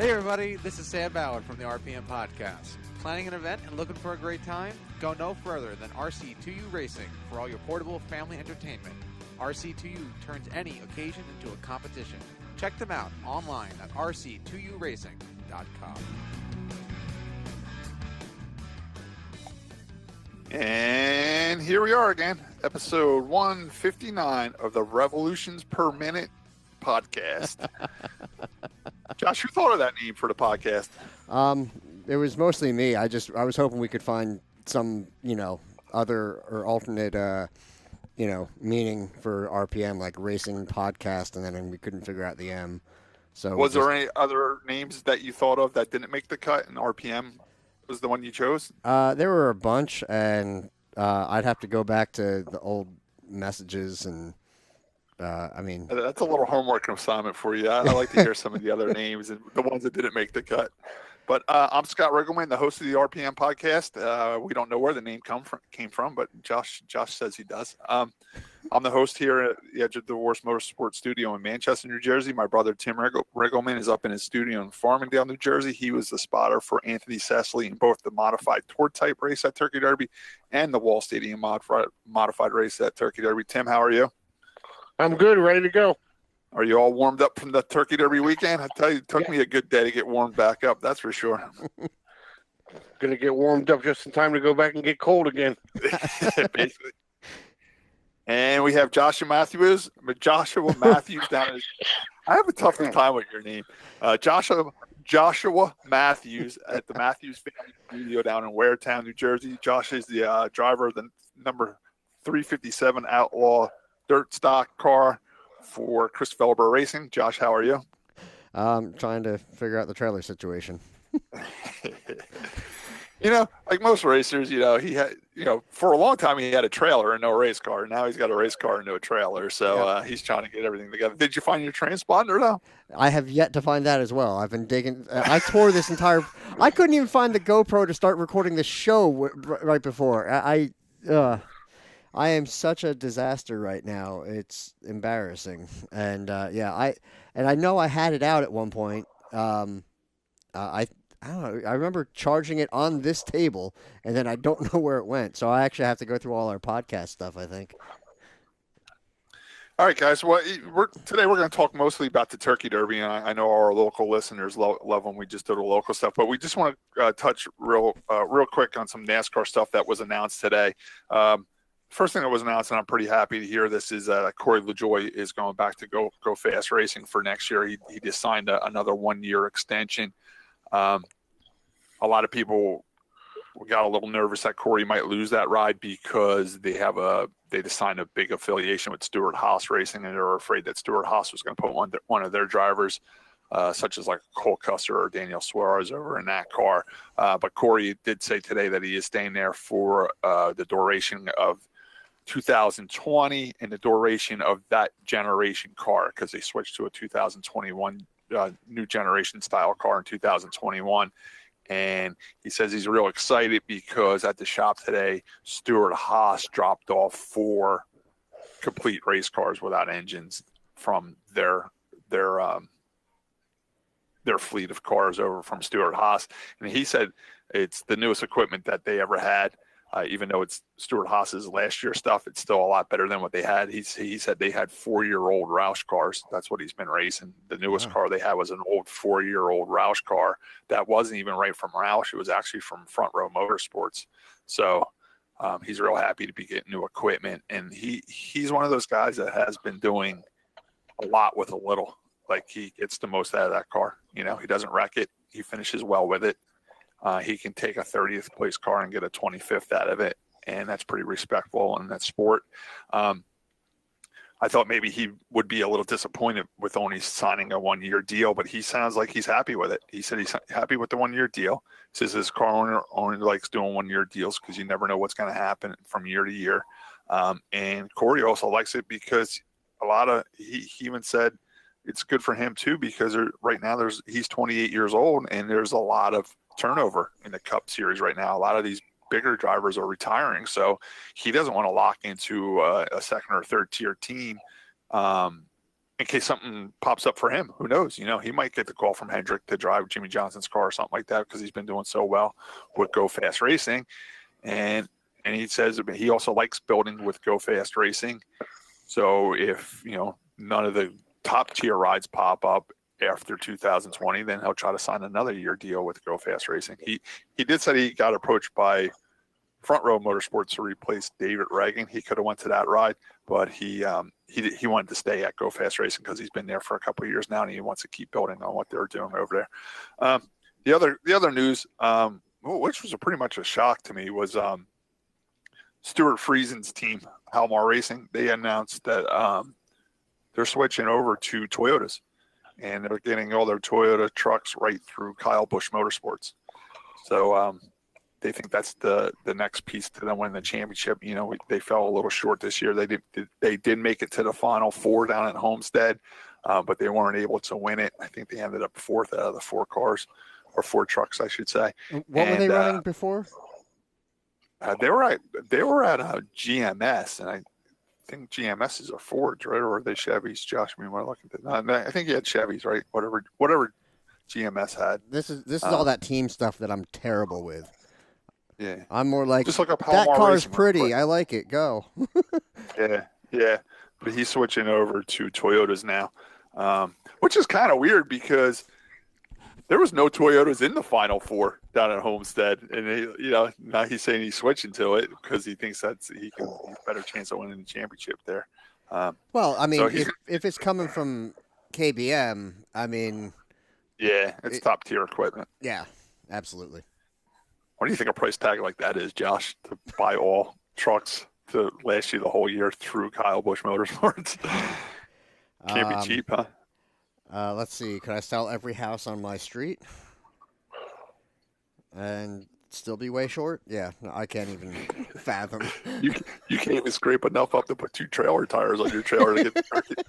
Hey everybody, this is Sam Ballard from the RPM Podcast. Planning an event and looking for a great time? Go no further than RC2U Racing for all your portable family entertainment. RC2U turns any occasion into a competition. Check them out online at rc2uracing.com. And here we are again, episode 159 of the Revolutions Per Minute podcast. Josh, who thought of that name for the podcast? It was mostly me. I was hoping we could find some, other or alternate, meaning for RPM, like racing podcast, and then we couldn't figure out the M. So was there any other names that you thought of that didn't make the cut, and RPM was the one you chose? There were a bunch, and I'd have to go back to the old messages and. That's a little homework assignment for you. I like to hear some of the other names and the ones that didn't make the cut. But I'm Scott Riggleman, the host of the RPM podcast. We don't know where the name came from, but Josh says he does. I'm the host here at the Edge of the Divorce Motorsport Studio in Manchester, New Jersey. My brother Tim Riggleman is up in his studio in Farmingdale, New Jersey. He was the spotter for Anthony Cecily in both the modified tour type race at Turkey Derby and the Wall Stadium modified race at Turkey Derby. Tim, how are you? I'm good, ready to go. Are you all warmed up from the Turkey Derby weekend? I tell you, it took me a good day to get warmed back up, that's for sure. Going to get warmed up just in time to go back and get cold again. Basically. And we have Joshua Matthews down in, I have a tough time with your name. Joshua Matthews at the Matthews Family Studio down in Waretown, New Jersey. Josh is the driver of the number 357 Outlaw dirt stock car for Chris Felber Racing. Josh, how are you? Trying to figure out the trailer situation. Like most racers, he had, for a long time he had a trailer and no race car. Now he's got a race car and no trailer. So he's trying to get everything together. Did you find your transponder though? I have yet to find that as well. I've been digging. I tore this entire. I couldn't even find the GoPro to start recording the show right before. I am such a disaster right now. It's embarrassing. And I know I had it out at one point. I don't know. I remember charging it on this table, and then I don't know where it went. So I actually have to go through all our podcast stuff, I think. All right, guys. Well, today we're going to talk mostly about the Turkey Derby, and I know our local listeners love when we just do the local stuff. But we just want to touch real quick on some NASCAR stuff that was announced today. First thing that was announced, and I'm pretty happy to hear this, is Corey LaJoie is going back to Go Fast Racing for next year. He just signed another 1-year extension. A lot of people got a little nervous that Corey might lose that ride because they just signed a big affiliation with Stewart-Haas Racing, and they were afraid that Stewart-Haas was going to put one of their drivers, such as like Cole Custer or Daniel Suarez, over in that car. But Corey did say today that he is staying there for the duration of 2020 and the duration of that generation car, because they switched to a 2021 new generation style car in 2021. And he says he's real excited because at the shop today, Stewart-Haas dropped off 4 complete race cars without engines from their fleet of cars over from Stewart-Haas. And he said it's the newest equipment that they ever had. Even though it's Stewart-Haas's last year stuff, it's still a lot better than what they had. He said they had 4-year-old Roush cars. That's what he's been racing. The newest car they had was an old 4-year-old Roush car that wasn't even right from Roush. It was actually from Front Row Motorsports. So he's real happy to be getting new equipment. And he's one of those guys that has been doing a lot with a little. Like, he gets the most out of that car. He doesn't wreck it. He finishes well with it. He can take a 30th place car and get a 25th out of it, and that's pretty respectable in that sport. I thought maybe he would be a little disappointed with only signing a 1-year deal, but he sounds like he's happy with it. He said he's happy with the 1-year deal. He says his car owner only likes doing 1-year deals because you never know what's going to happen from year to year. And Corey also likes it because he even said it's good for him too, because right now he's 28 years old and there's a lot of turnover in the Cup Series right now. A lot of these bigger drivers are retiring, so he doesn't want to lock into a second or third tier team in case something pops up for him. Who knows? He might get the call from Hendrick to drive Jimmy Johnson's car or something like that because he's been doing so well with Go Fast Racing. And he says he also likes building with Go Fast Racing. So if, none of the top tier rides pop up after 2020, then he'll try to sign another year deal with Go Fast Racing. He did say he got approached by Front Row Motorsports to replace David Reagan. He could have went to that ride, but he wanted to stay at Go Fast Racing because he's been there for a couple of years now, and he wants to keep building on what they're doing over there. The other news, which was pretty much a shock to me, was Stuart Friesen's team, Halmar Racing. They announced that they're switching over to Toyotas, and they're getting all their Toyota trucks right through Kyle Busch Motorsports. So they think that's the next piece to them winning the championship. They fell a little short this year. They did make it to the Final Four down at Homestead, but they weren't able to win it. I think they ended up fourth out of the 4 cars, or 4 trucks, I should say. What were they running before? They were at GMS, and I think GMSs are Fords, right? Or are they Chevys? Josh, I looking at that. No, I think he had Chevys, right? Whatever GMS had. This is all that team stuff that I'm terrible with. Yeah, I'm more like, just look up that car's Racing pretty. I like it. Go. Yeah. But he's switching over to Toyotas now, which is kind of weird because there was no Toyotas in the Final Four down at Homestead, and now he's saying he's switching to it because he thinks he's a better chance of winning the championship there. Well, so if it's coming from KBM, yeah, it's top tier equipment. Yeah, absolutely. What do you think a price tag like that is, Josh, to buy all trucks to last you the whole year through Kyle Busch Motorsports? Can't be cheap, huh? Let's see. Could I sell every house on my street and still be way short? Yeah, no, I can't even fathom. You can't even scrape enough up to put 2 trailer tires on your trailer to get to market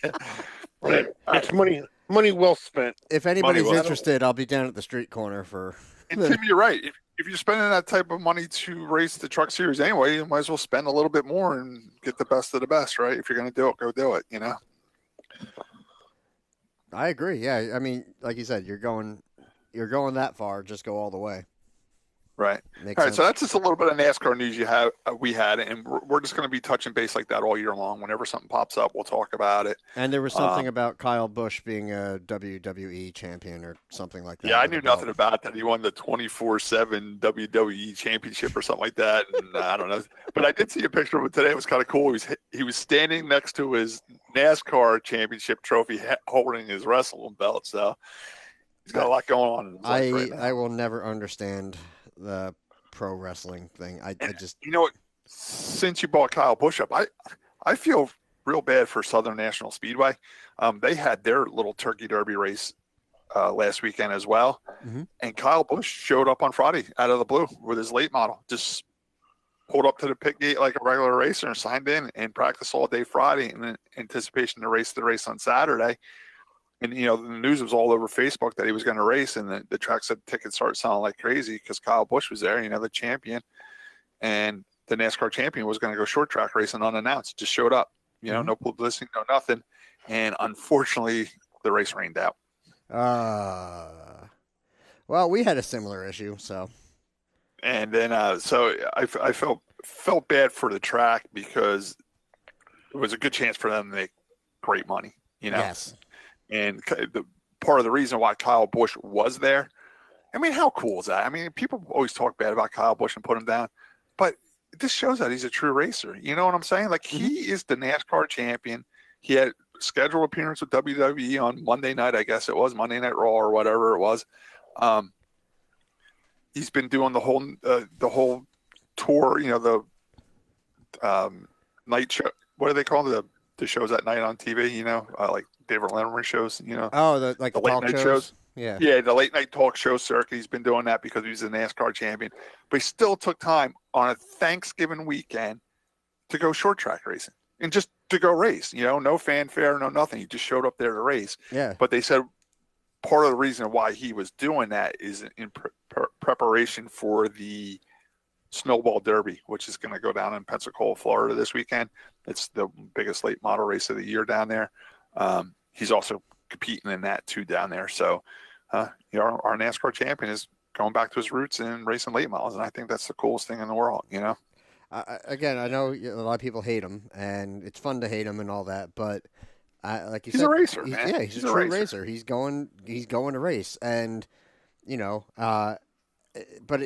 Saturday. Right. It's money well spent. If anybody's interested, I'll be down at the street corner for. And Tim, you're right. If you're spending that type of money to race the truck series anyway, you might as well spend a little bit more and get the best of the best, right? If you're going to do it, go do it, I agree. Yeah. Like you said, you're going that far, just go all the way. Right. Makes all right. sense. So that's just a little bit of NASCAR news we had, and we're just going to be touching base like that all year long. Whenever something pops up, we'll talk about it. And there was something about Kyle Busch being a WWE champion or something like that. Yeah, I knew nothing about that. He won the 24/7 WWE championship or something like that, and I don't know. But I did see a picture of him today. It was kind of cool. He was standing next to his NASCAR championship trophy, holding his wrestling belt. So he's got a lot going on in his life right now. I will never understand the pro wrestling thing. I just since you brought Kyle Busch up, I feel real bad for Southern National Speedway. They had their little Turkey Derby race last weekend as well, and Kyle Busch showed up on Friday out of the blue with his late model, just pulled up to the pit gate like a regular racer and signed in and practiced all day Friday in anticipation to race the race on Saturday. And, the news was all over Facebook that he was going to race, and the track said tickets started selling like crazy because Kyle Busch was there, the champion. And the NASCAR champion was going to go short track racing unannounced, just showed up, no publicity, no nothing. And unfortunately, the race rained out. Well, we had a similar issue, so. And then, so I felt bad for the track because it was a good chance for them to make great money, Yes. And part of the reason why Kyle Busch was there, how cool is that? People always talk bad about Kyle Busch and put him down, but this shows that he's a true racer. You know what I'm saying? Like, he is the NASCAR champion. He had scheduled appearance with WWE on Monday night, I guess it was Monday Night Raw or whatever it was. He's been doing the whole tour. The night show. What do they call the shows at night on TV? Like David Letterman shows. Oh, the late talk night shows. Yeah. Yeah, the late night talk show circuit. He's been doing that because he's a NASCAR champion. But he still took time on a Thanksgiving weekend to go short track racing and just to go race. No fanfare, no nothing. He just showed up there to race. Yeah. But they said part of the reason why he was doing that is in preparation for the Snowball Derby, which is going to go down in Pensacola, Florida this weekend. It's the biggest late model race of the year down there. He's also competing in that too down there. So, our NASCAR champion is going back to his roots and racing late models, and I think that's the coolest thing in the world. Again, I know a lot of people hate him, and it's fun to hate him and all that, but like you He's said, a racer, man. Yeah, he's a true racer. He's going to race, and but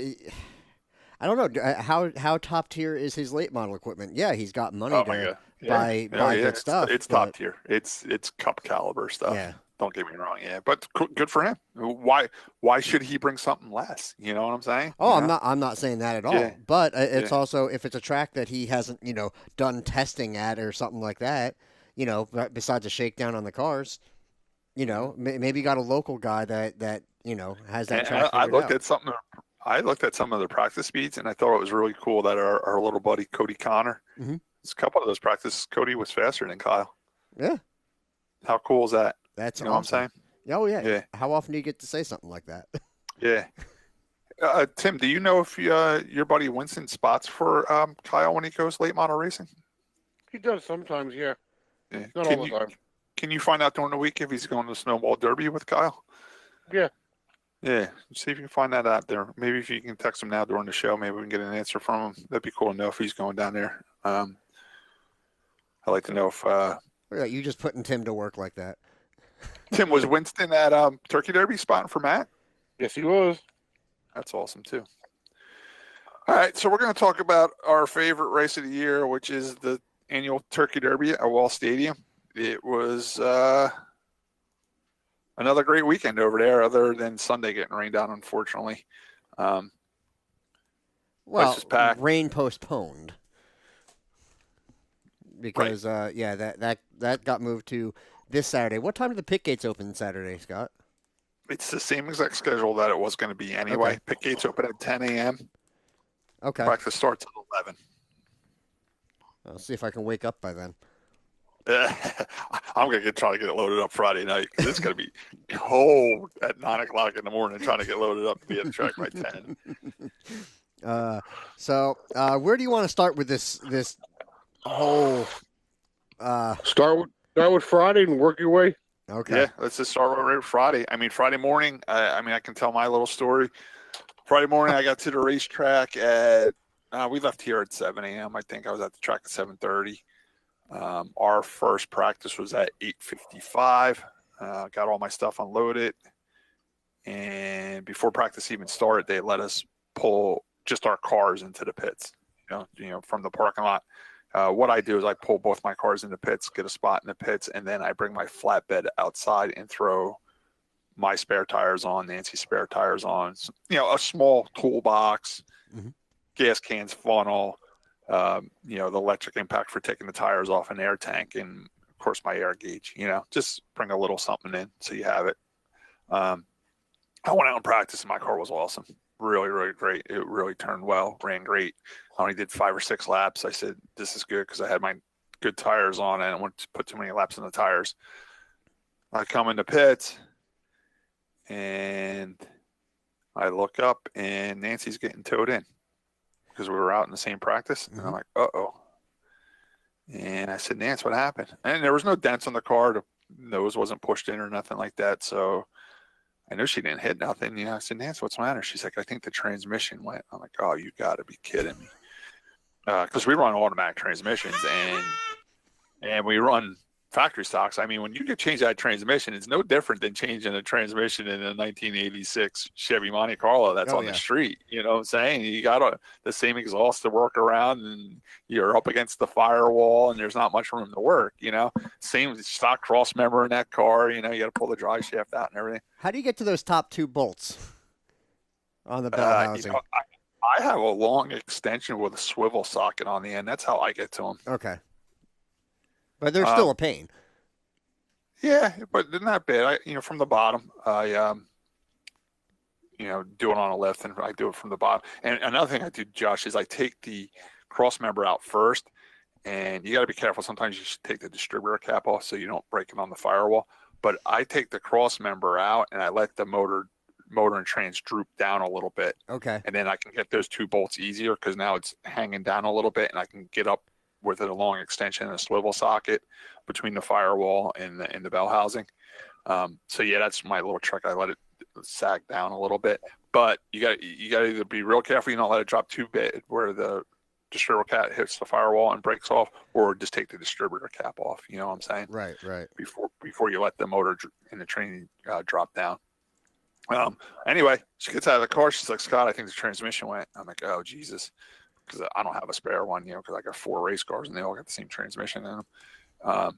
I don't know how top tier is his late model equipment. Yeah, he's got money to buy good stuff. It's top tier. It's cup caliber stuff. Yeah. Don't get me wrong. Yeah, but good for him. Why should he bring something less? You know what I'm saying? Oh, I'm not saying that at all. Yeah. But it's also if it's a track that he hasn't done testing at or something like that. Besides a shakedown on the cars, maybe you got a local guy that has that track. I looked at something. I looked at some of the practice speeds, and I thought it was really cool that our little buddy Cody Connor. Mm-hmm. A couple of those practices, Cody was faster than Kyle. Yeah. How cool is that? That's awesome. What I'm saying? Oh yeah. How often do you get to say something like that? Yeah. Tim, do you know if your buddy Winston spots for Kyle when he goes late model racing? He does sometimes, yeah. Not all the time. Can you find out during the week if he's going to Snowball Derby with Kyle? Yeah. Yeah, see if you can find that out there. Maybe if you can text him now during the show, maybe we can get an answer from him. That'd be cool to know if he's going down there. I'd like to know if... you just putting Tim to work like that. Tim, was Winston at Turkey Derby spotting for Matt? Yes, he was. That's awesome, too. All right, so we're going to talk about our favorite race of the year, which is the annual Turkey Derby at Wall Stadium. It was... another great weekend over there, other than Sunday getting rained out, unfortunately. Rain postponed because right. That got moved to this Saturday. What time did the pit gates open Saturday, Scott? It's the same exact schedule that it was going to be anyway. Okay. Pit gates open at 10 a.m. Okay. Practice starts at 11. I'll see if I can wake up by then. I'm going to try to get it loaded up Friday night because it's going to be cold at 9 o'clock in the morning trying to get loaded up to be at the track by 10. So where do you want to start with this whole... Start with Friday and work your way? Okay. Yeah, let's just start with Friday. I mean, Friday morning, I can tell my little story. Friday morning, I got to the racetrack at... we left here at 7 a.m. I think I was at the track at 7:30. Our first practice was at 8:55. Got all my stuff unloaded, and before practice even started, they let us pull just our cars into the pits. From the parking lot. What I do is I pull both my cars into pits, get a spot in the pits, and then I bring my flatbed outside and throw my spare tires on, Nancy's spare tires on. A small toolbox, gas cans, funnel. The electric impact for taking the tires off an air tank, and of course my air gauge, just bring a little something in so you have it. I went out and practiced and my car was awesome. Really, really great. It really turned well, ran great. I only did 5 or 6 laps. I said, this is good because I had my good tires on and I didn't want to put too many laps in the tires. I come in the pits and I look up and Nancy's getting towed in. Because we were out in the same practice. And I'm like, uh-oh. And I said, Nance, what happened? And there was no dents on the car. The nose wasn't pushed in or nothing like that. So I know she didn't hit nothing. I said, Nance, what's the matter? She's like, I think the transmission went. I'm like, oh, you got to be kidding me. Because we run automatic transmissions and we run factory stocks. I mean, when you get change that transmission, it's no different than changing a transmission in a 1986 Chevy Monte Carlo that's on the street. You know what I'm saying? You got the same exhaust to work around and you're up against the firewall and there's not much room to work, Same stock cross member in that car, you got to pull the drive shaft out and everything. How do you get to those top 2 bolts on the bell housing? I have a long extension with a swivel socket on the end. That's how I get to them. Okay. But they're still a pain. Yeah, but they're not bad. From the bottom, I, do it on a lift, and I do it from the bottom. And another thing I do, Josh, is I take the cross member out first, and you got to be careful. Sometimes you should take the distributor cap off so you don't break it on the firewall. But I take the cross member out, and I let the motor and trans droop down a little bit. Okay. And then I can get those 2 bolts easier because now it's hanging down a little bit, and I can get up with a long extension and a swivel socket between the firewall and the bell housing. So yeah, that's my little trick. I let it sag down a little bit, but you got to either be real careful, you don't let it drop too bad where the distributor cap hits the firewall and breaks off, or just take the distributor cap off. You know what I'm saying? Right. Before you let the motor in the train drop down. Anyway, she gets out of the car. She's like, Scott, I think the transmission went. I'm like, oh, Jesus. Because I don't have a spare one, because I got 4 race cars and they all got the same transmission in them.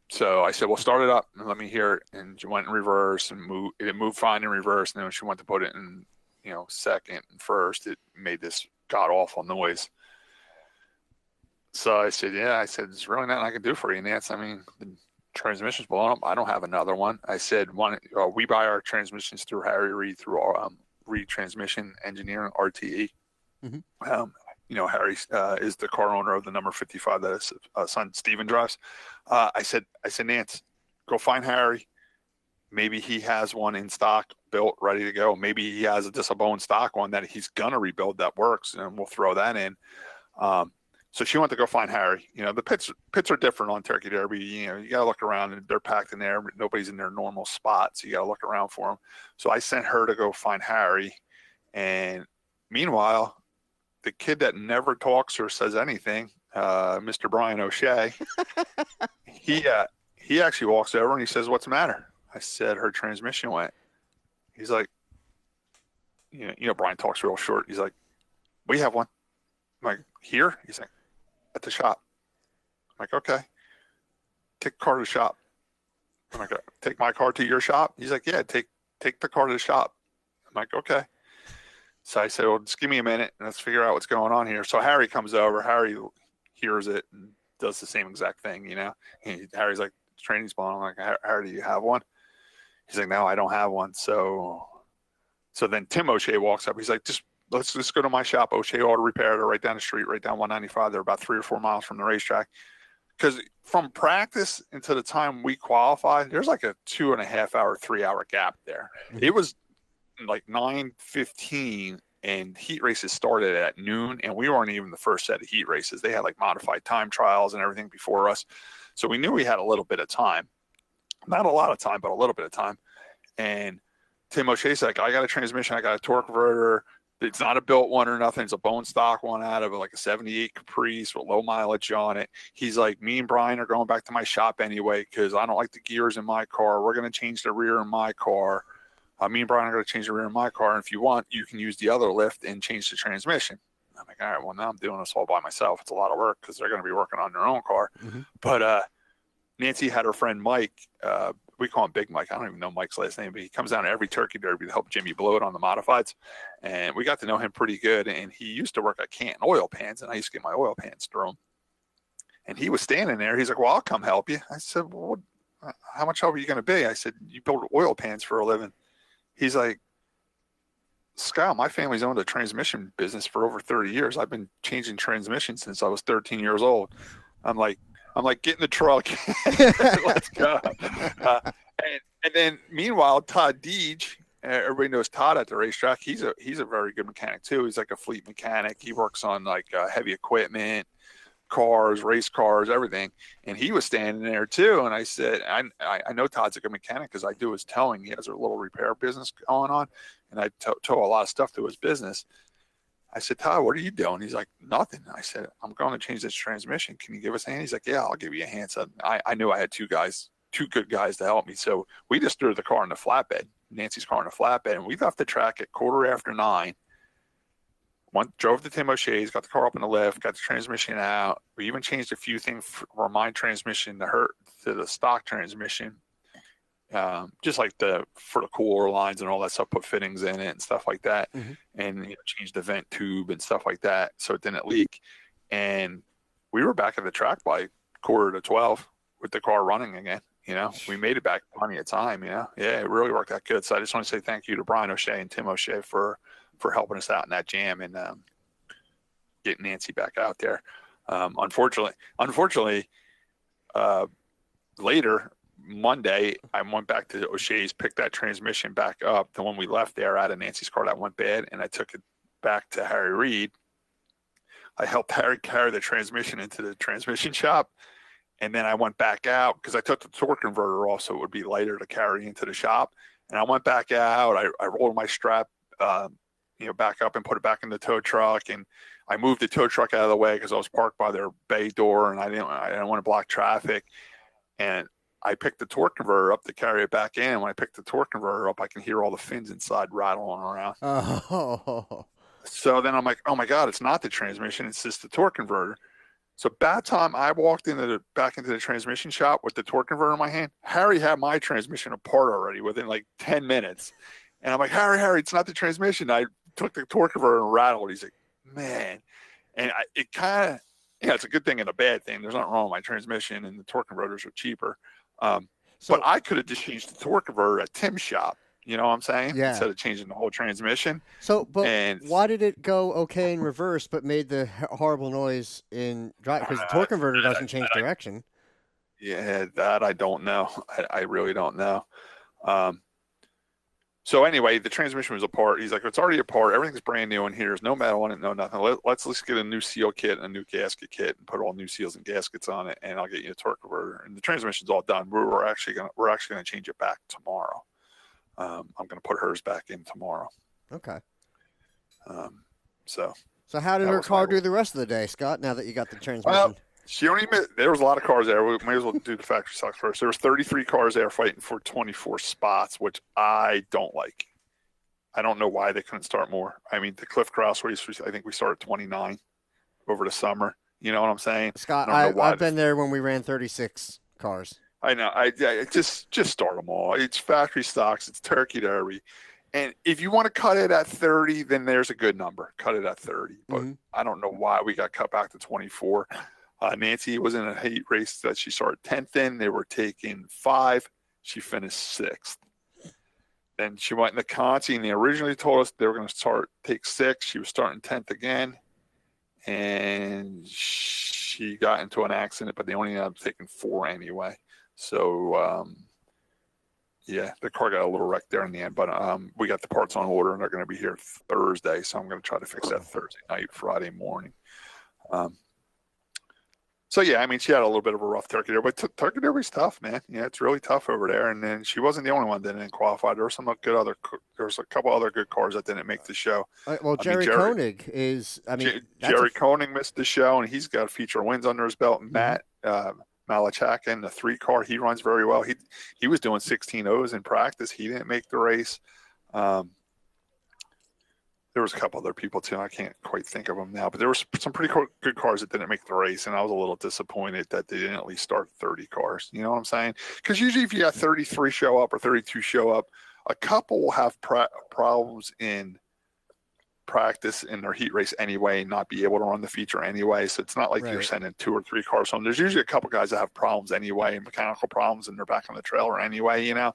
So I said, well, start it up and let me hear it. And she went in reverse and it moved fine in reverse. And then when she went to put it in, second and first, it made this god-awful noise. So I said, there's really nothing I can do for you, Nance. I mean, the transmission's blown up. I don't have another one. I said, we buy our transmissions through Harry Reid, through our Reid Transmission Engineering, RTE. Mm-hmm. Harry is the car owner of the number 55 that his son Steven drives. I said, Nance, go find Harry. Maybe he has one in stock, built, ready to go. Maybe he has just a bone stock one that he's going to rebuild that works, and we'll throw that in. So she went to go find Harry. The pits are different on Turkey Derby. You got to look around, and they're packed in there. Nobody's in their normal spot, so you got to look around for them. So I sent her to go find Harry. And meanwhile, the kid that never talks or says anything, Mr. Brian O'Shea, he actually walks over and he says, "What's the matter?" I said, "Her transmission went." He's like, Brian talks real short. He's like, "We have one." I'm like, "Here?" He's like, "At the shop." I'm like, "Okay. Take the car to the shop." I'm like, "Take my car to your shop?" He's like, "Yeah, take the car to the shop." I'm like, "Okay." So I said, "Well, just give me a minute and let's figure out what's going on here." So Harry comes over. Harry hears it and does the same exact thing, Harry's like, "Training's blown." I'm like, "Harry, do you have one?" He's like, "No, I don't have one." So then Tim O'Shea walks up. He's like, let's just go to my shop, O'Shea Auto Repair. They're right down the street, right down 195. They're about 3 or 4 miles from the racetrack. Because from practice until the time we qualified, there's like a 2.5 hour, 3 hour gap there. Mm-hmm. It was like 9:15 and heat races started at noon, and we weren't even the first set of heat races. They had like modified time trials and everything before us. So we knew we had a little bit of time. Not a lot of time, but a little bit of time. And Tim O'Shea's like, "I got a transmission. I got a torque converter. It's not a built one or nothing. It's a bone stock one out of like a 78 Caprice with low mileage on it." He's like, "Me and Brian are going back to my shop anyway because I don't like the gears in my car. We're going to change the rear in my car. Me and Brian are going to change the rear in my car. And if you want, you can use the other lift and change the transmission." I'm like, "All right, well, now I'm doing this all by myself. It's a lot of work because they're going to be working on their own car." Mm-hmm. But Nancy had her friend Mike. We call him Big Mike. I don't even know Mike's last name, but he comes down to every Turkey Derby to help Jimmy blow it on the modifieds. And we got to know him pretty good. And he used to work at Canton Oil Pans, and I used to get my oil pans through him. And he was standing there. He's like, "Well, I'll come help you." I said, "Well, how much help are you going to be?" I said, "You build oil pans for a living." He's like, "Scott, my family's owned a transmission business for over 30 years. I've been changing transmissions since I was 13 years old." I'm like, "Get in the truck. Let's go." And then meanwhile, Todd Deege, everybody knows Todd at the racetrack. He's a very good mechanic too. He's like a fleet mechanic. He works on like heavy equipment, cars, race cars, everything. And he was standing there too. And I said, I know Todd's a good mechanic because I do his towing. He has a little repair business going on, and I tow a lot of stuff to his business. I said, "Todd, what are you doing?" He's like, "Nothing." I said, "I'm going to change this transmission. Can you give us a hand?" He's like, "Yeah, I'll give you a hand." So I knew I had two good guys to help me. So we just threw the car in the flatbed, Nancy's car in the flatbed, and we left the track at 9:15. Drove to Tim O'Shea's, got the car up in the lift, got the transmission out. We even changed a few things for my transmission to the stock transmission. Just like for the cooler lines and all that stuff, put fittings in it and stuff like that. Mm-hmm. And change the vent tube and stuff like that so it didn't leak. And we were back at the track by 11:45 with the car running again. We made it back plenty of time. Yeah, it really worked out good. So I just want to say thank you to Brian O'Shea and Tim O'Shea for helping us out in that jam and getting Nancy back out there. Unfortunately, later Monday, I went back to O'Shea's, picked that transmission back up. The one we left there out of Nancy's car that went bad, and I took it back to Harry Reid. I helped Harry carry the transmission into the transmission shop. And then I went back out because I took the torque converter off so it would be lighter to carry into the shop. And I went back out. I rolled my strap, back up and put it back in the tow truck. And I moved the tow truck out of the way because I was parked by their bay door and I didn't want to block traffic. And I picked the torque converter up to carry it back in. When I picked the torque converter up, I can hear all the fins inside rattling around. Oh. So then I'm like, oh my God, it's not the transmission. It's just the torque converter. So by the time I walked back into the transmission shop with the torque converter in my hand, Harry had my transmission apart already within like 10 minutes. And I'm like, Harry, it's not the transmission. I took the torque converter and rattled. He's like, man. And it kind of, it's a good thing and a bad thing. There's nothing wrong with my transmission, and the torque converters are cheaper. But I could have just changed the torque converter at Tim's shop. You know what I'm saying? Yeah. Instead of changing the whole transmission. So, why did it go okay in reverse, but made the horrible noise in drive? Because the torque converter doesn't change direction. Yeah, that I don't know. I really don't know. So anyway, the transmission was apart. He's like, it's already apart. Everything's brand new in here. There's no metal on it, no nothing. Let's get a new seal kit and a new gasket kit and put all new seals and gaskets on it, and I'll get you a torque converter. And the transmission's all done. We're actually gonna change it back tomorrow. I'm gonna put hers back in tomorrow. Okay. So how did her car do the rest of the day, Scott? Now that you got the transmission. Well, she only there was a lot of cars there. We may as well do the factory stocks first. There was 33 cars there fighting for 24 spots, which I don't like. I don't know why they couldn't start more. I mean, the Cliff Cross race, I think we started 29 over the summer. You know what I'm saying? Scott, I've been there when we ran 36 cars. I know. I just start them all. It's factory stocks. It's Turkey Derby. And if you want to cut it at 30, then there's a good number. Cut it at 30. But I don't know why we got cut back to 24. Nancy was in a heat race that she started 10th in. They were taking 5. She finished 6th. Then she went in the Conti, and they originally told us they were going to take 6. She was starting 10th again. And she got into an accident, but they only ended up taking 4 anyway. So, the car got a little wrecked there in the end. But we got the parts on order, and they're going to be here Thursday. So I'm going to try to fix that Thursday night, Friday morning. So, yeah, I mean, she had a little bit of a rough Turkey Derby, but Turkey Derby's tough, man. Yeah, it's really tough over there. And then she wasn't the only one that didn't qualify. There was a couple other good cars that didn't make the show. Well, Jerry Koenig is, Jerry Koenig missed the show, and he's got feature wins under his belt. Matt Malachak in the 3 car, he runs very well. He was doing 16.0s in practice. He didn't make the race. There was a couple other people too. I can't quite think of them now, but there were some pretty good cars that didn't make the race, and I was a little disappointed that they didn't at least start 30 cars. You know what I'm saying? Because usually if you got 33 show up or 32 show up, a couple will have problems in practice in their heat race anyway and not be able to run the feature anyway. So it's not like you're sending 2 or 3 cars home. There's usually a couple guys that have problems anyway, mechanical problems, and they're back on the trailer anyway, you know?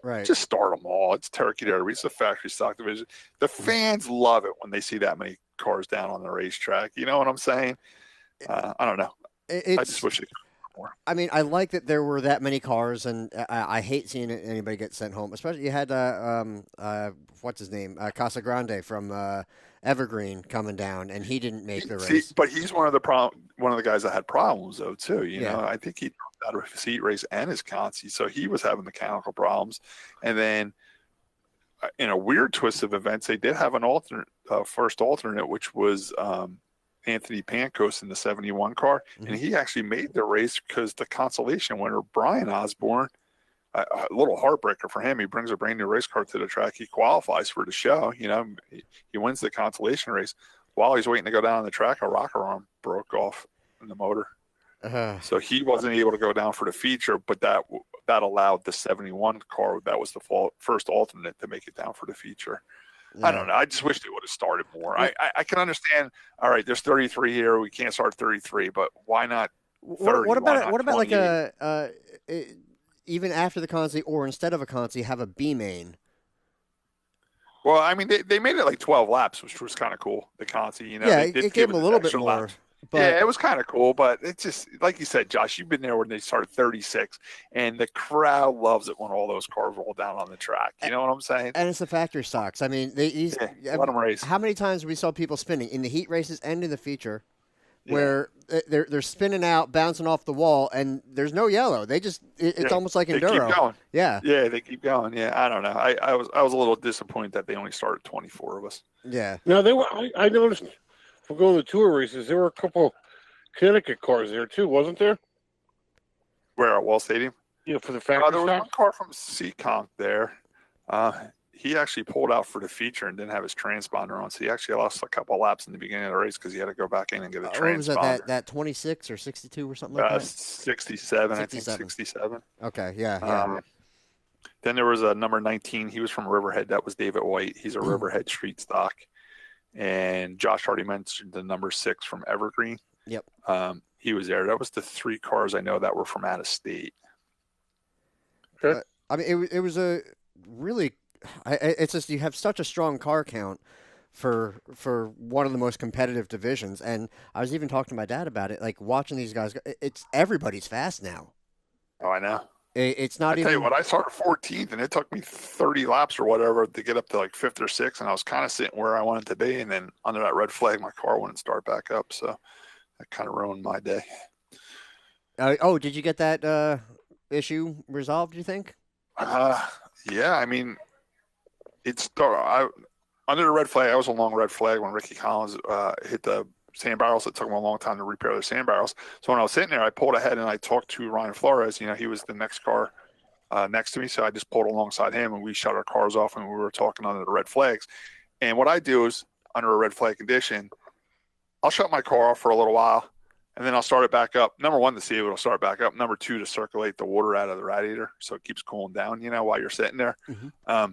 Right. Just start them all. It's Turkey Derby. It's a factory stock division. The fans love it when they see that many cars down on the racetrack. You know what I'm saying? I don't know. I just wish it could more. I mean, I like that there were that many cars, and I hate seeing anybody get sent home. Especially you had what's his name, Casagrande from Evergreen coming down, and he didn't make the race. But he's one of the guys that had problems though too. You know, I think he dropped out of his heat race and his Conti, so he was having mechanical problems. And then in a weird twist of events, they did have an alternate, first alternate, which was Anthony Pancos in the 71 car, and he actually made the race because the consolation winner, Brian Osborne, a little heartbreaker for him. He brings a brand new race car to the track. He qualifies for the show. You know, he wins the consolation race. While he's waiting to go down on the track, a rocker arm broke off in the motor. So he wasn't able to go down for the feature, but that allowed the 71 car, that was the first alternate, to make it down for the feature. I don't know. I just wish they would have started more. I can understand. All right, there's 33 here. We can't start 33, but why not 30? What about like even after the Conti, or instead of a Conti, have a B main? Well, I mean, they made it like 12 laps, which was kind of cool. The Conti, you know, it gave them a little bit more. Laps. But, yeah, it was kind of cool, but it's just like you said, Josh. You've been there when they started 36, and the crowd loves it when all those cars roll down on the track. You know what I'm saying? And it's the factory stocks. I mean, let them race. How many times we saw people spinning in the heat races and in the feature? where they're spinning out, bouncing off the wall, and there's no yellow. They just it's almost like they enduro. keep going. Yeah. Yeah, they keep going. Yeah, I don't know. I was a little disappointed that they only started 24 of us. Yeah. No, they were. I noticed for going to tour races, there were a couple Connecticut cars there too, wasn't there? Where at Wall Stadium? Yeah, for the factory There was stock. one car from Seekonk there. He actually pulled out for the feature and didn't have his transponder on, so he actually lost a couple laps in the beginning of the race because he had to go back in and get a transponder. What was that 26 or 62 or something like that? 67, I think 67. Okay, yeah. Then there was a number 19. He was from Riverhead. That was David White. He's a Riverhead street stock. And Josh already mentioned the number 6 from Evergreen. Yep. He was there. That was the 3 cars I know that were from out of state. Okay. I mean, it was a really. It's just you have such a strong car count for one of the most competitive divisions, and I was even talking to my dad about it. Like watching these guys, it's everybody's fast now. Oh, I know. It's not even. I tell you what, I started 14th, and it took me 30 laps or whatever to get up to like 5th or 6th, and I was kind of sitting where I wanted to be, and then under that red flag, my car wouldn't start back up, so that kind of ruined my day. Did you get that issue resolved? Do you think? Yeah, I mean, under the red flag. I was a long red flag when Ricky Collins hit the sand barrels. It took him a long time to repair the sand barrels. So when I was sitting there, I pulled ahead and I talked to Ryan Flores. You know, he was the next car next to me, so I just pulled alongside him and we shut our cars off and we were talking under the red flags. And what I do is, under a red flag condition, I'll shut my car off for a little while and then I'll start it back up. Number 1, to see if it'll start back up. Number 2, to circulate the water out of the radiator so it keeps cooling down, you know, while you're sitting there. Mm-hmm.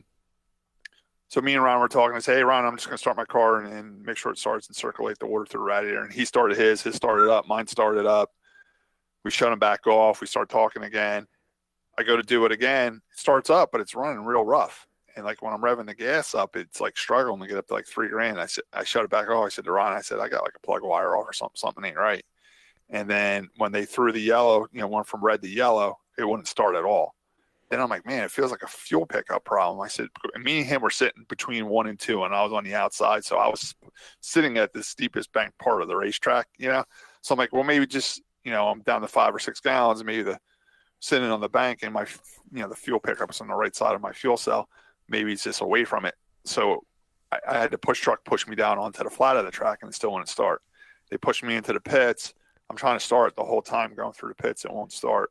So me and Ron were talking. I say, hey, Ron, I'm just going to start my car and make sure it starts and circulate the water through the radiator. And he started his started up, mine started up. We shut him back off. We start talking again. I go to do it again. It starts up, but it's running real rough. And like when I'm revving the gas up, it's like struggling to get up to like $3,000. I shut it back off. I said to Ron, I said, I got like a plug wire off or something. Something ain't right. And then when they threw the yellow, you know, went from red to yellow, it wouldn't start at all. Then I'm like, man, it feels like a fuel pickup problem. I said, and me and him were sitting between 1 and 2, and I was on the outside. So I was sitting at the steepest bank part of the racetrack, you know? So I'm like, well, maybe just, you know, I'm down to 5 or 6 gallons, and maybe sitting on the bank and my, you know, the fuel pickup is on the right side of my fuel cell. Maybe it's just away from it. So I had the push truck push me down onto the flat of the track, and it still wouldn't start. They pushed me into the pits. I'm trying to start the whole time going through the pits. It won't start.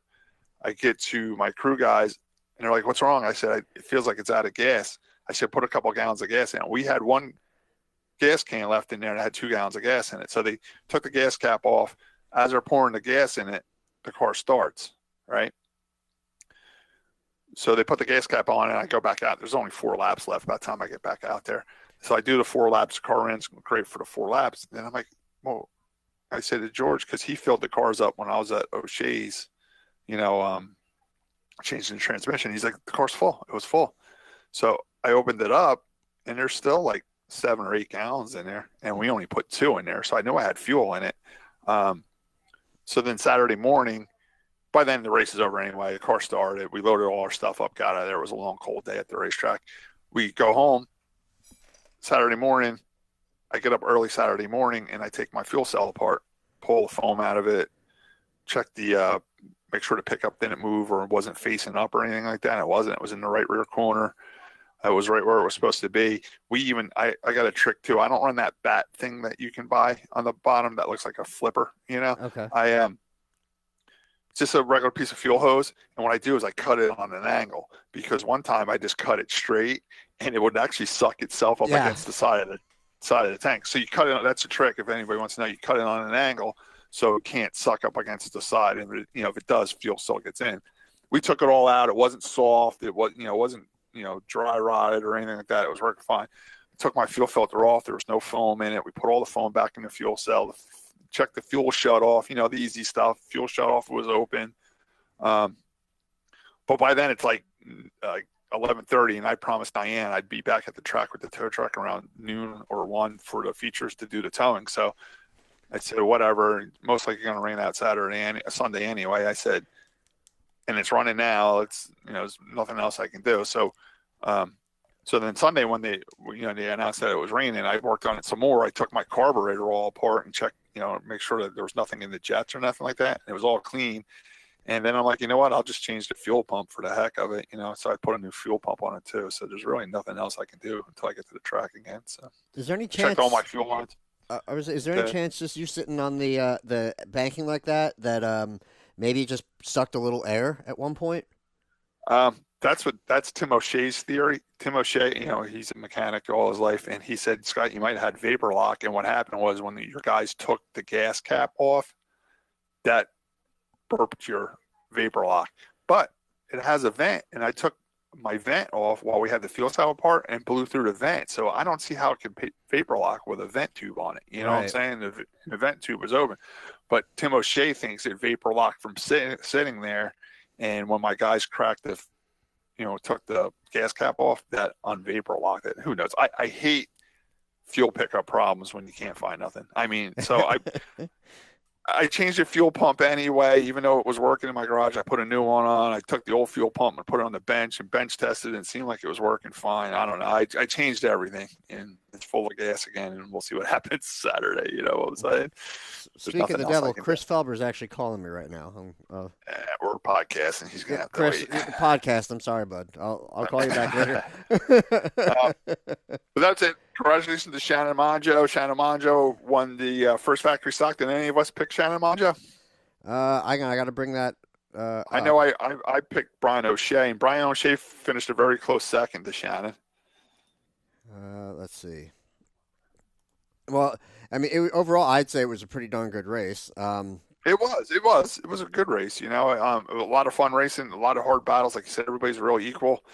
I get to my crew guys, and they're like, what's wrong? I said, it feels like it's out of gas. I said, put a couple of gallons of gas in. We had 1 gas can left in there, and it had 2 gallons of gas in it. So they took the gas cap off. As they're pouring the gas in it, the car starts, right? So they put the gas cap on, and I go back out. There's only 4 laps left by the time I get back out there. So I do the 4 laps. The car runs great for the 4 laps. And I'm like, well, I said to George, because he filled the cars up when I was at O'Shea's, you know, changing the transmission. He's like, the car's full. It was full. So I opened it up, and there's still like 7 or 8 gallons in there, and we only put 2 in there. So I knew I had fuel in it. So then Saturday morning, by then the race is over anyway. The car started. We loaded all our stuff up, got out of there. It was a long, cold day at the racetrack. We go home Saturday morning. I get up early Saturday morning, and I take my fuel cell apart, pull the foam out of it, check the make sure the pickup didn't move or wasn't facing up or anything like that. It wasn't. It was in the right rear corner. It was right where it was supposed to be. I got a trick too. I don't run that bat thing that you can buy on the bottom that looks like a flipper, you know? Okay. It's just a regular piece of fuel hose. And what I do is I cut it on an angle, because one time I just cut it straight and it would actually suck itself up against the side of the tank. So you cut it. That's a trick. If anybody wants to know, you cut it on an angle so it can't suck up against the side. And you know, if it does, fuel still gets in. We took it all out. It wasn't soft. It was, wasn't, dry rotted or anything like that. It was working fine. I took my fuel filter off. There was no foam in it. We put all the foam back in the fuel cell. Checked the fuel shut off. The easy stuff. Fuel shut off was open. But by then it's like 11:30, and I promised Diane I'd be back at the track with the tow truck around noon or 1 for the features to do the towing. So I said, whatever. Most likely going to rain out Sunday anyway. I said, and it's running now. There's nothing else I can do. So, so then Sunday when they announced that it was raining, I worked on it some more. I took my carburetor all apart and checked make sure that there was nothing in the jets or nothing like that. It was all clean. And then I'm like, you know what? I'll just change the fuel pump for the heck of it, So I put a new fuel pump on it too. So there's really nothing else I can do until I get to the track again. So is there any check chance? all my fuel lines. Is there any chance just you sitting on the banking like that maybe just sucked a little air at one point? That's Tim O'Shea's theory. Tim O'Shea, he's a mechanic all his life, and he said, Scott, you might have had vapor lock, and what happened was when your guys took the gas cap off, that burped your vapor lock. But it has a vent, and I took my vent off while we had the fuel cell apart and blew through the vent. So I don't see how it could vapor lock with a vent tube on it. You know what I'm saying? The vent tube was open. But Tim O'Shea thinks it vapor locked from sitting there, and when my guys cracked took the gas cap off, that unvapor locked it. Who knows? I hate fuel pickup problems when you can't find nothing. I mean, so I changed the fuel pump anyway, even though it was working in my garage. I put a new one on. I took the old fuel pump and put it on the bench and bench tested, and it seemed like it was working fine. I don't know. I changed everything, and it's full of gas again, and we'll see what happens Saturday. You know what I'm saying? Speaking of the devil, Chris Felber is actually calling me right now. We're podcasting. He's gonna have to Chris, wait. Podcast. I'm sorry, bud. I'll call you back later. But that's it. Congratulations to Shannon Monjo. Shannon Monjo won the first factory stock. Did any of us pick Shannon Monjo? I got to bring that. I know I picked Brian O'Shea, and Brian O'Shea finished a very close second to Shannon. Let's see. Well, I mean, overall, I'd say it was a pretty darn good race. It was a good race. A lot of fun racing, a lot of hard battles. Like you said, everybody's really equal.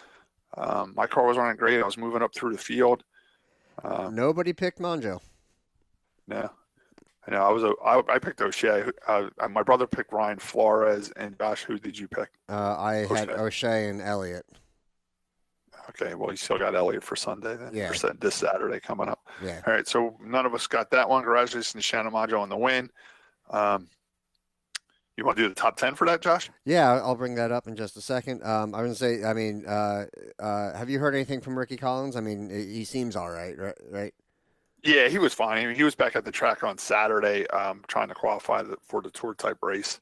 My car was running great. I was moving up through the field. Nobody picked Monjo. No, I know. I picked O'Shea. My brother picked Ryan Flores, and Josh, who did you pick? I had O'Shea and Elliott. Okay, well, you still got Elliott for Sunday then. Yeah. For this Saturday coming up. Yeah. All right, so none of us got that one. Congratulations to Shannon Monjo on the win. You want to do the top 10 for that, Josh? Yeah, I'll bring that up in just a second. I was going to say, I mean, have you heard anything from Ricky Collins? I mean, he seems all right, right? Yeah, he was fine. I mean, he was back at the track on Saturday trying to qualify for the tour type race.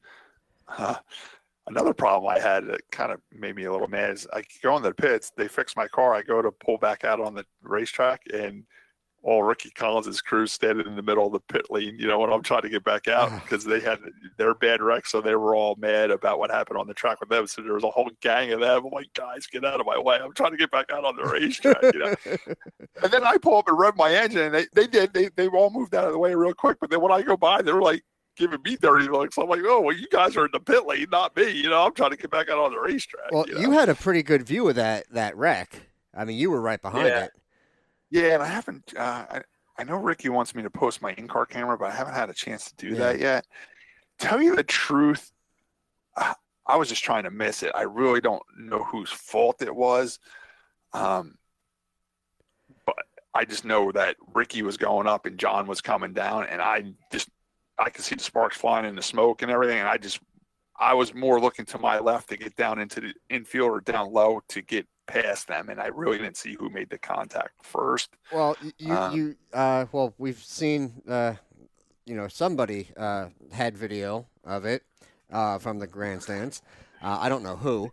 Another problem I had that kind of made me a little mad is I go in the pits, they fix my car, I go to pull back out on the racetrack, and all Ricky Collins' crew standing in the middle of the pit lane, when I'm trying to get back out because they had their bad wreck, so they were all mad about what happened on the track with them. So there was a whole gang of them. I'm like, guys, get out of my way. I'm trying to get back out on the racetrack, And then I pull up and rev my engine, and they all moved out of the way real quick. But then when I go by, they were like giving me dirty looks. I'm like, oh, well, you guys are in the pit lane, not me. I'm trying to get back out on the racetrack. Well, you had a pretty good view of that wreck. I mean, you were right behind it. Yeah, and I haven't. I know Ricky wants me to post my in-car camera, but I haven't had a chance to do that yet. Tell you the truth, I was just trying to miss it. I really don't know whose fault it was, but I just know that Ricky was going up and John was coming down, and I could see the sparks flying in the smoke and everything, and I was more looking to my left to get down into the infield or down low to get past them, and I really didn't see who made the contact first. Well, well, we've seen, somebody had video of it from the grandstands. I don't know who,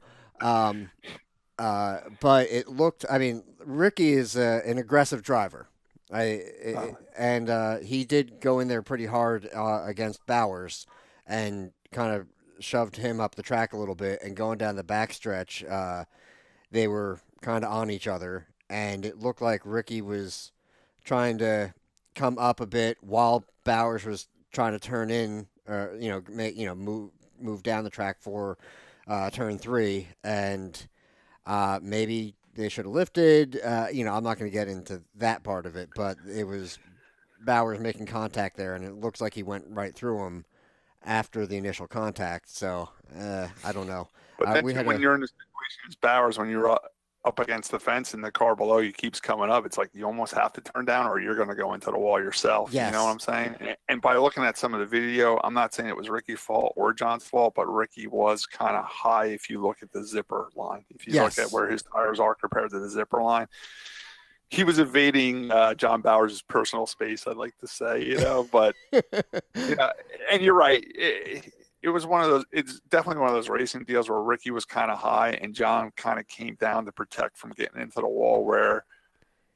but it looked. I mean, Ricky is an aggressive driver. And he did go in there pretty hard against Bowers, and kind of shoved him up the track a little bit. And going down the backstretch, they were kind of on each other, and it looked like Ricky was trying to come up a bit while Bowers was trying to turn in, move down the track for turn 3, and maybe they should have lifted. I'm not going to get into that part of it, but it was Bowers making contact there, and it looks like he went right through him after the initial contact. So I don't know. But when you're in the situation as Bowers, when you're up against the fence and the car below you keeps coming up, it's like you almost have to turn down or you're going to go into the wall yourself. Yes. You know what I'm saying? And by looking at some of the video, I'm not saying it was Ricky's fault or John's fault, but Ricky was kind of high if you look at the zipper line. If you look at where his tires are compared to the zipper line, he was evading John Bowers' personal space, I'd like to say, but and you're right. It was one of those. It's definitely one of those racing deals where Ricky was kind of high and John kind of came down to protect from getting into the wall, where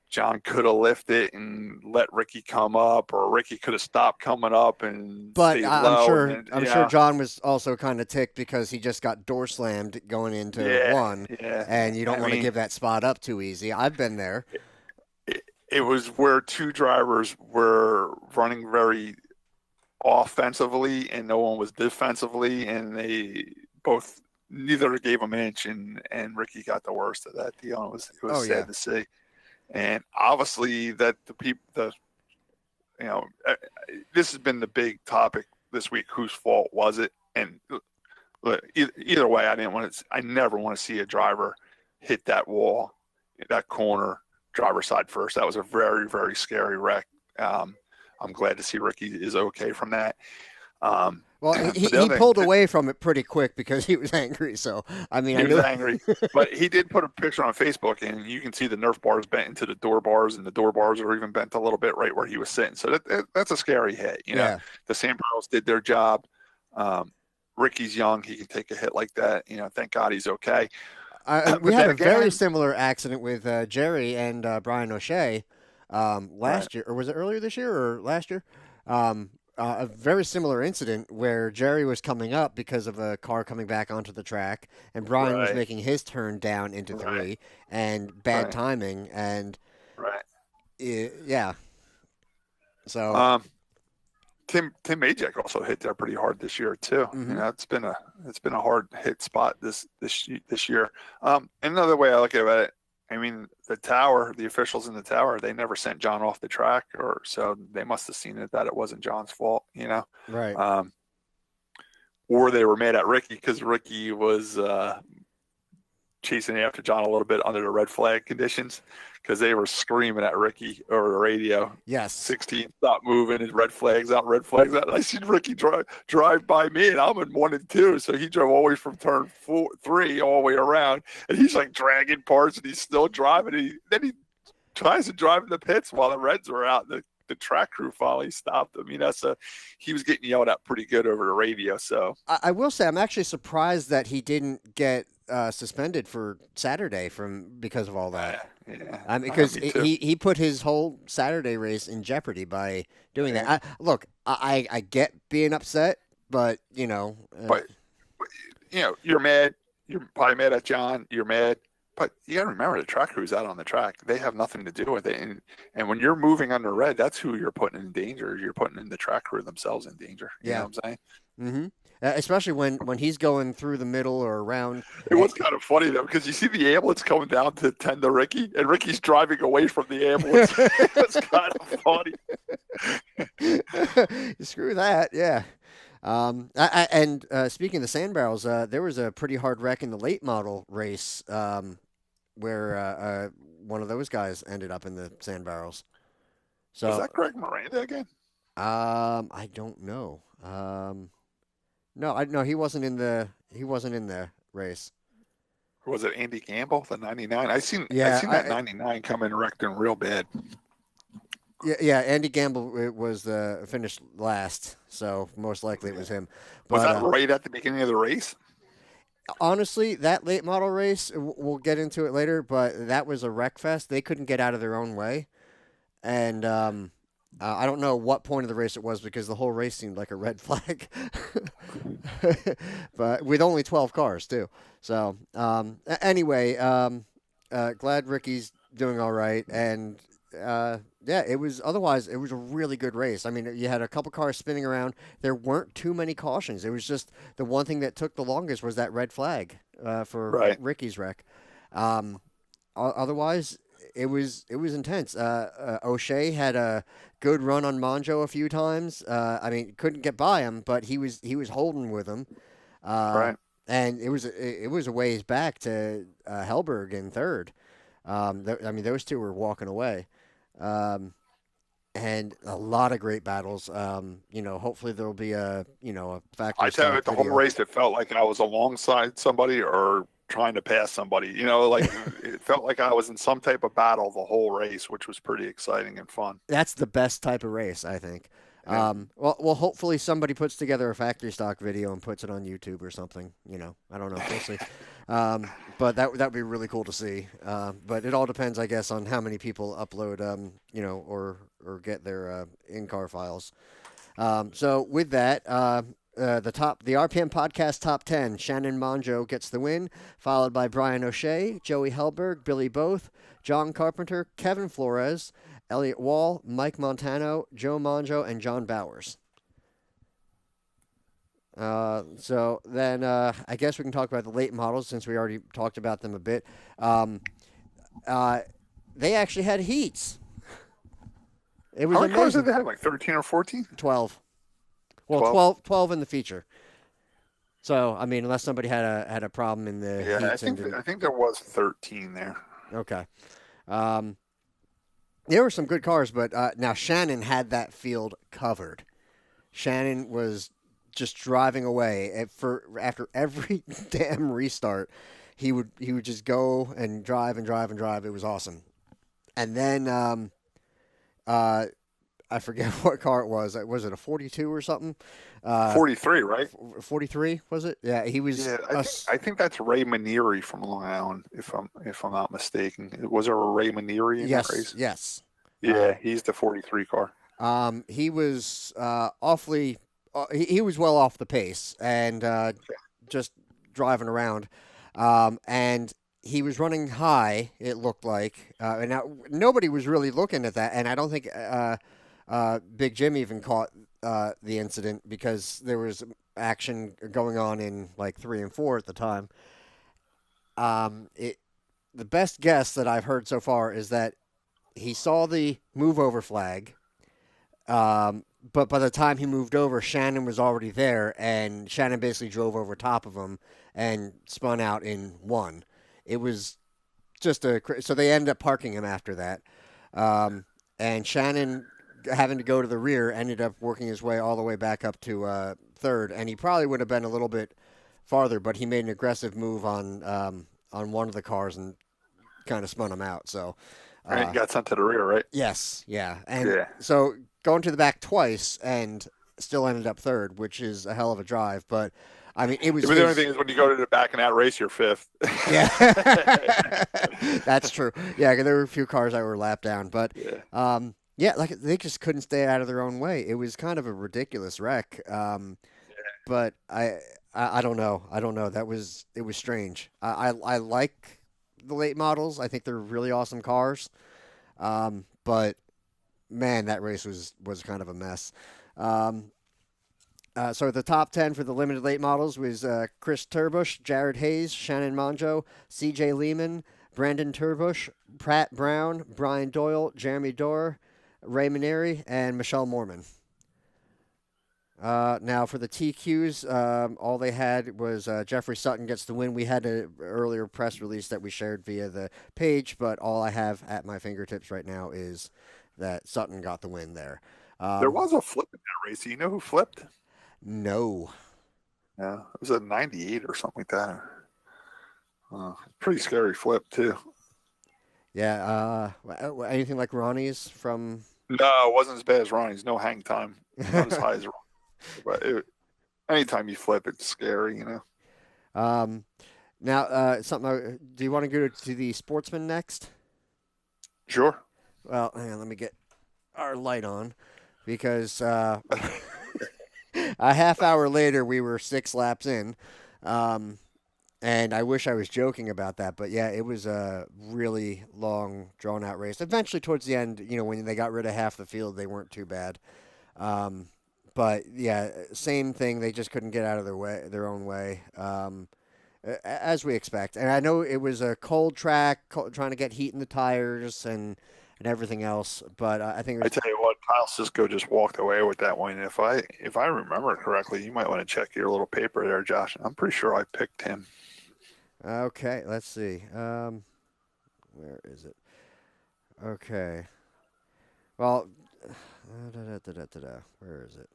John could have lifted and let Ricky come up, or Ricky could have stopped coming up and But stayed I'm low. sure I'm sure John was also kind of ticked because he just got door slammed going into one, and you don't want to give that spot up too easy. I've been there. It was where two drivers were running very offensively and no one was defensively, and neither gave him an inch, and Ricky got the worst of that deal. It was sad to see. And obviously that this has been the big topic this week. Whose fault was it? And look, either way, I never want to see a driver hit that wall, that corner, driver's side first. That was a very, very scary wreck. I'm glad to see Ricky is okay from that. Well, he pulled away from it pretty quick because he was angry. So, I mean, he was angry, but he did put a picture on Facebook, and you can see the Nerf bars bent into the door bars, and the door bars are even bent a little bit right where he was sitting. So that's a scary hit. The Sandbarrels did their job. Ricky's young; he can take a hit like that. Thank God he's okay. We had a very similar accident with Jerry and Brian O'Shea last year, or was it earlier this year or last year? A very similar incident where Jerry was coming up because of a car coming back onto the track, and Brian was making his turn down into three, and bad timing, and So Tim Majek also hit there pretty hard this year too. Mm-hmm. It's been a hard hit spot this year. Another way I look at it, I mean, the officials in the tower, they never sent John off the track, so they must have seen it that it wasn't John's fault, Right. Or they were mad at Ricky because Ricky was chasing after John a little bit under the red flag conditions, because they were screaming at Ricky over the radio. Yes. 16, stop moving, and red flags out, red flags out. And I seen Ricky drive by me, and I'm in 1 and 2. So he drove all the way from turn 3 all the way around, and he's like dragging parts, and he's still driving. Then he tries to drive in the pits while the Reds were out. The track crew finally stopped him. So he was getting yelled at pretty good over the radio. So I will say I'm actually surprised that he didn't get suspended for Saturday because of all that. Yeah. I mean, because he put his whole Saturday race in jeopardy by doing that. I get being upset, but but you're mad. You're probably mad at John. You're mad. But you got to remember, the track crew's out on the track. They have nothing to do with it. And when you're moving under red, that's who you're putting in danger. You're putting in the track crew themselves in danger. You know what I'm saying? Mm-hmm. Especially when he's going through the middle or around. It was kind of funny, though, because you see the ambulance coming down to tend to Ricky, and Ricky's driving away from the ambulance. It's kind of funny. Screw that, yeah. And speaking of the sand barrels, there was a pretty hard wreck in the late model race where one of those guys ended up in the sand barrels. So was that Greg Miranda again? I don't know. No, he wasn't in the race. Or was it Andy Gamble, the 99? I seen that 99 come in wrecked in real bad. Yeah. Andy Gamble was finished last, so most likely it was him. Was that right at the beginning of the race? Honestly, that late model race, we'll get into it later, but that was a wreck fest. They couldn't get out of their own way, and I don't know what point of the race it was because the whole race seemed like a red flag, but with only 12 cars too. So anyway, glad Ricky's doing all right, and it was a really good race. I mean, you had a couple cars spinning around. There weren't too many cautions. It was just the one thing that took the longest was that red flag for Ricky's wreck. Otherwise, it was intense. O'Shea had a good run on Monjo a few times. I mean, couldn't get by him, but he was holding with him. And it was a ways back to Hellberg in third. Those two were walking away. And a lot of great battles. Hopefully there'll be a factory. I tell you, the whole race, it felt like I was alongside somebody or trying to pass somebody. Like it felt like I was in some type of battle the whole race, which was pretty exciting and fun. That's the best type of race, I think. Yeah. Well, hopefully somebody puts together a factory stock video and puts it on YouTube or something. I don't know. We'll see. But that would be really cool to see. But it all depends, I guess, on how many people upload, or get their in-car files. So with that, the RPM podcast top 10, Shannon Monjo gets the win, followed by Brian O'Shea, Joey Helberg, Billy Both, John Carpenter, Kevin Flores, Elliot Wall, Mike Montano, Joe Monjo, and John Bowers. So then I guess we can talk about the late models since we already talked about them a bit. They actually had heats. It was How many cars amazing. did they have? Like 13 or 14? 12. Well, 12 in the feature. So, I mean, unless somebody had a problem in the heats. I think there was 13 there. Okay. There were some good cars, but now Shannon had that field covered. Shannon was just driving away after every damn restart. He would just go and drive and drive and drive. It was awesome. And then I forget what car it was. Was it a 42 or something? 43, right? 43 was it? Yeah, he was. Yeah, I think that's Ray Manieri from Long Island, if I'm not mistaken. Was there a Ray Manieri in that race? Yes. Yeah, he's the 43 car. He was awfully. He was well off the pace and just driving around, and he was running high. It looked like, and now nobody was really looking at that, and I don't think Big Jim even caught the incident because there was action going on in like 3 and 4 at the time. The best guess that I've heard so far is that he saw the move over flag, but by the time he moved over, Shannon was already there, and Shannon basically drove over top of him and spun out in 1. It was just so they ended up parking him after that, and Shannon, having to go to the rear, ended up working his way all the way back up to third, and he probably would have been a little bit farther, but he made an aggressive move on one of the cars and kind of spun him out. So. Right, got sent to the rear, right? Yes, yeah. And so going to the back twice and still ended up third, which is a hell of a drive. But, I mean, it was... But the only thing is when you go to the back in that race, you're 5th. Yeah. That's true. Yeah, there were a few cars that were lapped down. But, like they just couldn't stay out of their own way. It was kind of a ridiculous wreck. But I don't know. It was strange. I like the late models. I think they're really awesome cars. But man, that race was kind of a mess. So the top 10 for the limited late models was Chris Turbush, Jared Hayes, Shannon Monjo, CJ Lehman, Brandon Turbush, Pratt Brown, Brian Doyle, Jeremy Dorr, Ray Manieri, and Michelle Mormon. Now for the TQs, all they had was Jeffrey Sutton gets the win. We had an earlier press release that we shared via the page, but all I have at my fingertips right now is that Sutton got the win there. There was a flip in that race. Do you know who flipped? No. Yeah, it was a 98 or something like that. Pretty scary flip, too. Yeah. Anything like Ronnie's from... No, it wasn't as bad as Ronnie's. No hang time. Not as high as Ronnie's. But anytime you flip, it's scary, Now, something. Do you want to go to the Sportsman next? Sure. Well, hang on, let me get our light on because a half hour later we were 6 laps in, and I wish I was joking about that, but yeah, it was a really long, drawn out race. Eventually, towards the end, when they got rid of half the field, they weren't too bad. But yeah, same thing. They just couldn't get out of their own way, as we expect. And I know it was a cold track, trying to get heat in the tires and everything else. But I think I tell you what, Kyle Sisko just walked away with that one. If I remember correctly, you might want to check your little paper there, Josh. I'm pretty sure I picked him. Okay, let's see. Where is it? Okay. Well, where is it?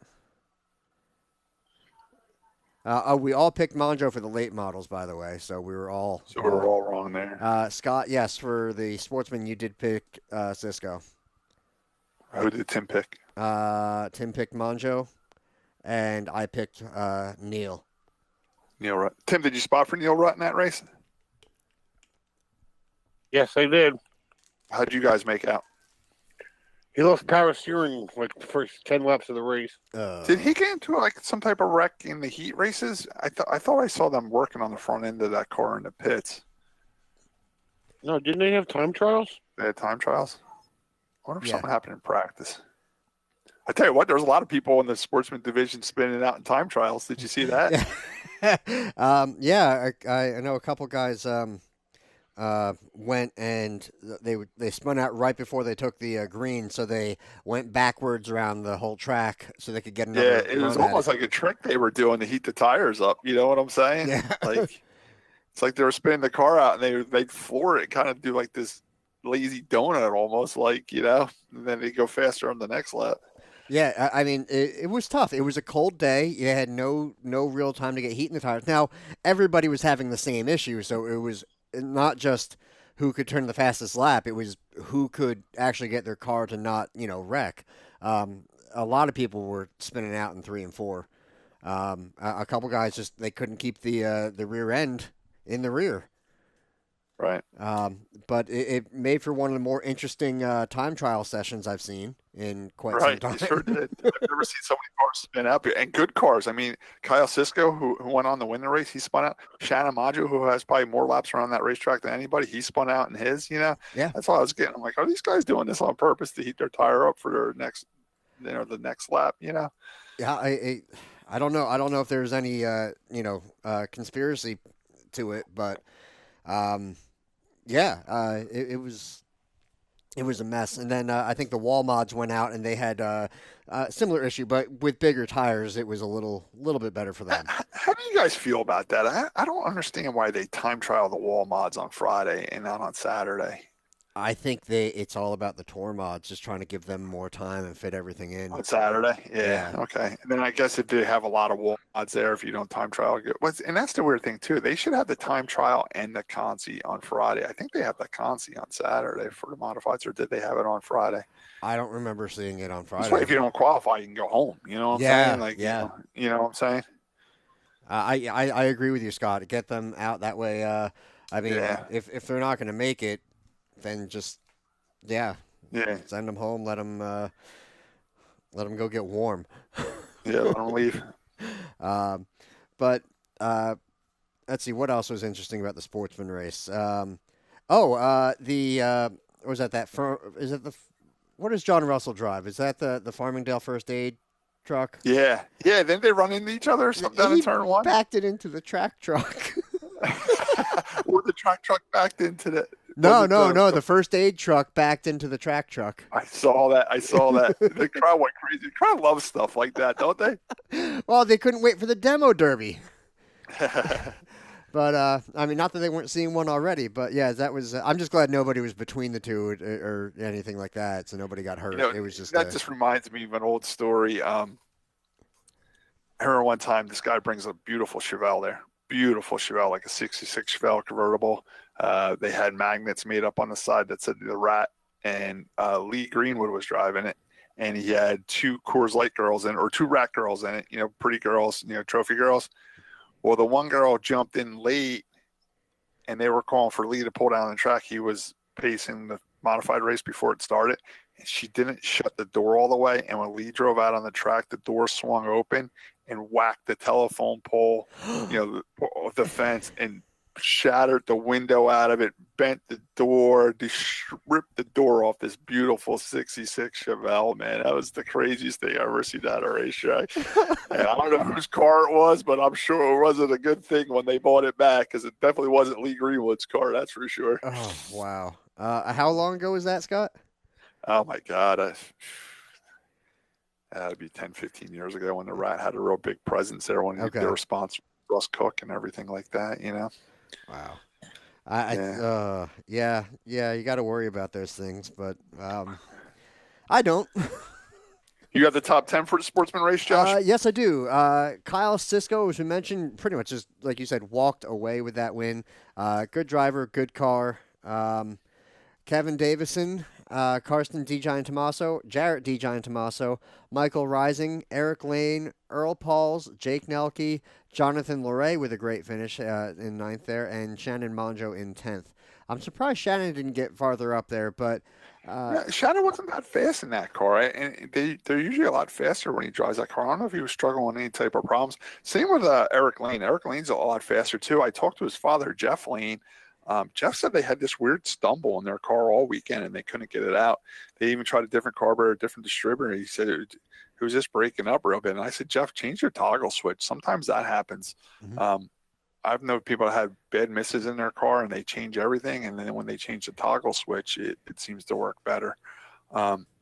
We all picked Monjo for the late models, by the way, so we were all. So we were all wrong there. Scott, yes, for the Sportsman, you did pick Cisco. Who did Tim pick? Tim picked Monjo, and I picked Neil. Neil Rutt. Tim, did you spot for Neil Rutt in that race? Yes, I did. How'd you guys make out? He lost power steering like the first 10 laps of the race. Did he get into like some type of wreck in the heat races? I thought I saw them working on the front end of that car in the pits. No, didn't they have time trials? They had time trials. I wonder if Yeah. something happened in practice. I tell you what, there's a lot of people in the Sportsman division spinning out in time trials. Did you see that? Yeah, I know a couple guys went and they spun out right before they took the green, so they went backwards around the whole track so they could get another. Yeah, it was run at almost like a trick they were doing to heat the tires up. You know what I'm saying? Yeah. Like it's like they were spinning the car out and they'd floor it, kind of do like this lazy donut almost, like, you know, and then they go faster on the next lap. Yeah, I mean, it was tough. It was a cold day. You had no real time to get heat in the tires. Now, everybody was having the same issue, so it was not just who could turn the fastest lap. It was who could actually get their car to not, wreck. A lot of people were spinning out in 3 and 4. A couple guys just they couldn't keep the rear end in the rear. Right. But it made for one of the more interesting time trial sessions I've seen in quite some Right, time. you sure did. I've never seen so many cars spin out, and good cars. I mean, Kyle Cisco, who went on to win the race, he spun out. Shannon Maggio, who has probably more laps around that racetrack than anybody, he spun out in his. Yeah. That's all I was getting. I'm like, are these guys doing this on purpose to heat their tire up for their next, the next lap? Yeah, I don't know. I don't know if there's any conspiracy to it, but it was a mess. And then I think the wall mods went out and they had a similar issue, but with bigger tires, it was a little bit better for them. How do you guys feel about that? I don't understand why they time trial the wall mods on Friday and not on Saturday. I think it's all about the tour mods, just trying to give them more time and fit everything in. On Saturday? Yeah. Okay. And then I guess if they have a lot of wall mods there, if you don't time trial, and that's the weird thing too. They should have the time trial and the consi on Friday. I think they have the consi on Saturday for the modifieds, or did they have it on Friday? I don't remember seeing it on Friday. This way, if you don't qualify, you can go home. You know what I'm saying? Like, yeah. You know what I'm saying? I agree with you, Scott. Get them out that way. If they're not going to make it, then just send them home. Let them go get warm. Yeah, let them leave. But let's see what else was interesting about the Sportsman race. What does John Russell drive? Is that the Farmingdale First Aid truck? Yeah. Then they run into each other or something down in turn one. Backed it into the track truck. Or the track truck backed into the. No. The first aid truck backed into the track truck. I saw that. The crowd went crazy. The crowd loves stuff like that, don't they? Well, they couldn't wait for the demo derby. But not that they weren't seeing one already. But yeah, that was. I'm just glad nobody was between the two or anything like that, so nobody got hurt. It was just that just reminds me of an old story. I remember one time this guy brings a beautiful Chevelle there. Beautiful Chevelle, like a 66 Chevelle convertible. They had magnets made up on the side that said the Rat, and Lee Greenwood was driving it, and he had 2 Coors Light girls in it, or 2 Rat girls in it, pretty girls, trophy girls. Well, the one girl jumped in late, and they were calling for Lee to pull down the track. He was pacing the modified race before it started, and she didn't shut the door all the way, and when Lee drove out on the track, the door swung open and whacked the telephone pole, the fence, and shattered the window out of it, bent the door, ripped the door off this beautiful 66 Chevelle, man. That was the craziest thing I ever seen at a racetrack. And I don't know whose car it was, but I'm sure it wasn't a good thing when they bought it back, because it definitely wasn't Lee Greenwood's car, that's for sure. Oh, wow. How long ago was that, Scott? Oh, my God. That would be 10, 15 years ago when the Rat had a real big presence there when they were sponsoring Russ Cook and everything like that, Wow. You got to worry about those things, but I don't. You have the top 10 for the Sportsman race, Josh? Yes, I do. Kyle Sisko, as we mentioned, pretty much just like you said, walked away with that win. Good driver, good car. Kevin Davison, Karsten DiGiantomaso, Jarrett DiGiantomaso, Michael Rising, Eric Lane, Earl Pauls, Jake Nelke, Jonathan Loray with a great finish in ninth there, and Shannon Monjo in 10th. I'm surprised Shannon didn't get farther up there, but Yeah, Shannon wasn't that fast in that car, right? And they're usually a lot faster when he drives that car. I don't know if he was struggling with any type of problems. Same with Eric Lane. Eric Lane's a lot faster too. I talked to his father, Jeff Lane. Jeff said they had this weird stumble in their car all weekend and they couldn't get it out. They even tried a different carburetor, a different distributor. He said it was just breaking up real bit. And I said, Jeff, change your toggle switch. Sometimes that happens. Mhm. I've known people that had bad misses in their car and they change everything. And then when they change the toggle switch, it seems to work better.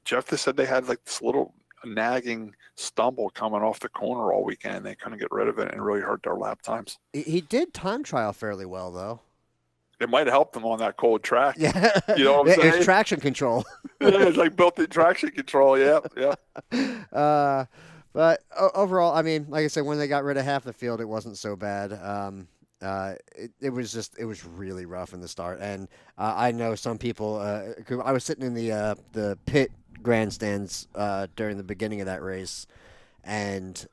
Jeff just said they had like this little nagging stumble coming off the corner all weekend. They couldn't get rid of it and it really hurt their lap times. he did time trial fairly well, though. It might have helped them on that cold track. Yeah, You know what I'm saying? It's traction control. Yeah, it's like built-in traction control. Yeah. But overall, I mean, like I said, when they got rid of half the field, it wasn't so bad. It was really rough in the start, and I know some people. I was sitting in the pit grandstands during the beginning of that race, and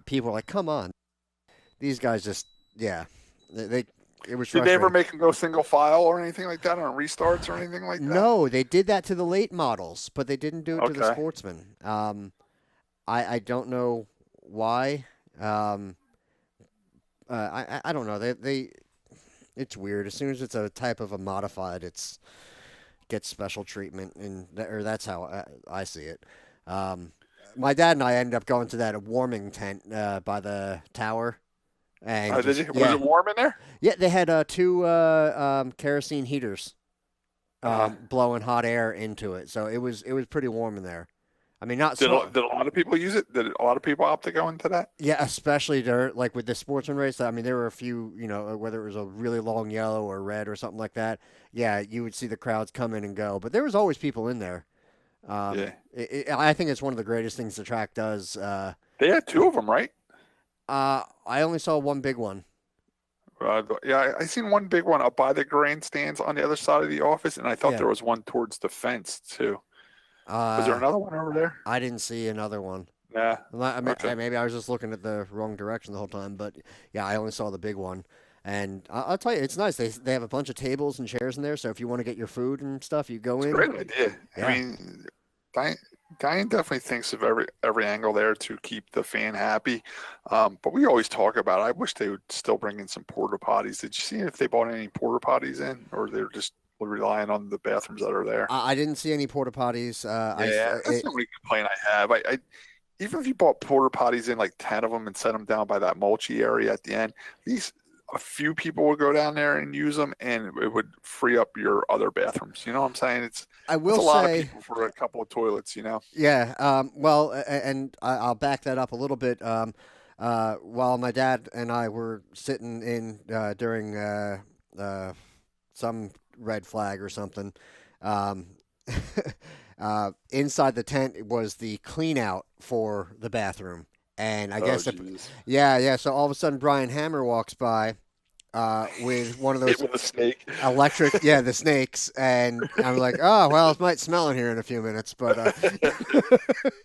people were like, "Come on, these guys just they." It was Did they ever frustrating. make them go single file or anything like that on restarts or anything like that? No, they did that to the late models, but they didn't do it to the Okay. Sportsman. I don't know why. I don't know. They it's weird. As soon as it's a type of a modified, gets special treatment, or that's how I see it. My dad and I ended up going to that warming tent by the tower. And Did just- you? Was it warm in there? Yeah, they had two kerosene heaters blowing hot air into it, so it was pretty warm in there. I mean, not Did so. a lot of people use it? Did a lot of people opt to go into that? Yeah, especially there, like with the Sportsman race. I mean, there were a few, whether it was a really long yellow or red or something like that. Yeah, you would see the crowds come in and go, but there was always people in there. Yeah. I think it's one of the greatest things the track does. They had two of them, right? I only saw one big one. Yeah, I seen one big one up by the grandstands on the other side of the office, and I thought Yeah. there was one towards the fence too. Was there another one over there? I didn't see another one. Nah. Okay. Maybe I was just looking at the wrong direction the whole time, but yeah, I only saw the big one. And I'll tell you, it's nice. They have a bunch of tables and chairs in there, so if you want to get your food and stuff, you go in. Great idea. Yeah. I mean, Diane definitely thinks of every angle there to keep the fan happy. But we always talk about it. I wish they would still bring in some porta potties. Did you see if they bought any porta potties in, or they're just relying on the bathrooms that are there? I didn't see any porta potties. That's the only complaint I have. I even if you bought porta potties in, like 10 of them, and set them down by that mulchy area at the end, a few people would go down there and use them, and it would free up your other bathrooms. You know what I'm saying? It's I will a lot say, of people for a couple of toilets. yeah. Well, and I'll back that up a little bit. While my dad and I were sitting in during some red flag or something, inside the tent was the clean out for the bathroom. And I guess, geez. yeah. So all of a sudden, Brian Hammer walks by with one of those Hit with a snake. electric, the snakes, and I'm like, oh well, it might smell in here in a few minutes, but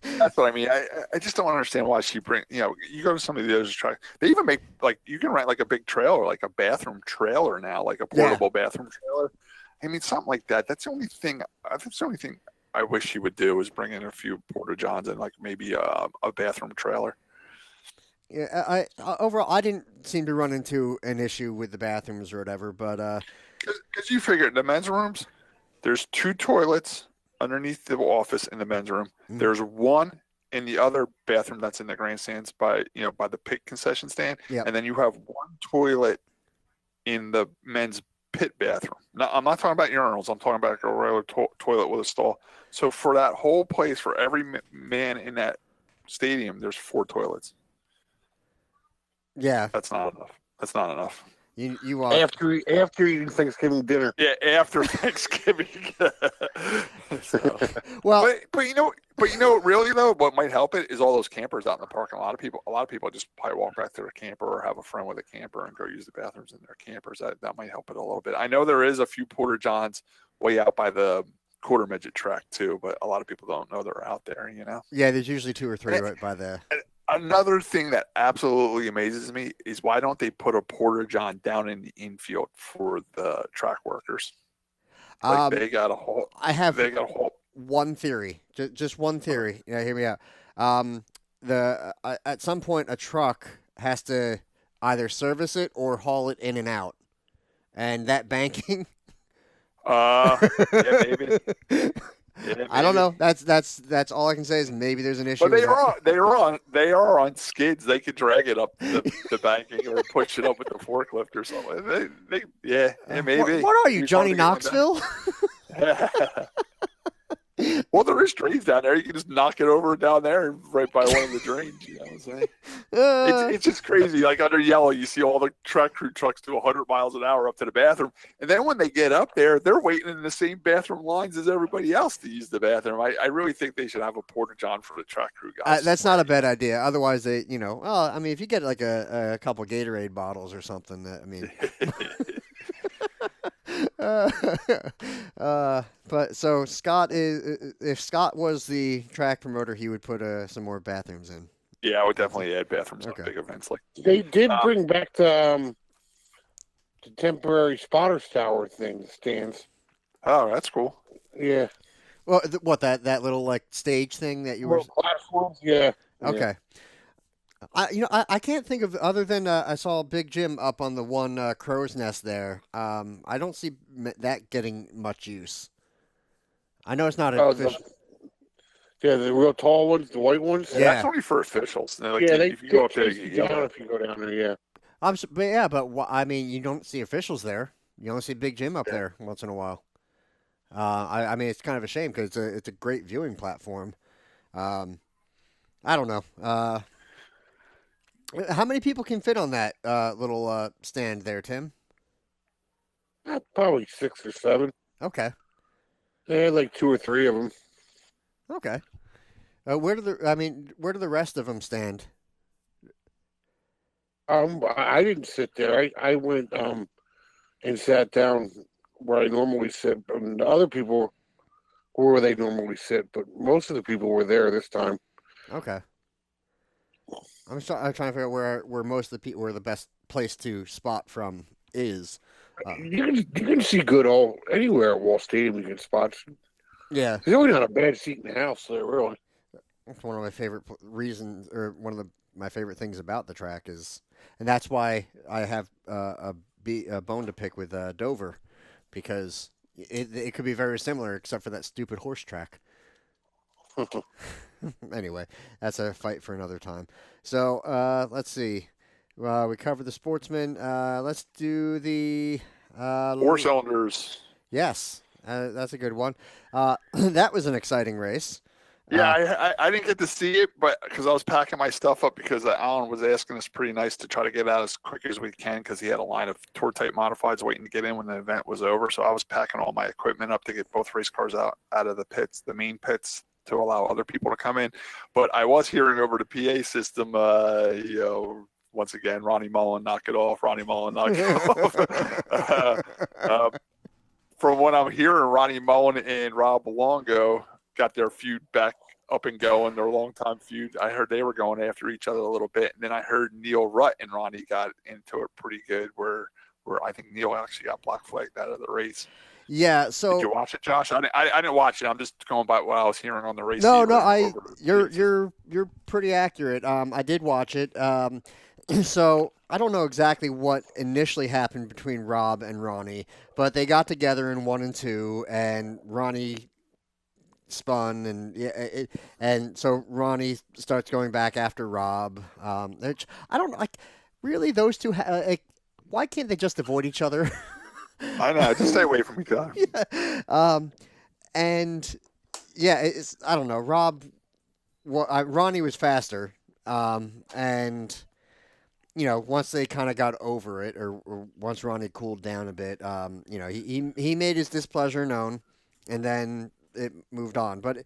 That's what I mean. I just don't understand why she bring. You go to some of the other tracks. They even make you can rent like a big trailer, like a bathroom trailer now, like a portable bathroom trailer. I mean, something like that. That's the only thing. That's the only thing I wish she would do is bring in a few porta johns and like maybe a bathroom trailer. yeah, I overall I didn't seem to run into an issue with the bathrooms or whatever, but Because you figure the men's rooms, there's 2 toilets underneath the office in the men's room. Mm. There's one in the other bathroom that's in the grandstands by the pit concession stand, Yep. and then you have one toilet in the men's pit bathroom. Now, I'm not talking about urinals. I'm talking about a regular toilet with a stall. So for that whole place, for every man in that stadium, there's 4 toilets. yeah, That's not enough. That's not enough. you are. After eating Thanksgiving dinner. Yeah, after Thanksgiving. So, Well, but But you know, really though, what might help it is all those campers out in the park. And a lot of people just probably walk back to their camper or have a friend with a camper and go use the bathrooms in their campers. That might help it a little bit. I know there is a few porta johns way out by the quarter midget track too, but a lot of people don't know they're out there. You know. Yeah, there's usually 2 or 3 right by there. Another thing that absolutely amazes me is why don't they put a porta john down in the infield for the track workers? Like they got a whole. They got a whole. One theory, just one theory. Yeah, hear me out. At some point a truck has to either service it or haul it in and out, and that banking. Yeah, maybe. Yeah, maybe. I don't know. That's all I can say is maybe there's an issue. But they are on skids. They could drag it up the banking or push it up with the forklift or something. Maybe. What are you, Johnny Knoxville? Well, there is drains down there. You can just knock it over down there and right by one of the drains. You know what I'm saying? It's just crazy. Like under yellow, you see all the track crew trucks do 100 miles an hour up to the bathroom. And then when they get up there, they're waiting in the same bathroom lines as everybody else to use the bathroom. I really think they should have a porta john for the track crew guys. That's not a bad idea. Otherwise, they, if you get like a couple Gatorade bottles or something, but so Scott if Scott was the track promoter, he would put some more bathrooms in. Yeah, I would definitely add bathrooms on big events like. They did bring back the temporary spotters tower thing stands. Oh, that's cool. Yeah. Well, that little like stage thing that you were platforms? Yeah. Okay. Yeah. I can't think of other than I saw Big Jim up on the one crow's nest there. I don't see that getting much use. I know it's not official. The real tall ones, the white ones. Yeah, that's only for officials. If you go up there, you go if you go down there. Yeah. But you don't see officials there. You only see Big Jim up there once in a while. I mean, it's kind of a shame because it's a great viewing platform. I don't know. How many people can fit on that little stand there, Tim? Probably 6 or 7. Okay. They had like 2 or 3 of them. Okay. Where do the rest of them stand? I didn't sit there. I went and sat down where I normally sit. And the other people were where they normally sit, but most of the people were there this time. Okay. I'm trying to figure out where most of the people, where the best place to spot from is. You can see good anywhere at Wall Stadium. You can spot. Yeah, there's really not a bad seat in the house there, really. That's one of my favorite reasons, or one of my favorite things about the track is, and that's why I have a bone to pick with Dover, because it could be very similar except for that stupid horse track. Anyway, that's a fight for another time. So let's see. We covered the Sportsman. Let's do the 4 cylinders. Yes, that's a good one. That was an exciting race. Yeah, I didn't get to see it, but because I was packing my stuff up because Alan was asking us pretty nice to try to get out as quick as we can because he had a line of tour type modifieds waiting to get in when the event was over. So I was packing all my equipment up to get both race cars out of the pits, the main pits, to allow other people to come in. But I was hearing over the PA system, once again, Ronnie Mullen, knock it off. Ronnie Mullen, knock it off. From what I'm hearing, Ronnie Mullen and Rob Longo got their feud back up and going, their longtime feud. I heard they were going after each other a little bit. And then I heard Neil Rutt and Ronnie got into it pretty good where I think Neil actually got black flagged out of the race. Yeah, so did you watch it, Josh? I didn't watch it. I'm just going by what I was hearing on the race. You're pretty accurate. I did watch it. So I don't know exactly what initially happened between Rob and Ronnie, but they got together in 1 and 2, and Ronnie spun, and so Ronnie starts going back after Rob. I don't like really those two. Why can't they just avoid each other? I know, just stay away from each other. Yeah. I don't know. Ronnie was faster, and once they kind of got over it, or once Ronnie cooled down a bit, he made his displeasure known, and then it moved on. But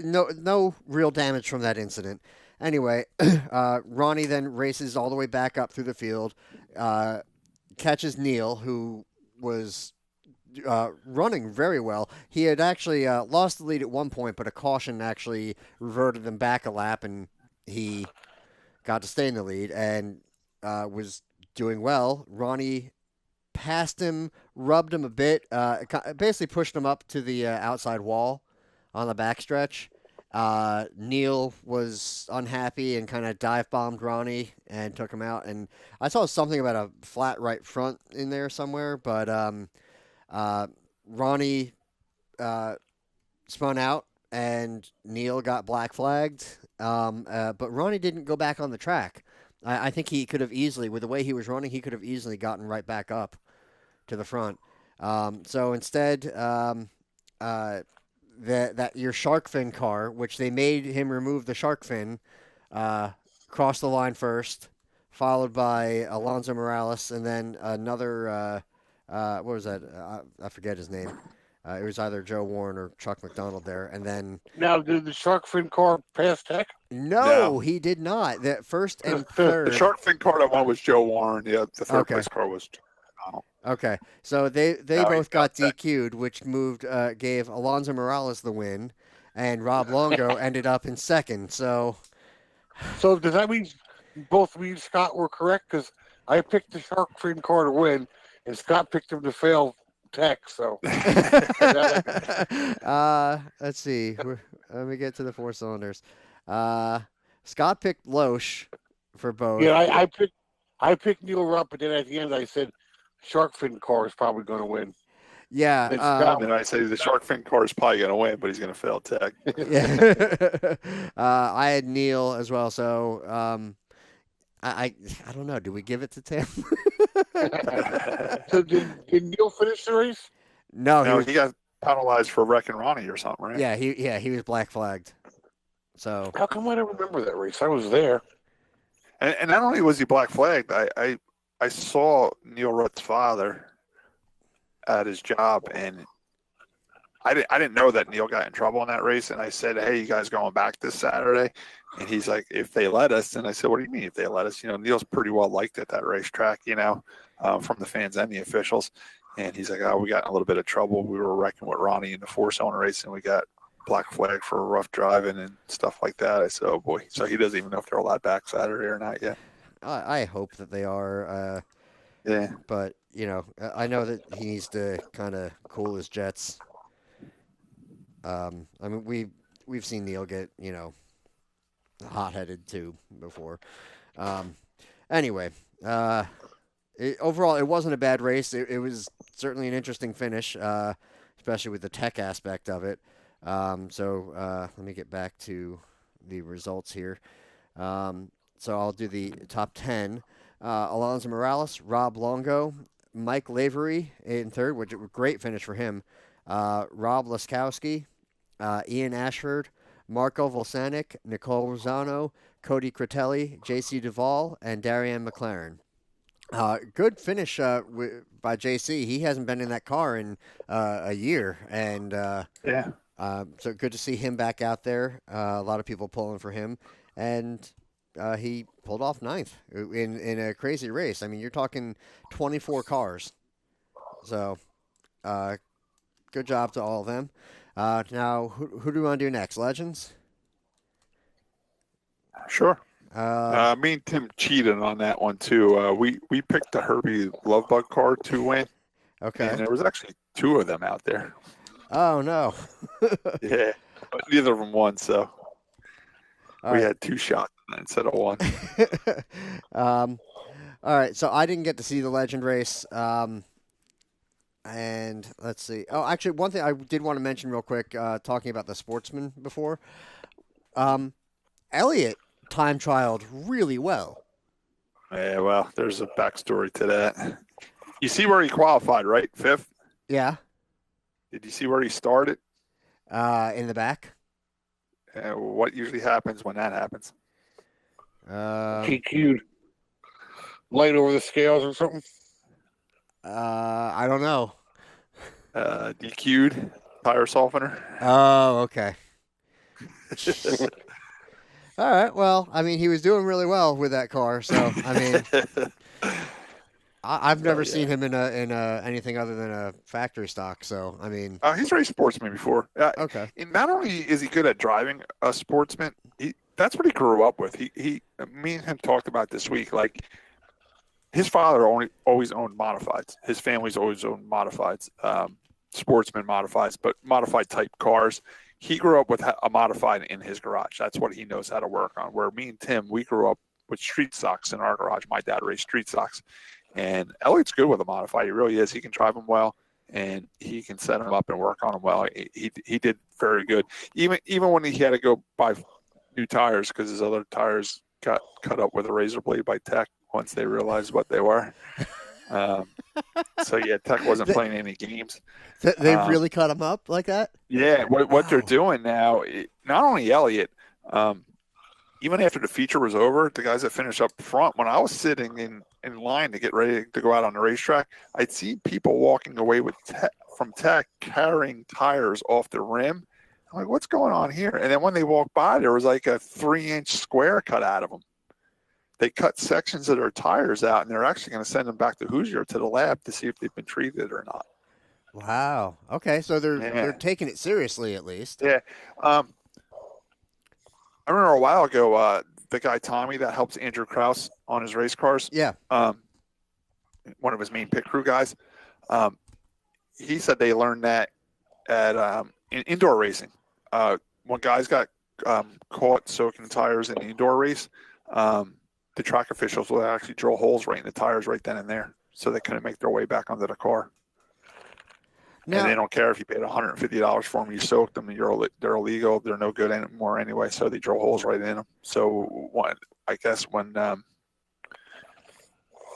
no real damage from that incident. Anyway, Ronnie then races all the way back up through the field, catches Neil, who was running very well. He had actually lost the lead at one point, but a caution actually reverted them back a lap, and he got to stay in the lead and was doing well. Ronnie passed him, rubbed him a bit, basically pushed him up to the outside wall on the backstretch. Neil was unhappy and kind of dive bombed Ronnie and took him out. And I saw something about a flat right front in there somewhere, but Ronnie spun out and Neil got black flagged. But Ronnie didn't go back on the track. I think he could have easily, with the way he was running, he could have easily gotten right back up to the front. So instead, that your shark fin car, which they made him remove the shark fin, crossed the line first, followed by Alonso Morales, and then another. What was that? I forget his name. It was either Joe Warren or Chuck McDonald there, and then. Now, did the shark fin car pass Tech? No, he did not. The first and third. The shark fin car that won was Joe Warren. Yeah, the third place car was McDonald. Okay, so they both got DQ'd, which gave Alonso Morales the win, and Rob Longo ended up in second. So does that mean both me and Scott were correct? Because I picked the shark fin car to win, and Scott picked him to fail Tech. So let's see. Let me get to the four cylinders. Scott picked Loesch for both. Yeah, I picked Neil Rupp, but then at the end I said shark fin car is probably going to win. Yeah. And I say the shark fin car is probably going to win, but he's going to fail Tech. Yeah. I had Neil as well, so I don't know. Do we give it to Tim? So did Neil finish the race? No, he got penalized for wrecking Ronnie or something, right? Yeah, he was black flagged. So how come I don't remember that race? I was there. And not only was he black flagged, I saw Neil Rutt's father at his job, and I didn't know that Neil got in trouble in that race. And I said, "Hey, you guys going back this Saturday?" And he's like, "If they let us." And I said, "What do you mean if they let us?" Neil's pretty well liked at that racetrack, from the fans and the officials. And he's like, "Oh, we got in a little bit of trouble. We were wrecking with Ronnie in the four-cylinder race, and we got black flag for rough driving and stuff like that." I said, "Oh boy!" So he doesn't even know if they're allowed back Saturday or not yet. I hope that they are. Yeah. But I know that he needs to kind of cool his jets. I mean, we've seen Neil get hot-headed too before. Anyway, overall, it wasn't a bad race. It was certainly an interesting finish, especially with the tech aspect of it. So let me get back to the results here. So I'll do the top 10. Alonso Morales, Rob Longo, Mike Lavery in third, which was a great finish for him. Rob Laskowski, Ian Ashford, Marco Volsanic, Nicole Rosano, Cody Critelli, JC Duvall, and Darian McLaren. Good finish by JC. He hasn't been in that car in a year, and so good to see him back out there. A lot of people pulling for him, and he pulled off ninth in a crazy race. I mean, you're talking 24 cars. So, good job to all of them. Now, who do we want to do next? Legends? Sure. Me and Tim cheated on that one too. We picked the Herbie Lovebug car to win. Okay. And there was actually two of them out there. Oh no. Yeah, but neither of them won, so we had two shots instead of one. All right, so I didn't get to see the Legend race. And let's see. Oh, actually, one thing I did want to mention real quick, talking about the Sportsman before. Elliott time trialed really well. Yeah, well, there's a backstory to that. You see where he qualified, right? Fifth? Yeah. Did you see where he started? In the back. What usually happens when that happens? TQ'd. Light over the scales or something? I don't know. DQ'd. tire softener. Oh, okay. All right. Well, I mean, he was doing really well with that car, so I mean, I've never seen him in a anything other than a factory stock. So I mean, He's raced Sportsman before. okay. And not only is he good at driving a Sportsman, that's what he grew up with. Me and him talked about this week. Like his father always owned modifieds. His family's always owned modifieds, Sportsman modifieds, but modified type cars. He grew up with a modified in his garage. That's what he knows how to work on. Where me and Tim, we grew up with street stocks in our garage. My dad raced street stocks. And Elliot's good with a modified. He really is. He can drive them well, and he can set them up and work on them well. He did very good. Even when he had to go buy new tires because his other tires got cut up with a razor blade by Tech once they realized what they were. So yeah, Tech wasn't playing any games. They really cut him up like that? Yeah, what they're doing now, not only Elliott, even after the feature was over, the guys that finished up front, when I was sitting in line to get ready to go out on the racetrack, I'd see people walking away from Tech carrying tires off the rim. I'm like, what's going on here? And then when they walked by, there was like a 3-inch square cut out of them. They cut sections of their tires out, and they're actually going to send them back to Hoosier to the lab to see if they've been treated or not. Wow. Okay, so they're taking it seriously at least. Yeah. I remember a while ago, the guy Tommy that helps Andrew Krause on his race cars. Yeah. One of his main pit crew guys. He said they learned that at in indoor racing. When guys got caught soaking tires in the indoor race, the track officials will actually drill holes right in the tires right then and there, so they couldn't make their way back onto the car. Now, and they don't care if you paid $150 for them. You soaked them, and they're illegal. They're no good anymore anyway, so they drill holes right in them. So I guess when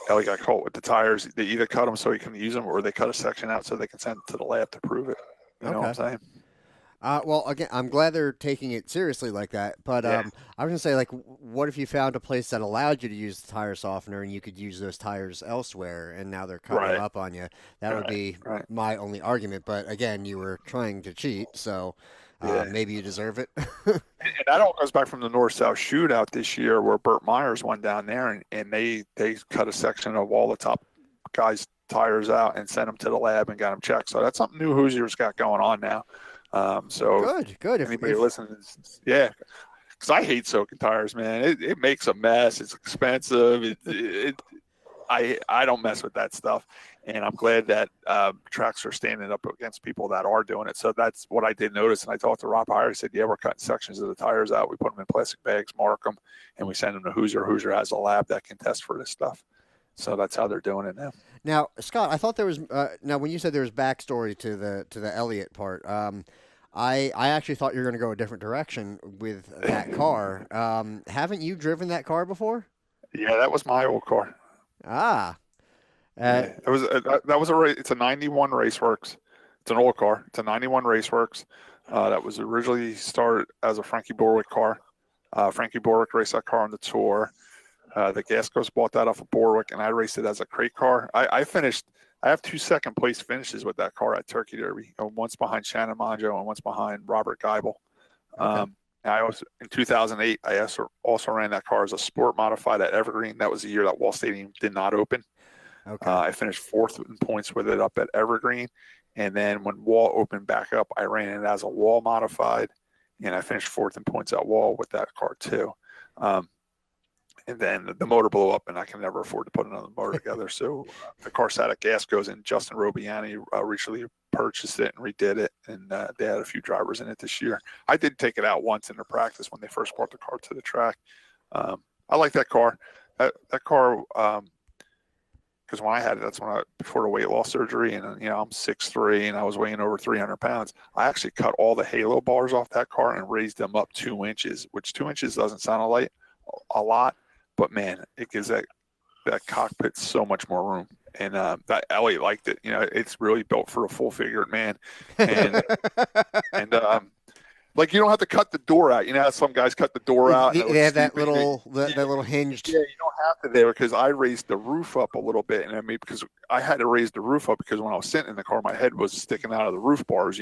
Ellie got caught with the tires, they either cut them so he can use them, or they cut a section out so they can send it to the lab to prove it. You know what I'm saying? Well, again, I'm glad they're taking it seriously like that. But I was going to say, like, what if you found a place that allowed you to use the tire softener and you could use those tires elsewhere, and now they're cutting them up on you? That would be my only argument. But again, you were trying to cheat, so maybe you deserve it. And that all goes back from the North-South shootout this year, where Burt Myers went down there and they cut a section of all the top guys' tires out and sent them to the lab and got them checked. So that's something new Hoosier's got going on now. So good. Anybody listening, because I hate soaking tires, man. It makes a mess. It's expensive. I don't mess with that stuff, and I'm glad that tracks are standing up against people that are doing it. So that's what I did notice, and I talked to Rob Heyer. He said, "Yeah, we're cutting sections of the tires out. We put them in plastic bags, mark them, and we send them to Hoosier. Hoosier has a lab that can test for this stuff." So that's how they're doing it now. Now, Scott, I thought there was now when you said there was backstory to the Elliott part, I actually thought you were going to go a different direction with that car. Haven't you driven that car before? Yeah, that was my old car. It was it's a 91 Raceworks. It's an old car. It's a 91 Raceworks that was originally started as a Frankie Borwick car. Frankie Borwick raced that car on the tour. The Gascos bought that off of Borwick, and I raced it as a crate car. I have 2 second place finishes with that car at Turkey Derby. Once behind Shannon Monjo and once behind Robert Geibel. Okay. I also, in 2008, I also ran that car as a sport modified at Evergreen. That was the year that Wall Stadium did not open. Okay. I finished 4th in points with it up at Evergreen. And then when Wall opened back up, I ran it as a Wall modified, and I finished 4th in points at Wall with that car too. And then the motor blew up, and I can never afford to put another motor together. So the car sat at Gascos, and Justin Robiani recently purchased it and redid it, and they had a few drivers in it this year. I did take it out once in the practice when they first brought the car to the track. I like that car. That car, because when I had it, that's before the weight loss surgery, and I'm 6'3", and I was weighing over 300 pounds. I actually cut all the halo bars off that car and raised them up 2 inches, which 2 inches doesn't sound a lot. But man, it gives that cockpit so much more room, and that Elliot liked it. It's really built for a full-figured man, and like you don't have to cut the door out. How some guys cut the door out. They have that little hinged. Yeah, you don't have to there because I raised the roof up a little bit, and because I had to raise the roof up because when I was sitting in the car, my head was sticking out of the roof bars.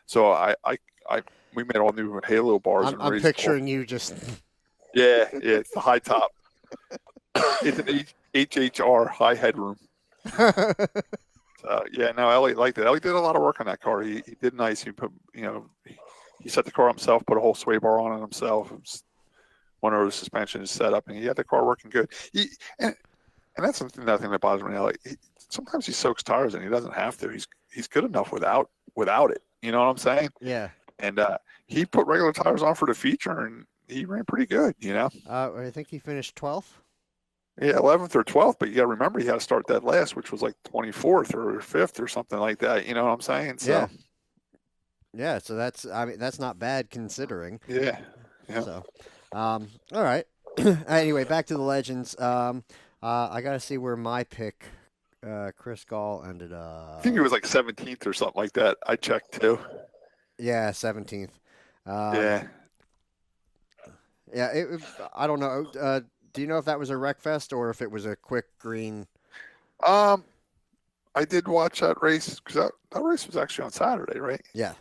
So we made all new Halo bars. I'm picturing you just. Yeah, it's the high top. It's an HHR, high headroom. Yeah, no, Elliot liked it. Elliot did a lot of work on that car. He did nice. He put, he set the car up himself, put a whole sway bar on it himself. It was one of the suspensions set up, and he had the car working good. And that's another thing that bothers me. Like, sometimes he soaks tires, and he doesn't have to. He's good enough without it. You know what I'm saying? Yeah. And he put regular tires on for the feature, and he ran pretty good. I think he finished 12th. Yeah, 11th or 12th, but you got to remember he had to start that last, which was like 24th or 5th or something like that. You know what I'm saying? So, yeah. Yeah, so that's not bad considering. Yeah. So, all right. Anyway, back to the Legends. I got to see where my pick, Chris Gall, ended up. I think it was like 17th or something like that. I checked too. Yeah, 17th. Yeah. Yeah, I don't know. Do you know if that was a wreck fest or if it was a quick green? I did watch that race because that race was actually on Saturday, right? Yeah.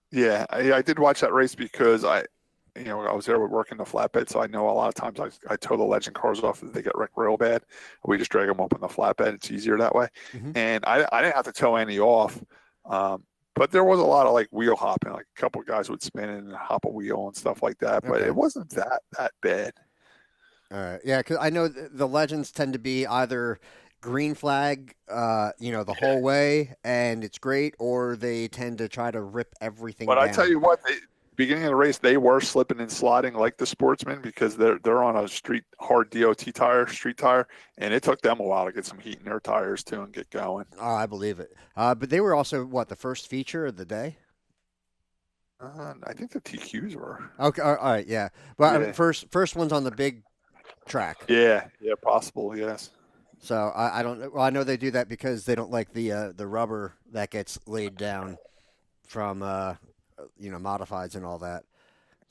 Yeah, I did watch that race because I was there working the flatbed, so I know a lot of times I tow the Legend cars off if they get wrecked real bad. We just drag them up on the flatbed. It's easier that way. Mm-hmm. And I didn't have to tow any off. But there was a lot of like wheel hopping, like a couple of guys would spin and hop a wheel and stuff like that. But it wasn't that bad. All right. Yeah, because I know the Legends tend to be either green flag, the whole way, and it's great, or they tend to try to rip everything down. But I tell you what, beginning of the race, they were slipping and sliding like the Sportsman because they're on a hard DOT tire, street tire, and it took them a while to get some heat in their tires too and get going. Oh, I believe it. But they were also the first feature of the day. I think the TQs were. Okay, all right, yeah. But yeah. First one's on the big track. Yeah, possible, yes. So I don't know. Well, I know they do that because they don't like the rubber that gets laid down from modifieds and all that.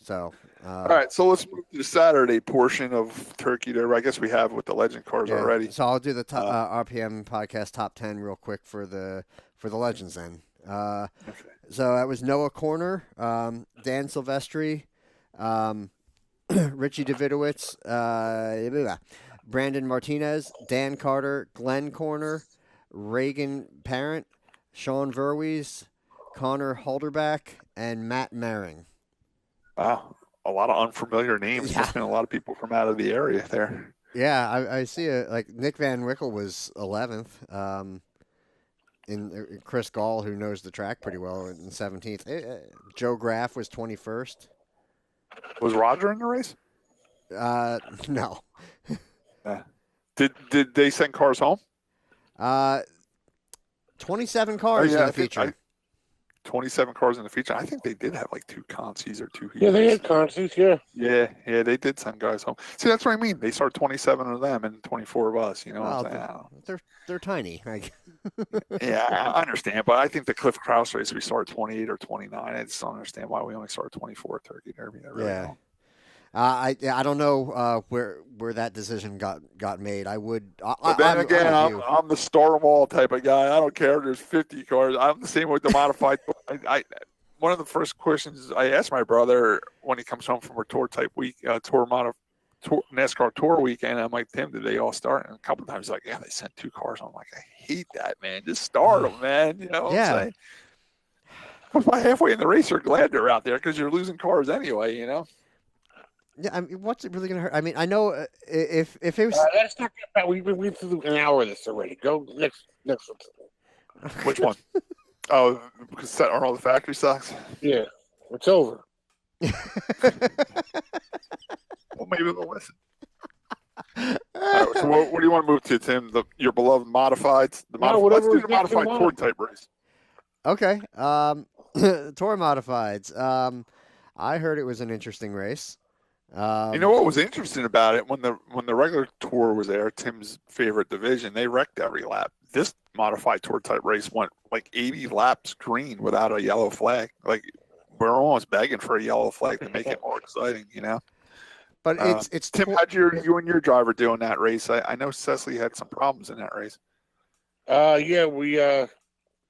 So all right, so let's move to the Saturday portion of Turkey there. I guess we have with the Legend cars already. So I'll do the RPM podcast top 10 real quick for the Legends then. Okay. So that was Noah Corner, Dan Silvestri, Richie Davidowitz, Brandon Martinez, Dan Carter, Glenn Corner, Reagan Parent, Sean Verwees, Connor Halderback, and Matt Maring. Wow, a lot of unfamiliar names. There's been a lot of people from out of the area there. Yeah, I see Nick Van Wickle was 11th. In Chris Gall, who knows the track pretty well, in 17th. Joe Graff was 21st. Was Roger in the race? No. Did they send cars home? 27 cars in the feature. 27 cars in the feature. I think they did have like 2 consies or 2 heaters. Yeah, they had consies, yeah. Yeah, they did send guys home. See, that's what I mean. They start 27 of them and 24 of us. You know what I'm saying? They're tiny. Yeah, I understand. But I think the Cliff Krause race, we started 28 or 29. I just don't understand why we only started 24 at Turkey Derby. Yeah. I don't know where that decision got made. But then again, I'm the star them all type of guy. I don't care if there's 50 cars. I'm the same with the modified. One of the first questions I asked my brother when he comes home from a tour type week, NASCAR tour weekend, I'm like, Tim, did they all start? And a couple of times he's like, yeah, they sent 2 cars. I'm like, I hate that, man. Just start them, man. You know what I'm saying? But by halfway in the race, you're glad they're out there because you're losing cars anyway, you know? Yeah, I mean, what's it really going to hurt? I mean, I know if it was... Let's talk about... We've been through an hour of this already. Go next one. Which one? Oh, because aren't all the factory stocks? Yeah, it's over. Well, maybe they'll listen. All right, so what do you want to move to, Tim? Your beloved modifieds? Let's do the modified tour type race. Okay. Tour modifieds. I heard it was an interesting race. You know what was interesting about it? When the regular tour was there, Tim's favorite division, they wrecked every lap. This modified tour type race went like 80 laps green without a yellow flag. Like, we're almost begging for a yellow flag to make it more exciting, you know? But it's Tim, how'd you and your driver do in that race? I know Cecily had some problems in that race. Yeah, we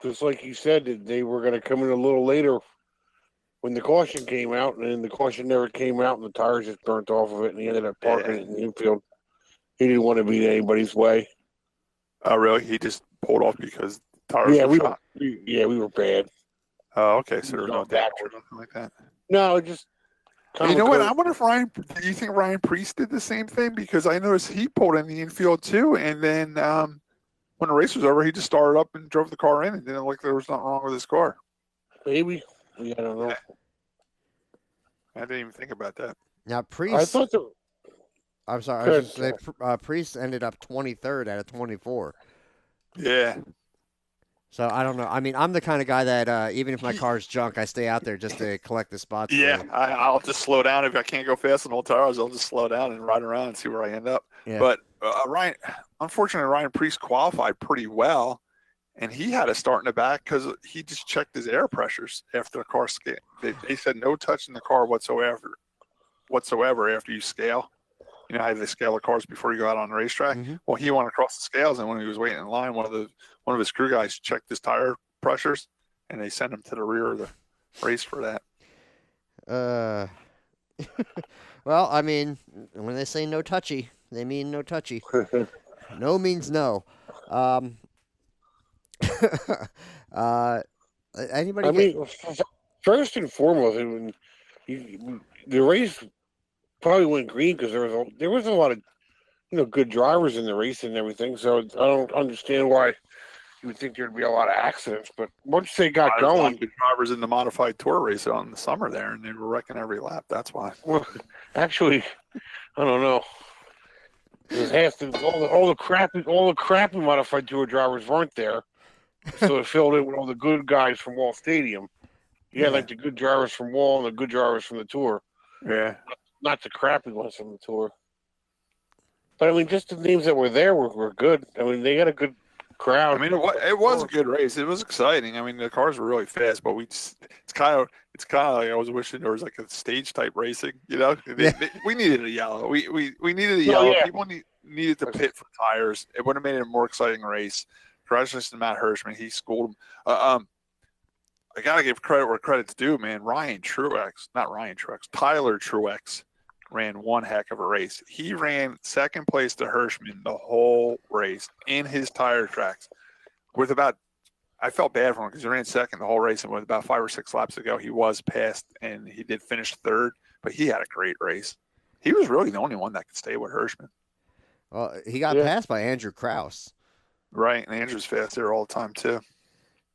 just like you said, that they were going to come in a little later when the caution came out, and then the caution never came out, and the tires just burnt off of it, and he ended up parking it in the infield. He didn't want to be in anybody's way. Oh, really? He just pulled off because tires were shot? We were bad. Oh, okay. So there was no damage or backward. nothing like that. No, it just. You know what? I wonder if do you think Ryan Preece did the same thing? Because I noticed he pulled in the infield too, and then when the race was over, he just started up and drove the car in, and didn't look like there was nothing wrong with his car. Maybe. Yeah, I don't know. I didn't even think about that. Now, Priest. I thought I'm sorry. I was just saying, Priest ended up 23rd out of 24. Yeah. So I don't know. I mean, I'm the kind of guy that even if my car's junk, I stay out there just to collect the spots. Yeah, I'll just slow down if I can't go fast on old tires. I'll just slow down and ride around and see where I end up. Yeah. But unfortunately, Ryan Preece qualified pretty well, and he had to start in the back because he just checked his air pressures after the car scale. They said no touching the car whatsoever after you scale. You know how they scale the cars before you go out on the racetrack? Mm-hmm. Well, he went across the scales, and when he was waiting in line, one of his crew guys checked his tire pressures, and they sent him to the rear of the race for that. Well, I mean, when they say no touchy, they mean no touchy. No means no. Anybody? I mean, first and foremost, the race probably went green because there was a lot of good drivers in the race and everything. So I don't understand why you would think there'd be a lot of accidents. But once they got going, good drivers in the modified tour race on the summer there, and they were wrecking every lap. That's why. Well, actually, I don't know. All the crappy modified tour drivers weren't there, so it filled in with all the good guys from Wall Stadium. You had like the good drivers from Wall and the good drivers from the tour. Yeah. Not the crappy ones from the tour. But I mean, just the names that were there were good. I mean, they had a good crowd. I mean, it was a good race. It was exciting. I mean, the cars were really fast, but it's kind of like I was wishing there was like a stage type racing. You know, we needed a yellow. We needed a yellow. Yeah. People needed to pit for tires. It would have made it a more exciting race. Congratulations to Matt Hirschman. He schooled him. I gotta give credit where credit's due, man. Tyler Truex ran one heck of a race. He ran second place to Hirschman the whole race in his tire tracks. I felt bad for him because he ran second the whole race, and with about 5 or 6 laps to go, he was passed, and he did finish third, but he had a great race. He was really the only one that could stay with Hirschman. Well, he got passed by Andrew Krause. Right, and Andrew's fast there all the time, too.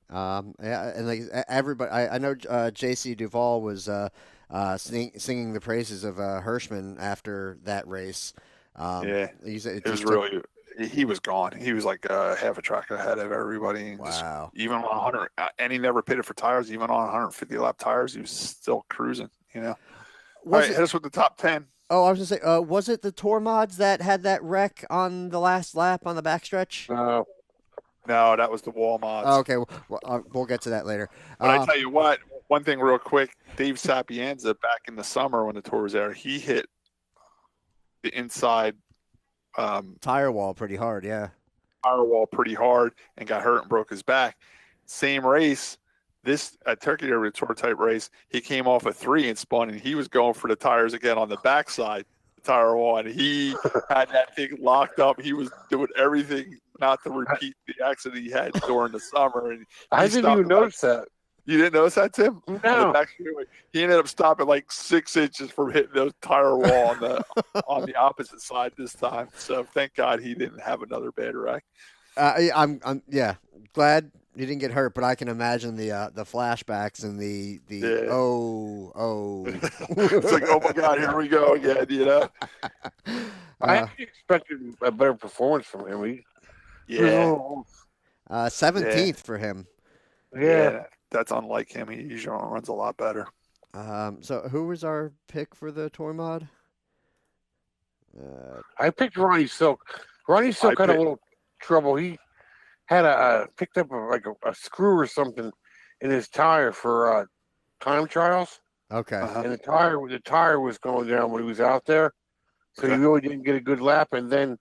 And like everybody, I know J.C. Duvall was singing the praises of Hirschman after that race. He was gone. He was like half a track ahead of everybody. Wow! Even on 100, and he never pitted for tires. Even on 150 lap tires, he was still cruising. You know. All right, hit us with the top 10. Oh, I was gonna say, was it the Tour Mods that had that wreck on the last lap on the backstretch? No, that was the Wall Mods. Oh, okay, we'll get to that later. But I tell you what, one thing real quick, Dave Sapienza back in the summer when the tour was there, he hit the inside tire wall pretty hard, and got hurt and broke his back. Same race, this Turkey Derby Tour type race, he came off a 3 and spun, and he was going for the tires again on the backside, the tire wall, and he had that thing locked up. He was doing everything not to repeat the accident he had during the summer. And I didn't even notice that. You didn't notice that, Tim? No. He ended up stopping like 6 inches from hitting the tire wall on the opposite side this time. So thank God he didn't have another bad wreck. I'm glad he didn't get hurt, but I can imagine the flashbacks and the It's like, oh my God, here we go again, you know. I actually expected a better performance from him. 17th for him. Yeah, that's unlike him. He usually runs a lot better. So who was our pick for the tour mod? I picked Ronnie Silk. Ronnie Silk had a little trouble. He had picked up a screw or something in his tire for time trials. Okay. And the tire was going down when he was out there, so he really didn't get a good lap. And then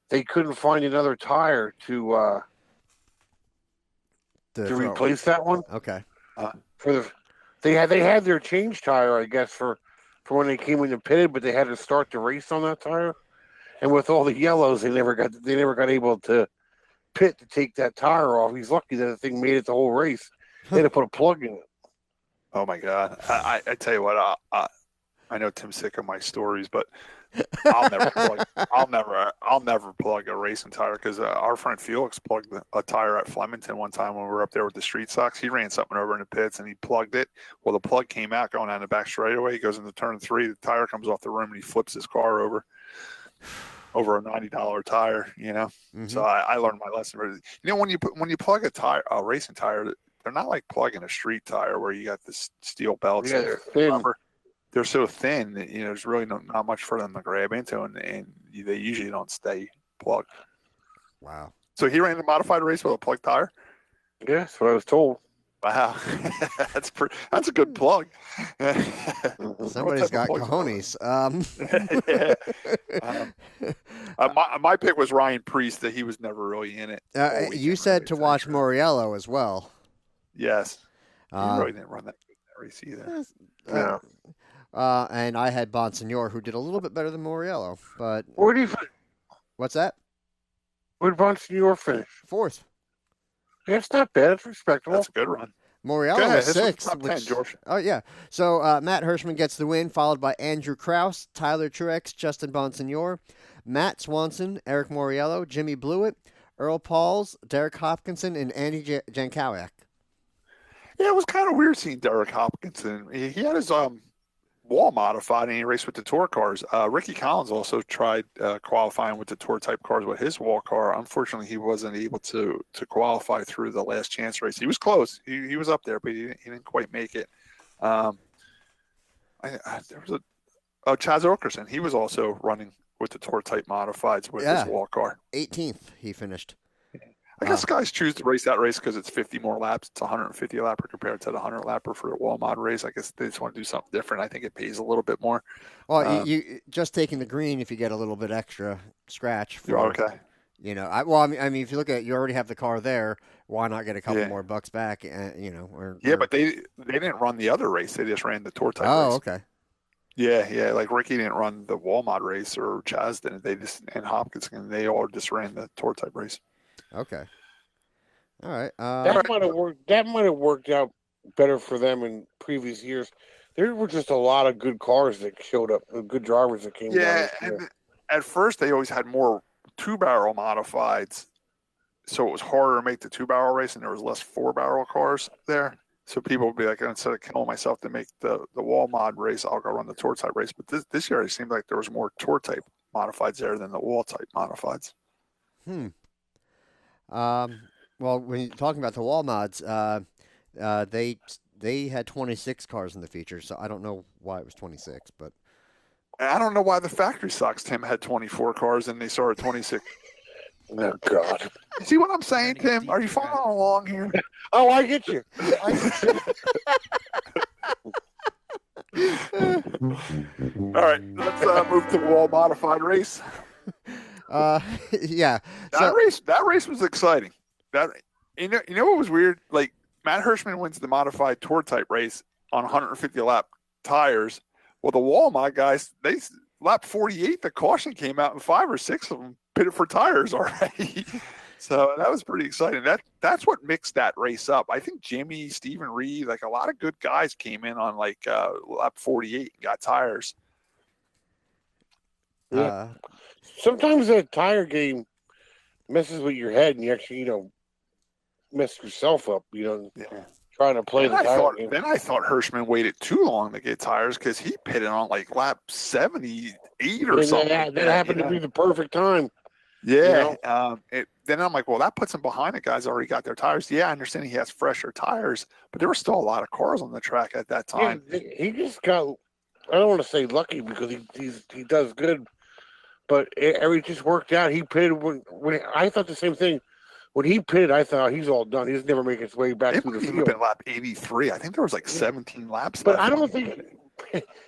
they couldn't find another tire to to replace that one. Okay. They had their change tire, I guess, for when they came in the pitted, but they had to start the race on that tire. And with all the yellows, they never got able to pit to take that tire off. He's lucky that the thing made it the whole race. They had to put a plug in it. Oh my God! I tell you what, I know Tim's sick of my stories, but I'll never plug a racing tire because our friend Felix plugged a tire at Flemington one time when we were up there with the Street Sox. He ran something over in the pits and he plugged it. Well, the plug came out going down the back straightaway. He goes into turn 3, the tire comes off the rim and he flips his car over a $90 tire. Mm-hmm. So I learned my lesson. When you plug a racing tire, they're not like plugging a street tire where you got this steel belts. Yeah, they're thin. They're so thin that there's really not much for them to grab into, and they usually don't stay plugged. Wow. So he ran a modified race with a plugged tire? Yeah, that's what I was told. Wow. That's a good plug. Somebody's got cojones. My pick was Ryan Priest, that he was never really in it. You said to watch Moriello as well. Yes. He really didn't run that race either. No. And I had Bonsignor, who did a little bit better than Moriello. But Where did he finish? What's that? Where did Bonsignor finish? 4th. Yeah, it's not bad. It's respectable. That's a good run. Moriello was 6th. Top 10, George. Oh, yeah. So Matt Hirschman gets the win, followed by Andrew Krause, Tyler Truex, Justin Bonsignor, Matt Swanson, Eric Moriello, Jimmy Blewett, Earl Pauls, Derek Hopkinson, and Andy Jankowiak. Yeah, it was kind of weird seeing Derek Hopkinson. He had his wall modified and he raced with the Tour cars. Ricky Collins also tried qualifying with the Tour type cars with his wall car. Unfortunately, he wasn't able to qualify through the last chance race. He was close. He was up there, but he didn't quite make it. There was Chaz Okerson. He was also running with the Tour type modifieds with his wall car. 18th he finished. I guess guys choose to race that race because it's 50 more laps. It's 150 lapper compared to the 100 lapper for the wall mod race. I guess they just want to do something different. I think it pays a little bit more. Well, you just taking the green if you get a little bit extra scratch. Okay. I mean, if you look at, you already have the car there. Why not get a couple more bucks back? But they didn't run the other race. They just ran the Tour type race. Oh, okay. Yeah. Like Ricky didn't run the wall mod race, or Chaz didn't. And Hopkinson, they all just ran the Tour type race. Okay. All right. That might have worked out better for them in previous years. There were just a lot of good cars that showed up, good drivers that came down. Yeah, and at first they always had more 2-barrel modifieds, so it was harder to make the 2-barrel race, and there was less 4-barrel cars there. So people would be like, instead of killing myself to make the wall mod race, I'll go run the Tour type race. But this year it seemed like there was more Tour type modifieds there than the wall type modifieds. Well, when you're talking about the wall mods, they had 26 cars in the feature, so I don't know why it was 26, but I don't know why the factory stocks Tim had 24 cars and they saw at 26. Oh God! See what I'm saying, Tim? Are you following along here? Oh, I get you. All right, let's move to the wall modified race. Yeah. That race was exciting. You know what was weird? Like Matt Hirschman wins the modified Tour type race on 150 lap tires. Well, the wall mod guys, they lap 48, the caution came out, and 5 or 6 of them pitted for tires already. So that was pretty exciting. That's what mixed that race up. I think Jimmy, Stephen Reed, like a lot of good guys came in on like lap 48 and got tires. Yeah. Sometimes a tire game messes with your head, and you actually, mess yourself up, trying to play the tire game. Then I thought Hirschman waited too long to get tires because he pitted on like lap 78 or something. That happened to be the perfect time. Yeah. Then I'm like, well, that puts him behind the guys that already got their tires. Yeah, I understand he has fresher tires, but there were still a lot of cars on the track at that time. Yeah, he just got, I don't want to say lucky because he does good, but it just worked out. He pitted when I thought the same thing. When he pitted, I thought he's all done. He's never making his way back through the field. Been lap 83. I think there was like 17 laps. But I don't think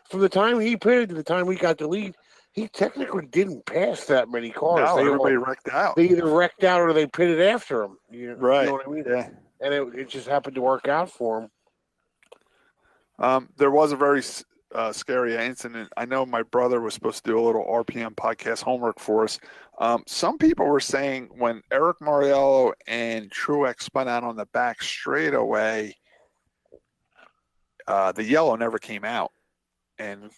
from the time he pitted to the time we got the lead, he technically didn't pass that many cars. No, everybody wrecked out. They either wrecked out or they pitted after him. Right. You know what I mean? and it just happened to work out for him. There was a very scary incident. I know my brother was supposed to do a little RPM podcast homework for us. Some people were saying when Eric Mariello and Truex spun out on the back straightaway, the yellow never came out, and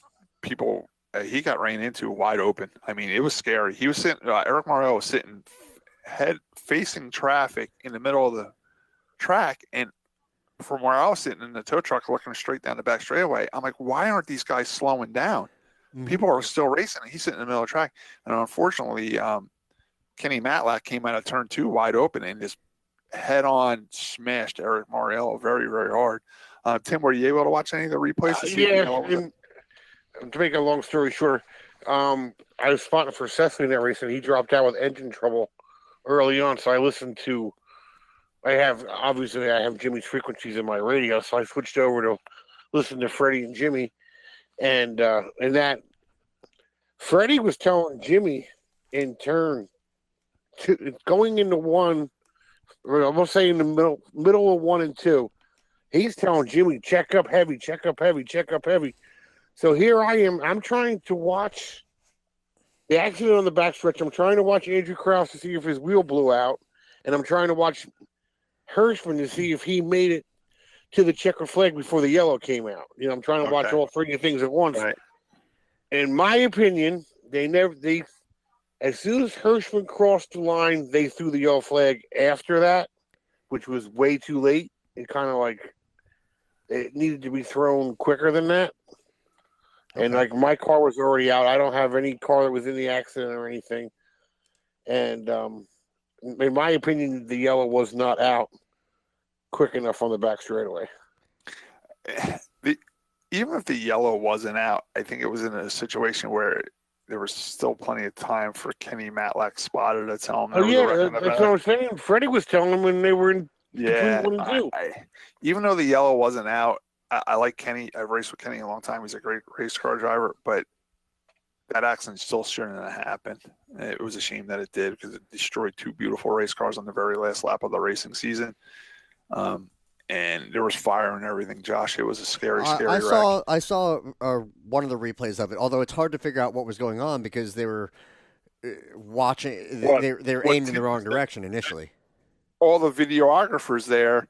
people he got ran into wide open. I mean, it was scary. He was sitting. Eric Mariello was sitting head facing traffic in the middle of the track, and from where I was sitting in the tow truck looking straight down the back straightaway, I'm like, why aren't these guys slowing down? Mm-hmm. People are still racing. He's sitting in the middle of the track. And unfortunately, Kenny Matlack came out of turn 2 wide open and just head-on smashed Eric Mariello very, very hard. Tim, were you able to watch any of the replays? To make a long story short, I was spotting for Sesame in that race, and he dropped out with engine trouble early on, so I listened to I have Jimmy's frequencies in my radio, so I switched over to listen to Freddie and Jimmy, and that Freddie was telling Jimmy in turn 2, going into 1, or I'm gonna say in the middle of 1 and 2, he's telling Jimmy, check up heavy, check up heavy, check up heavy. So here I am. I'm trying to watch the accident on the backstretch. I'm trying to watch Andrew Krause to see if his wheel blew out, and I'm trying to watch Hirschman to see if he made it to the checker flag before the yellow came out. You know, I'm trying to watch all 3 things at once. Right. In my opinion, as soon as Hirschman crossed the line, they threw the yellow flag after that, which was way too late. It kind of like it needed to be thrown quicker than that. Okay. And like my car was already out. I don't have any car that was in the accident or anything. And in my opinion, the yellow was not out quick enough on the back straightaway. Even if the yellow wasn't out, I think it was in a situation where there was still plenty of time for Kenny Matlack spotter to tell him. That's what I was saying. Freddie was telling him when they were in between 1 and 2. Even though the yellow wasn't out, I like Kenny. I've raced with Kenny a long time. He's a great race car driver, but that accident still shouldn't have happened. It was a shame that it did because it destroyed 2 beautiful race cars on the very last lap of the racing season. And there was fire and everything. Josh, it was a scary wreck. I saw one of the replays of it, although it's hard to figure out what was going on because they were watching. They were aimed in the wrong direction initially. All the videographers there,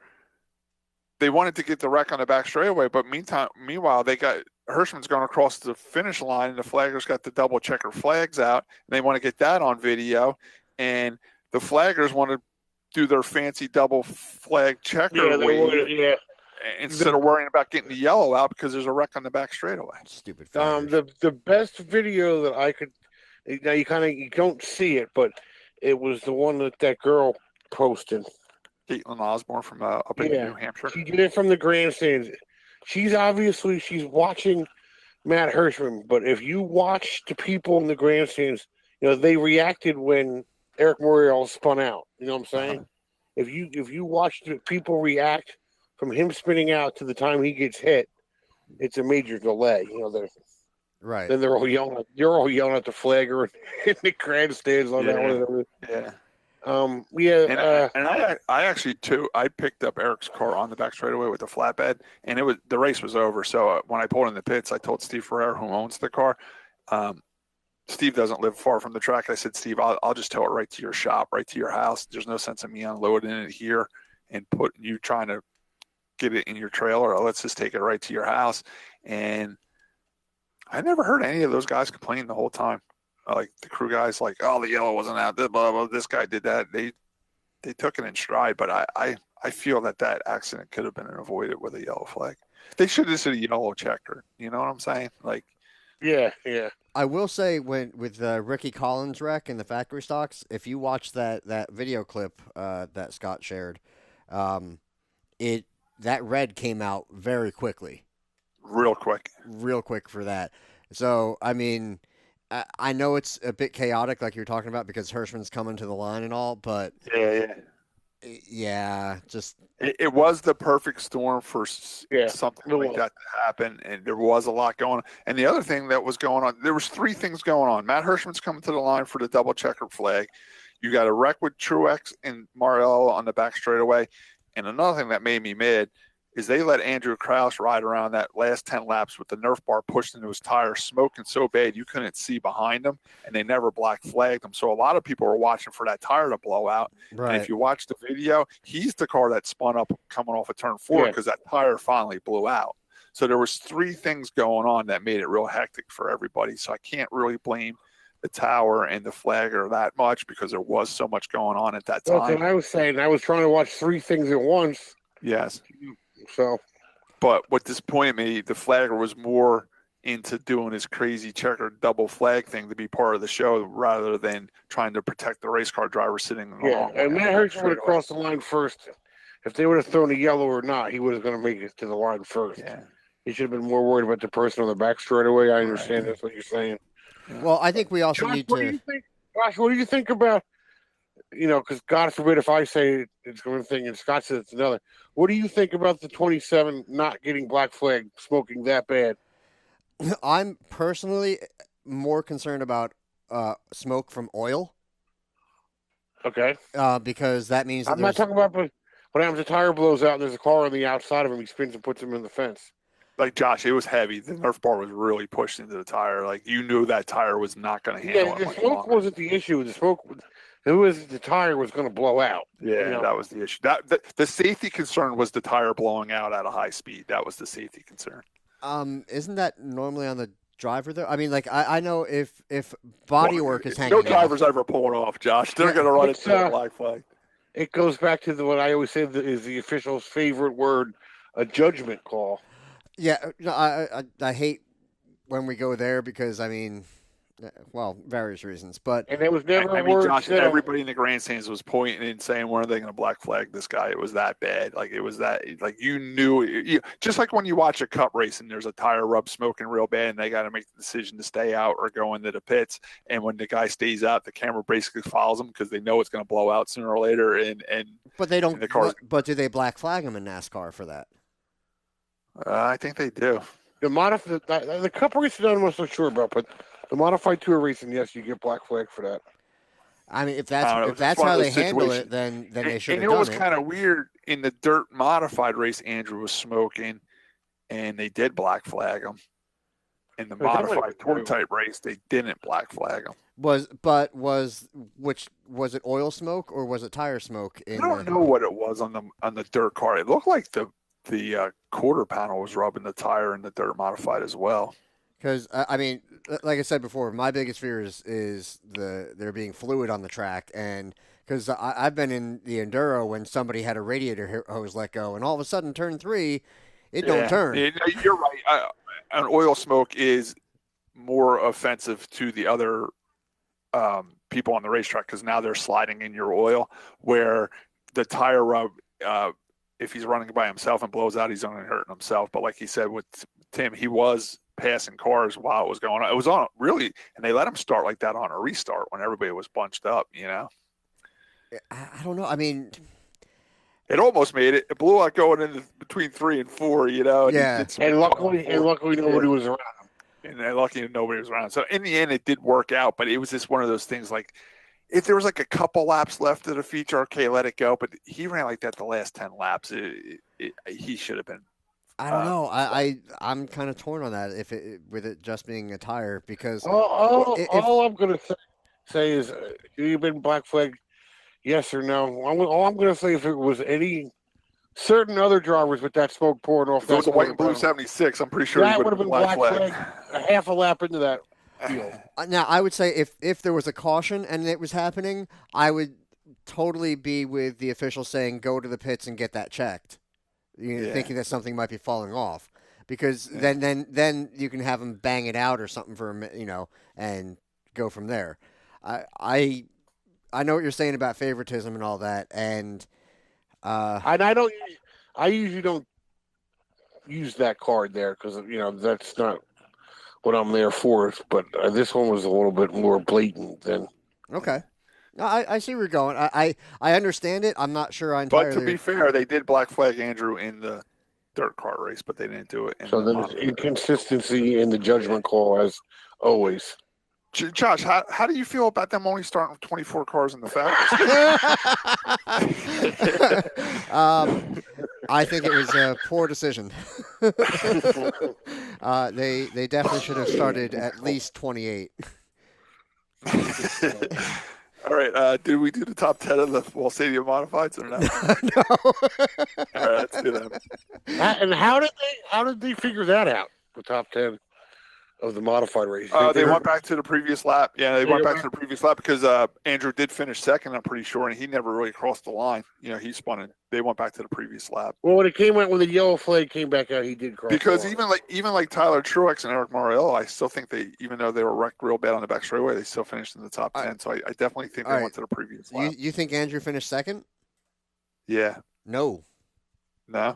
they wanted to get the wreck on the back straightaway, but meanwhile, they got Hirschman's going across the finish line, and the flaggers got the double checker flags out, and they want to get that on video, and the flaggers want to do their fancy double flag checker instead of worrying about getting the yellow out because there's a wreck on the back straightaway. Stupid. The best video that I could now you don't see it, but it was the one that girl posted. Caitlin Osborne from up in New Hampshire. She did it from the grandstands. She's watching Matt Hirschman, but if you watch the people in the grandstands, they reacted when Eric Mariello spun out. You know what I'm saying? Uh-huh. If you watch the people react from him spinning out to the time he gets hit, it's a major delay. Right. Then they're all yelling at the flagger in the grandstands on that one. Yeah. And I actually too. I picked up Eric's car on the back straightaway with the flatbed, and the race was over. So when I pulled in the pits, I told Steve Ferrer, who owns the car, Steve doesn't live far from the track. I said, Steve, I'll just tow it right to your shop, right to your house. There's no sense of me unloading it here and putting you trying to get it in your trailer. Let's just take it right to your house. And I never heard any of those guys complain the whole time. Like the crew guys, like, oh, the yellow wasn't out. Blah, blah, blah, this guy did that. They took it in stride, but I feel that accident could have been avoided with a yellow flag. They should have said a yellow checker. You know what I'm saying? Like, yeah. I will say with Ricky Collins' wreck in the factory stocks, if you watch that video clip that Scott shared, that red came out very quickly. Real quick for that. So I mean. I know it's a bit chaotic, like you're talking about, because Hirschman's coming to the line and all, but just it was the perfect storm for something like that to happen, and there was a lot going on. And the other thing that was going on, there was 3 things going on. Matt Hirschman's coming to the line for the double checker flag. You got a wreck with Truex and Mariello on the back straightaway. And another thing that made me mad is they let Andrew Kraus ride around that last 10 laps with the Nerf bar pushed into his tire, smoking so bad you couldn't see behind him, and they never black flagged him. So a lot of people were watching for that tire to blow out. Right. And if you watch the video, he's the car that spun up coming off of turn 4 because that tire finally blew out. So there was 3 things going on that made it real hectic for everybody. So I can't really blame the tower and the flagger that much because there was so much going on at that time. Well, I was saying I was trying to watch 3 things at once. Yes. So, but what disappointed me, the flagger was more into doing his crazy checkered double flag thing to be part of the show rather than trying to protect the race car driver sitting in the long way. And Matt Hirsch would have crossed the line first. If they would have thrown a yellow or not, he was going to make it to the line first. Yeah. He should have been more worried about the person on the back straight away. I understand that's what you're saying. Well, I think we also need What do you think, Josh, what do you think about, because God forbid if I say it's one thing and Scott says it's another. What do you think about the 27 not getting black flag smoking that bad? I'm personally more concerned about smoke from oil. Okay. Because that means I'm not talking about what happens if the tire blows out and there's a car on the outside of him, he spins and puts him in the fence. Like, Josh, it was heavy. The Nerf bar was really pushed into the tire. Like, you knew that tire was not going to handle it. The smoke wasn't the issue. The smoke, the tire was going to blow out. Yeah, that was the issue. The safety concern was the tire blowing out at a high speed. That was the safety concern. Isn't that normally on the driver, though? I mean, like, I know if body work is hanging no driver's off. ever pulling off, Josh. They're going to run into the black flag. It goes back to what I always say is the official's favorite word, a judgment call. Yeah, no, I hate when we go there because, I mean, well, various reasons. But and it was never I mean, Josh, everybody in the grandstands was pointing and saying, when are they going to black flag this guy? It was that bad. Like, it was that, like, you knew, just like when you watch a cup race and there's a tire rub smoking real bad and they got to make the decision to stay out or go into the pits. And when the guy stays out, the camera basically follows him because they know it's going to blow out sooner or later. But they don't, the cars, but do they black flag him in NASCAR for that? I think they do. The cup race I'm not so sure about, but the modified tour racing, yes, you get black flag for that. I mean, if that's how they handle it, then they should have done it. And it was kind of weird in the dirt modified race. Andrew was smoking, and they did black flag him. In the modified tour type race, they didn't black flag him. Was it oil smoke or was it tire smoke? I don't know what it was on the dirt car. It looked like the quarter panel was rubbing the tire in the dirt modified as well. Because I mean, like I said before, my biggest fear is there being fluid on the track, and because I've been in the enduro when somebody had a radiator hose let go, and all of a sudden turn 3, it don't turn. You're right. An oil smoke is more offensive to the other people on the racetrack because now they're sliding in your oil, where the tire rub. If he's running by himself and blows out, he's only hurting himself. But like he said with Tim, he was passing cars while it was going on. It was on really, and they let him start like that on a restart when everybody was bunched up, I don't know. I mean, it almost made it. It blew out going in between 3 and 4, Yeah. And luckily nobody was around him. And luckily nobody was around. So in the end, it did work out, but it was just one of those things like, if there was like a couple laps left of the feature, okay, let it go. But he ran like that the last 10 laps. He should have been. I don't know. I'm kind of torn on that with it just being a tire because all I'm going to say is you've been black flagged, yes or no. All I'm going to say if it was any certain other drivers with that smoke pouring off. If it was a white and blue 76, I'm pretty sure that he would have been black flagged a half a lap into that. Now, I would say if there was a caution and it was happening, I would totally be with the official saying go to the pits and get that checked. Thinking that something might be falling off, because then you can have them bang it out or something for a minute, and go from there. I know what you're saying about favoritism and all that, and I usually don't use that card there because that's not what I'm there for, but this one was a little bit more blatant than. Okay. No, I see where you're going. I understand it. I'm not sure I entirely. But to be fair, they did black flag Andrew in the dirt car race, but they didn't do it. So there's inconsistency in the judgment call as always. Josh, how do you feel about them only starting with 24 cars in the factory? I think it was a poor decision. They definitely should have started at least 28. All right. Did we do the top 10 of the Wall Stadium Modifieds or not? No. All right, let's do that. And how did they figure that out? The top 10 of the modified race. They went back to the previous lap. Yeah, they went back to the previous lap because Andrew did finish second, I'm pretty sure, and he never really crossed the line. He spun it. They went back to the previous lap. Well, when the yellow flag came back out, he did cross. Because the line. even like Tyler Truex and Eric Morello, I still think even though they were wrecked real bad on the back straightaway, they still finished in the top 10. So I definitely think they went to the previous lap. You think Andrew finished second? Yeah. No.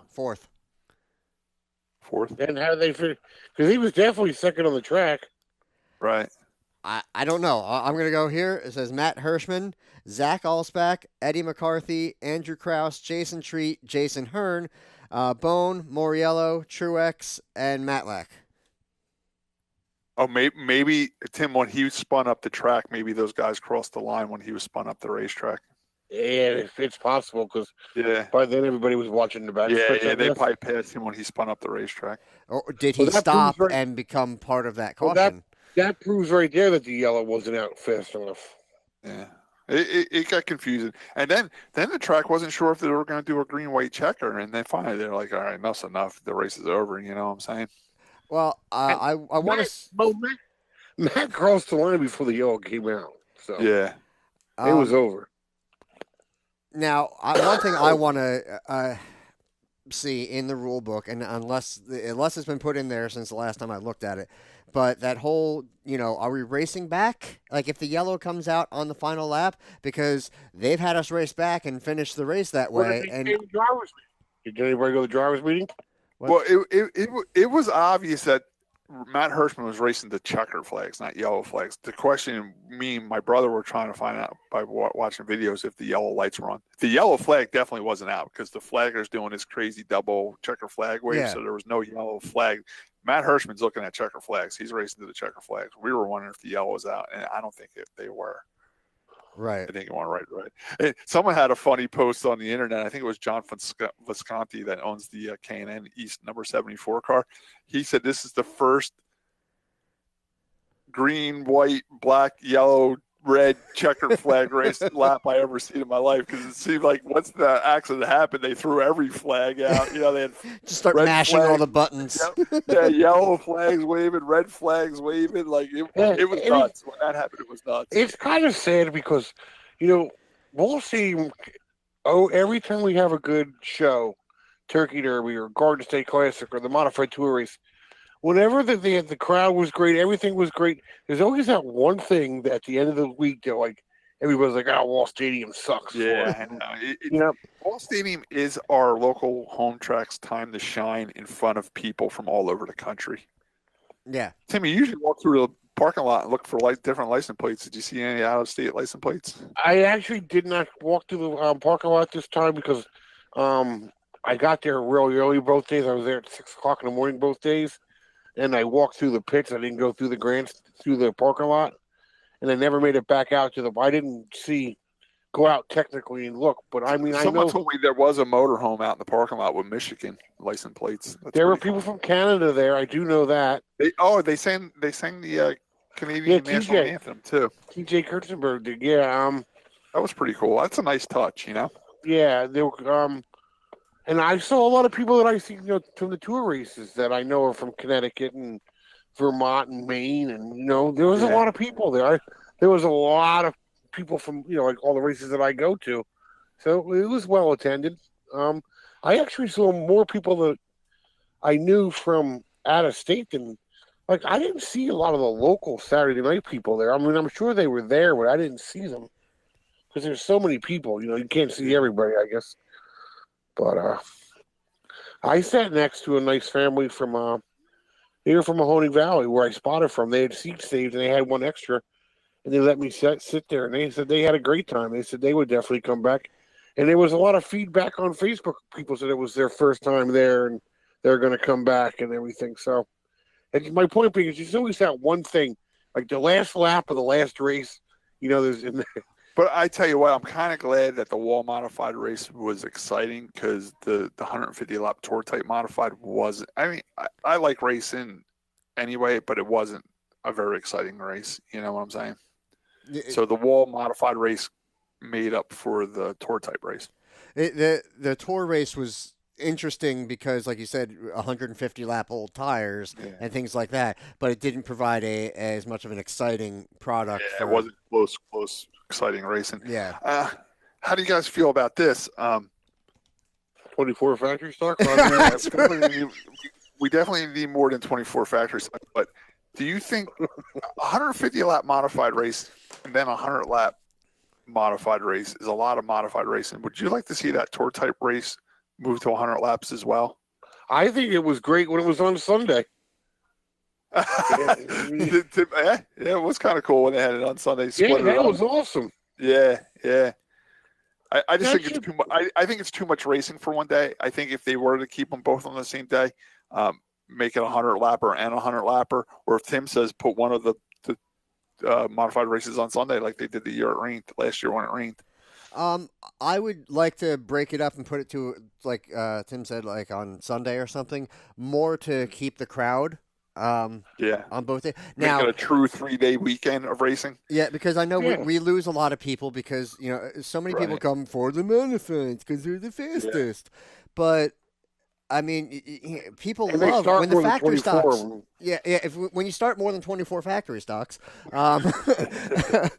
Fourth. And how did they finish? Because he was definitely second on the track. Right. I don't know. I'm going to go here. It says Matt Hirschman, Zach Allspack, Eddie McCarthy, Andrew Krause, Jason Treat, Jason Hearn, Bone, Moriello, Truex, and Matlack. Oh, maybe Tim, when he spun up the track, maybe those guys crossed the line when he was spun up the racetrack. Yeah, it's possible because by then everybody was watching the back. Yeah, they probably passed him when he spun up the racetrack. Or did he stop and become part of that caution? Well, that proves right there that the yellow wasn't out fast enough. Yeah, it got confusing, and then the track wasn't sure if they were going to do a green-white checker, and then finally they're like, "All right, enough's enough. The race is over." You know what I'm saying? Well, I want to. Matt crossed the line before the yellow came out, so yeah, it was over. Now, one thing I want to see in the rule book, and unless it's been put in there since the last time I looked at it, but that whole, are we racing back? Like if the yellow comes out on the final lap, because they've had us race back and finish the race that way. Did anybody go to the driver's meeting? Well, it was obvious that Matt Hirschman was racing the checker flags, not yellow flags. The question me and my brother were trying to find out by watching videos if the yellow lights were on. The yellow flag definitely wasn't out because the flagger's doing his crazy double checker flag wave, so there was no yellow flag. Matt Hirschman's looking at checker flags. He's racing to the checker flags. We were wondering if the yellow was out, and I don't think they were. Right. I think you want right. And someone had a funny post on the internet. I think it was John Visconti that owns the K&N East number 74 car. He said this is the first green, white, black, yellow, red checkered flag race lap I ever seen in my life, because it seemed like once the accident happened, they threw every flag out. They had just start mashing all the buttons. Yellow flags waving, red flags waving. Like it was nuts. When that happened, it was nuts. It's kind of sad because, we'll see. Every time we have a good show, Turkey Derby or Garden State Classic or the Modified Tour Race, whenever the crowd was great, everything was great. There's always that one thing that at the end of the week, they're like, everybody's like, "Oh, Wall Stadium sucks." Yeah, Wall Stadium is our local home track's time to shine in front of people from all over the country. Yeah, Tim, you usually walk through the parking lot and look for different license plates. Did you see any out-of-state license plates? I actually did not walk through the parking lot this time because I got there really early both days. I was there at 6:00 in the morning both days. And I walked through the pits. I didn't go through through the parking lot, and I never made it back out to I didn't go out technically and look. But I mean, someone told me there was a motorhome out in the parking lot with Michigan license plates. There were people from Canada there. I do know that. They sang the Canadian national anthem too. TJ Kurtzenberg did. Yeah. That was pretty cool. That's a nice touch, Yeah. They were. And I saw a lot of people that I see, from the tour races that I know are from Connecticut and Vermont and Maine, and there was a lot of people there. There was a lot of people from like all the races that I go to, so it was well attended. I actually saw more people that I knew from out of state than I didn't see a lot of the local Saturday night people there. I mean, I'm sure they were there, but I didn't see them because there's so many people. You can't see everybody, I guess. But I sat next to a nice family from they were from Mahoning Valley, where I spotted from. They had seats saved, and they had one extra, and they let me sit there. And they said they had a great time. They said they would definitely come back. And there was a lot of feedback on Facebook. People said it was their first time there, and they're going to come back and everything. So, and my point being is, there's always that one thing, like the last lap of the last race. But I tell you what, I'm kind of glad that the wall modified race was exciting because the 150 lap tour type modified wasn't. I mean, I like racing anyway, but it wasn't a very exciting race. You know what I'm saying? So the wall modified race made up for the tour type race. The tour race was interesting because, like you said, 150 lap old tires and things like that, but it didn't provide as much of an exciting product. Yeah, it wasn't close, exciting racing. Yeah. How do you guys feel about this? 24 factory stock. We definitely need more than 24 factory stock. But do you think 150 lap modified race and then 100 lap modified race is a lot of modified racing? Would you like to see that tour type race move to 100 laps as well? I think it was great when it was on Sunday. Yeah, it was kind of cool when they had it on Sunday. Yeah, that was awesome. Yeah. I just think it's too much. I think it's too much racing for one day. I think if they were to keep them both on the same day, make it a 100 lapper and a 100 lapper, or if Tim says put one of the modified races on Sunday like they did the year it rained last year when it rained. I would like to break it up and put it to, like Tim said, like on Sunday or something, more to keep the crowd. On both days. Now, make it a true 3-day weekend of racing. Yeah, because I know we lose a lot of people because so many people come for the manifest because they're the fastest, but. I mean, people love when the factory stocks. Yeah. When you start more than 24 factory stocks, the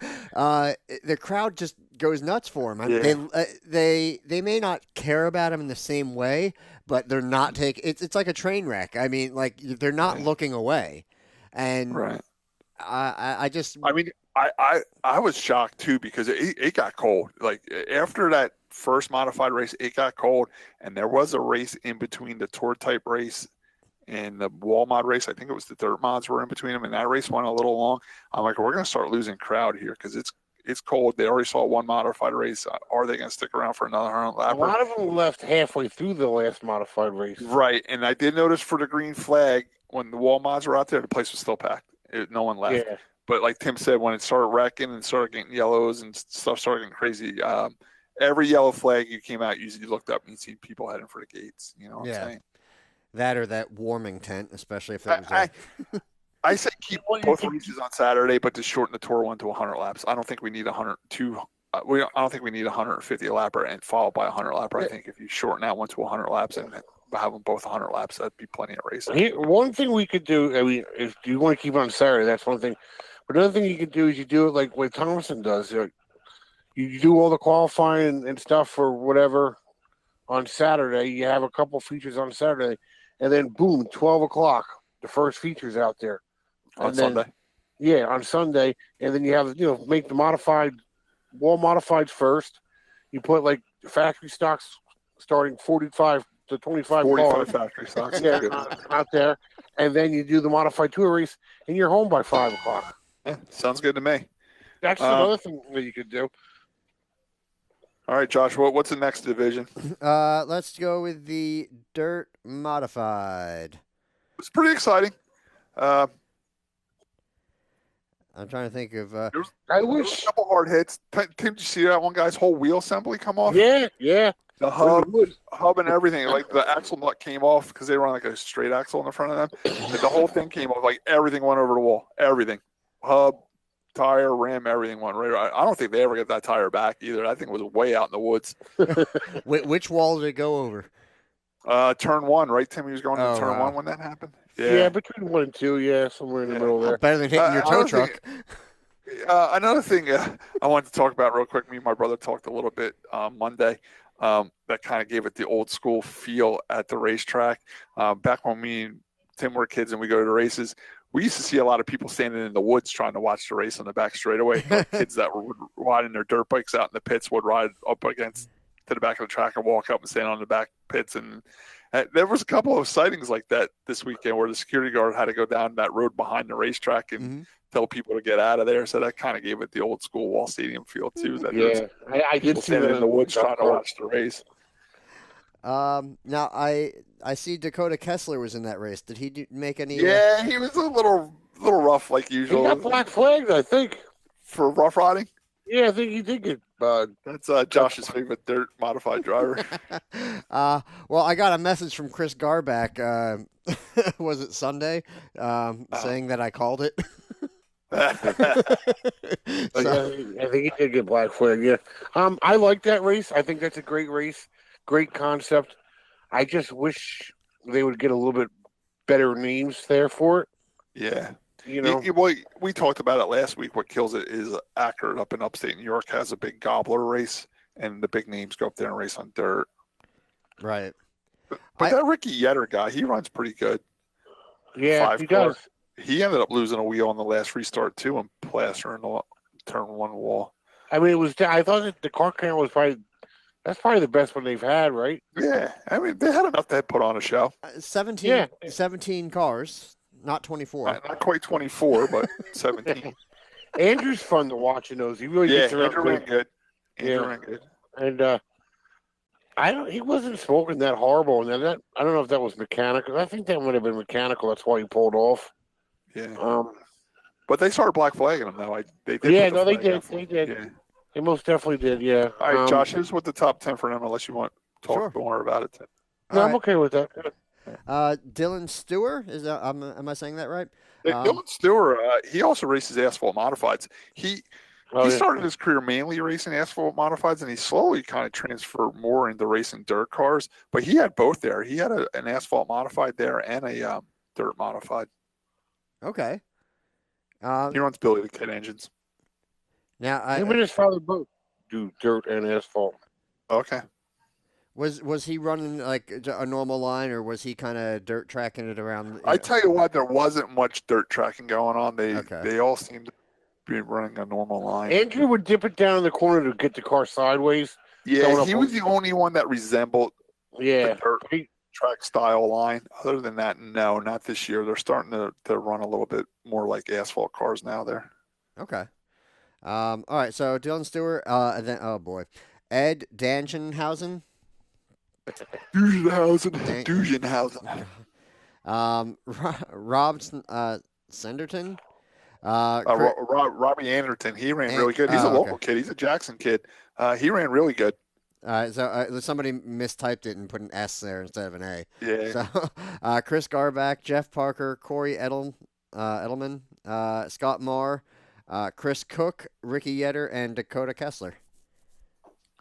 crowd just goes nuts for them. They may not care about them in the same way, but they're not taking. It's like a train wreck. I mean, like they're not looking away, and I was shocked too because it got cold. Like after that first modified race, it got cold, and there was a race in between the tour type race and the wall mod race. I think it was the dirt mods were in between them, and that race went a little long. I'm like, we're going to start losing crowd here because it's cold. They already saw one modified race. Are they going to stick around for another 100 lap? A lot of them left halfway through the last modified race. Right, and I did notice for the green flag when the wall mods were out there, the place was still packed. No one left. Yeah. But like Tim said, when it started wrecking and started getting yellows and stuff started getting crazy, every yellow flag you came out, you looked up and you see people heading for the gates. You know what I'm saying? That or that warming tent, especially if that was I say keep both races on Saturday, but to shorten the tour one to 100 laps. I don't think we need 102. I don't think we need 150 lapper and followed by 100 lapper. I think if you shorten that one to 100 laps and have them both 100 laps, that'd be plenty of racing. One thing we could do, I mean, if you want to keep it on Saturday, that's one thing. But another thing you could do is you do it like what Thompson does. You do all the qualifying and stuff for whatever on Saturday. You have a couple features on Saturday, and then boom, 12 o'clock, the first feature's out there. On Sunday? Yeah, on Sunday. And then you have, make the wall modifieds first. You put like factory stocks starting 45 to 25 cars. Factory stocks. Out there. And then you do the modified tour race, and you're home by 5 o'clock. Yeah, sounds good to me. That's another thing that you could do. All right, Josh, what's the next division? Let's go with the dirt modified. It's pretty exciting. I'm trying to think of. I wish a couple hard hits. Tim, did you see that one guy's whole wheel assembly come off? Yeah. The hub and everything. Like the axle nut came off because they run like a straight axle in the front of them. And the whole thing came off. Like everything went over the wall. Everything. Hub, tire, rim, everything went right. I don't think they ever get that tire back either. I think it was way out in the woods. Which wall did it go over? Turn one, right? Tim, he was going to turn one when that happened. Yeah, between 1 and 2, somewhere in the middle there. Better than hitting your tow truck. Another thing I wanted to talk about real quick, me and my brother talked a little bit Monday that kind of gave it the old school feel at the racetrack. Back when me and Tim were kids and we go to the races, we used to see a lot of people standing in the woods trying to watch the race on the back straightaway. Kids that were riding their dirt bikes out in the pits would ride up against to the back of the track and walk up and stand on the back pits. And there was a couple of sightings like that this weekend where the security guard had to go down that road behind the racetrack and tell people to get out of there. So that kind of gave it the old school Wall Stadium feel too. That I did see that in the woods trying to watch the race. Now I see Dakota Kessler was in that race. Did he make any? Yeah, he was a little rough like usual. He got black flags, I think, for rough riding. Yeah, I think he did get. That's Josh's favorite dirt modified driver. Well, I got a message from Chris Garback. Was it Sunday? Saying that I called it. But So, yeah, I think he did get Black Flag. Yeah. I like that race. I think that's a great race, great concept. I just wish they would get a little bit better names there for it. Yeah. You know. Well, we talked about it last week. What kills it is Accurate up in upstate New York has a big gobbler race, and the big names go up there and race on dirt. right. But that Ricky Yetter guy, he runs pretty good. Yeah, he does. He ended up losing a wheel on the last restart too, and plastering the turn one wall. I mean, it was. I thought that the car camera was probably the best one they've had, right? Yeah, I mean they had enough to put on a show. 17 cars, not 24. Not quite 24, but 17. Andrew's fun to watch in those. He really gets around Andrew ran good. Andrew Yeah. ran good. And he wasn't smoking that horrible. And that I don't know if that was mechanical. I think that would have been mechanical. That's why he pulled off. Yeah. But they started black flagging him though. They did. Yeah, put the no, they flag did. out for They him. did. Yeah. They most definitely did. Yeah. All right, Josh. Here's what the top 10 for them. Unless you want to talk Sure. more about it. No, All I'm right. okay with that. Dylan Stewart, is that? Am I saying that right? Dylan Stewart, he also races asphalt modifieds. He started his career mainly racing asphalt modifieds, and he slowly kind of transferred more into racing dirt cars. But he had both there. He had an asphalt modified there and a dirt modified. Okay. He runs Billy the Kid engines. Now, Him and his father both do dirt and asphalt. Okay. was he running like a normal line, or was he kind of dirt tracking it around? I tell you what, there wasn't much dirt tracking going on. Okay. They all seemed to be running a normal line. Andrew would dip it down in the corner to get the car sideways. Yeah, he was the only one that resembled Yeah. the dirt track style line. Other than that, no, not this year. They're starting to run a little bit more like asphalt cars now there. Okay. All right. So Dylan Stewart, and then Ed Dangenhausen. Dugenhausen. Rob Senderton. Robbie Anderton, he ran really good. He's a local kid. He's a Jackson kid. He ran really good. So somebody mistyped it and put an S there instead of an A. Yeah. So Chris Garback, Jeff Parker, Corey Edelman, Scott Marr, Chris Cook, Ricky Yetter, and Dakota Kessler.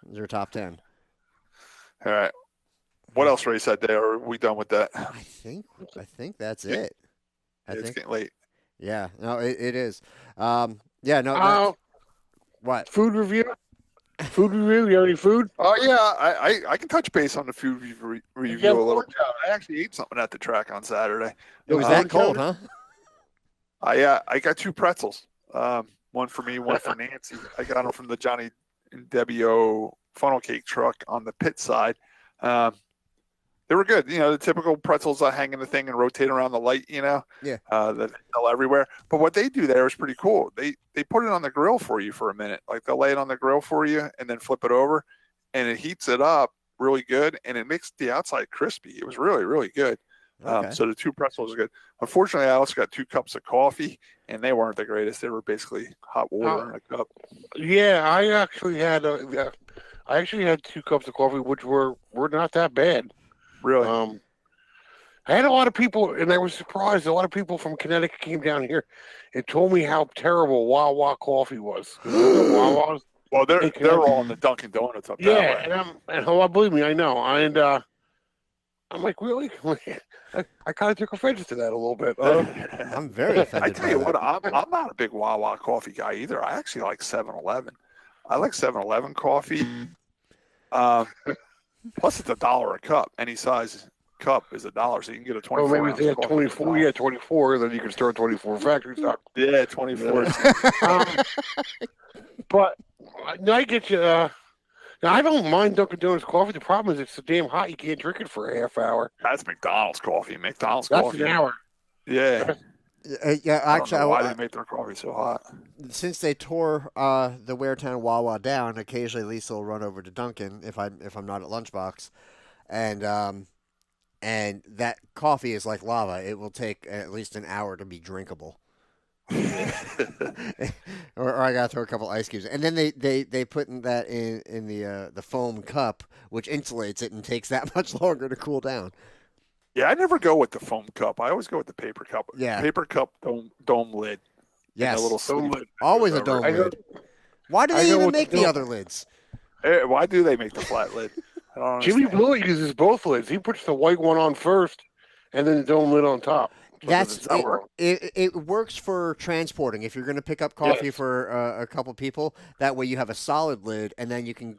Those are top 10. All right. What else race that day? Or are we done with that? I think that's it. It's getting late. Yeah. No, it is. Yeah. No. What? Food review? Food review? You have any food? Oh, yeah. I can touch base on the food review a little. I actually ate something at the track on Saturday. It was that cold, huh? I got 2 pretzels. One for me, one for Nancy. I got them from the Johnny and Debbie O funnel cake truck on the pit side. They were good. The typical pretzels that hang in the thing and rotate around the light, Yeah. that sell everywhere. But what they do there is pretty cool. They put it on the grill for you for a minute. Like they'll lay it on the grill for you and then flip it over, and it heats it up really good, and it makes the outside crispy. It was really, really good. Okay. So the 2 pretzels are good. Unfortunately, I also got 2 cups of coffee, and they weren't the greatest. They were basically hot water in a cup. Yeah, I actually had 2 cups of coffee, which were not that bad. Really? I had a lot of people, and I was surprised. A lot of people from Connecticut came down here and told me how terrible Wawa coffee was. Wawa's, well, they're all in the Dunkin' Donuts up that way. and believe me, I know. And I'm like, really? I kind of took offense to that a little bit. I'm very offended. I tell you what, I'm not a big Wawa coffee guy either. I actually like 7-Eleven. I like 7-Eleven coffee. Plus, it's $1 a cup. Any size cup is $1, so you can get a 24. Well, maybe if they had 24. Yeah, 24. Then you can start 24 factory stock. Yeah, 24. But I get you. Now, I don't mind Dunkin' Donuts coffee. The problem is it's so damn hot you can't drink it for a half hour. That's McDonald's coffee. That's Coffee. an hour. Yeah. Yeah, actually, why they make their coffee so hot? Since they tore the Waretown Wawa down, occasionally Lisa will run over to Dunkin' if I'm not at Lunchbox, and that coffee is like lava. It will take at least an hour to be drinkable. or I gotta throw a couple ice cubes, and then they put that in the foam cup, which insulates it and takes that much longer to cool down. Yeah, I never go with the foam cup. I always go with the paper cup. Yeah. Paper cup dome lid. Yes. And a little sleeve that Always goes a dome over it. lid. Why do I they go even with make the the dome. other lids? Why do they make the flat lid? I don't Jimmy understand. Blue uses both lids. He puts the white one on first, and then the dome lid on top. That's It's not wrong. it works for transporting. If you're going to pick up coffee Yes. for a couple people, that way you have a solid lid, and then you can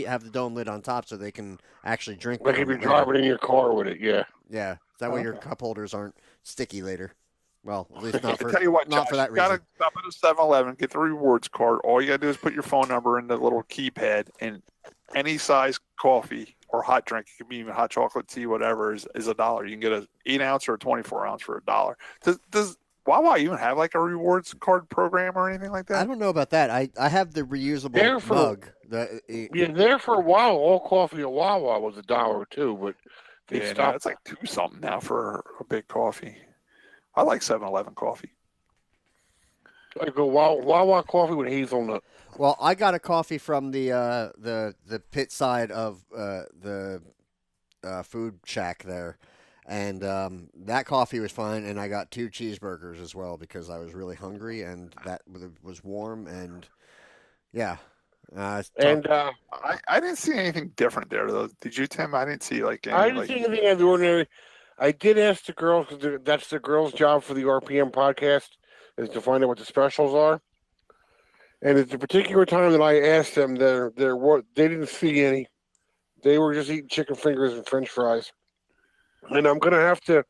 have the dome lid on top, so they can actually drink. Like if from you're there. driving in your car with it, yeah. Yeah, that way your Okay. cup holders aren't sticky later. Well, at least not I for tell you what, not Josh, for that you gotta reason. stop at a 7-Eleven, get the rewards card. All you gotta do is put your phone number in the little keypad, and any size coffee or hot drink, it could be even hot chocolate tea, whatever, is $1. You can get an 8-ounce or a 24-ounce for $1. Does Wawa even have like a rewards card program or anything like I that? don't know about that. I have the reusable There for- mug. Yeah, there for a while, all coffee at Wawa was $1 too, but they Yeah, no, stopped. it's like $2 something now for a big coffee. I like 7-Eleven coffee. I go Wawa coffee with hazelnut. Well, I got a coffee from the pit side of the food shack there, and that coffee was fine. And I got 2 cheeseburgers as well because I was really hungry, and that was warm. And yeah, it's tough. And I didn't see anything different there though. Did you, Tim? I didn't see like any I didn't like. see anything out of the ordinary. I did ask the girls, because that's the girls' job for the RPM podcast, is to find out what the specials are. And at the particular time that I asked them, they didn't see any. They were just eating chicken fingers and French fries. And I'm gonna have to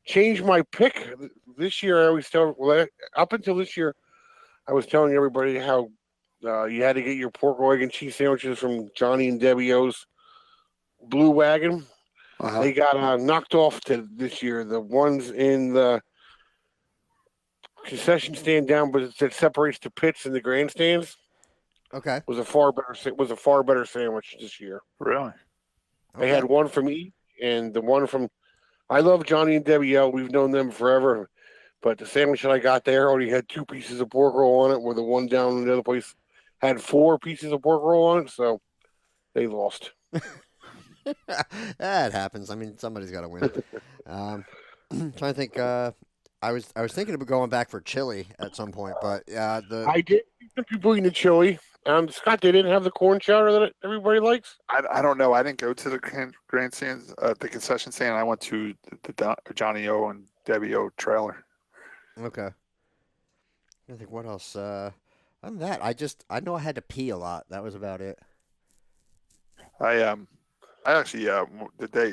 change my pick this year. I always tell, well, up until this year, I was telling everybody how you had to get your pork, egg, and cheese sandwiches from Johnny and Debbie O's Blue Wagon. They got knocked off to this year. The ones in the concession stand down, but that separates the pits and the grandstands Okay. was a far better sandwich this year. Really? They had one from each, and the one from I love Johnny and Debbie O. We've known them forever, but the sandwich that I got there only had 2 pieces of pork roll on it, where the one down in the other place had 4 pieces of pork roll on it. So they lost. That happens. I mean, somebody's got to win. Trying to think. I was thinking about going back for chili at some point, but I did see some people eating the chili. Scott, they didn't have the corn chowder that everybody likes. I don't know. I didn't go to the grandstands, the concession stand. I went to the Johnny O and Debbie O trailer. Okay. I think what else? Other than that, I know I had to pee a lot. That was about it. I actually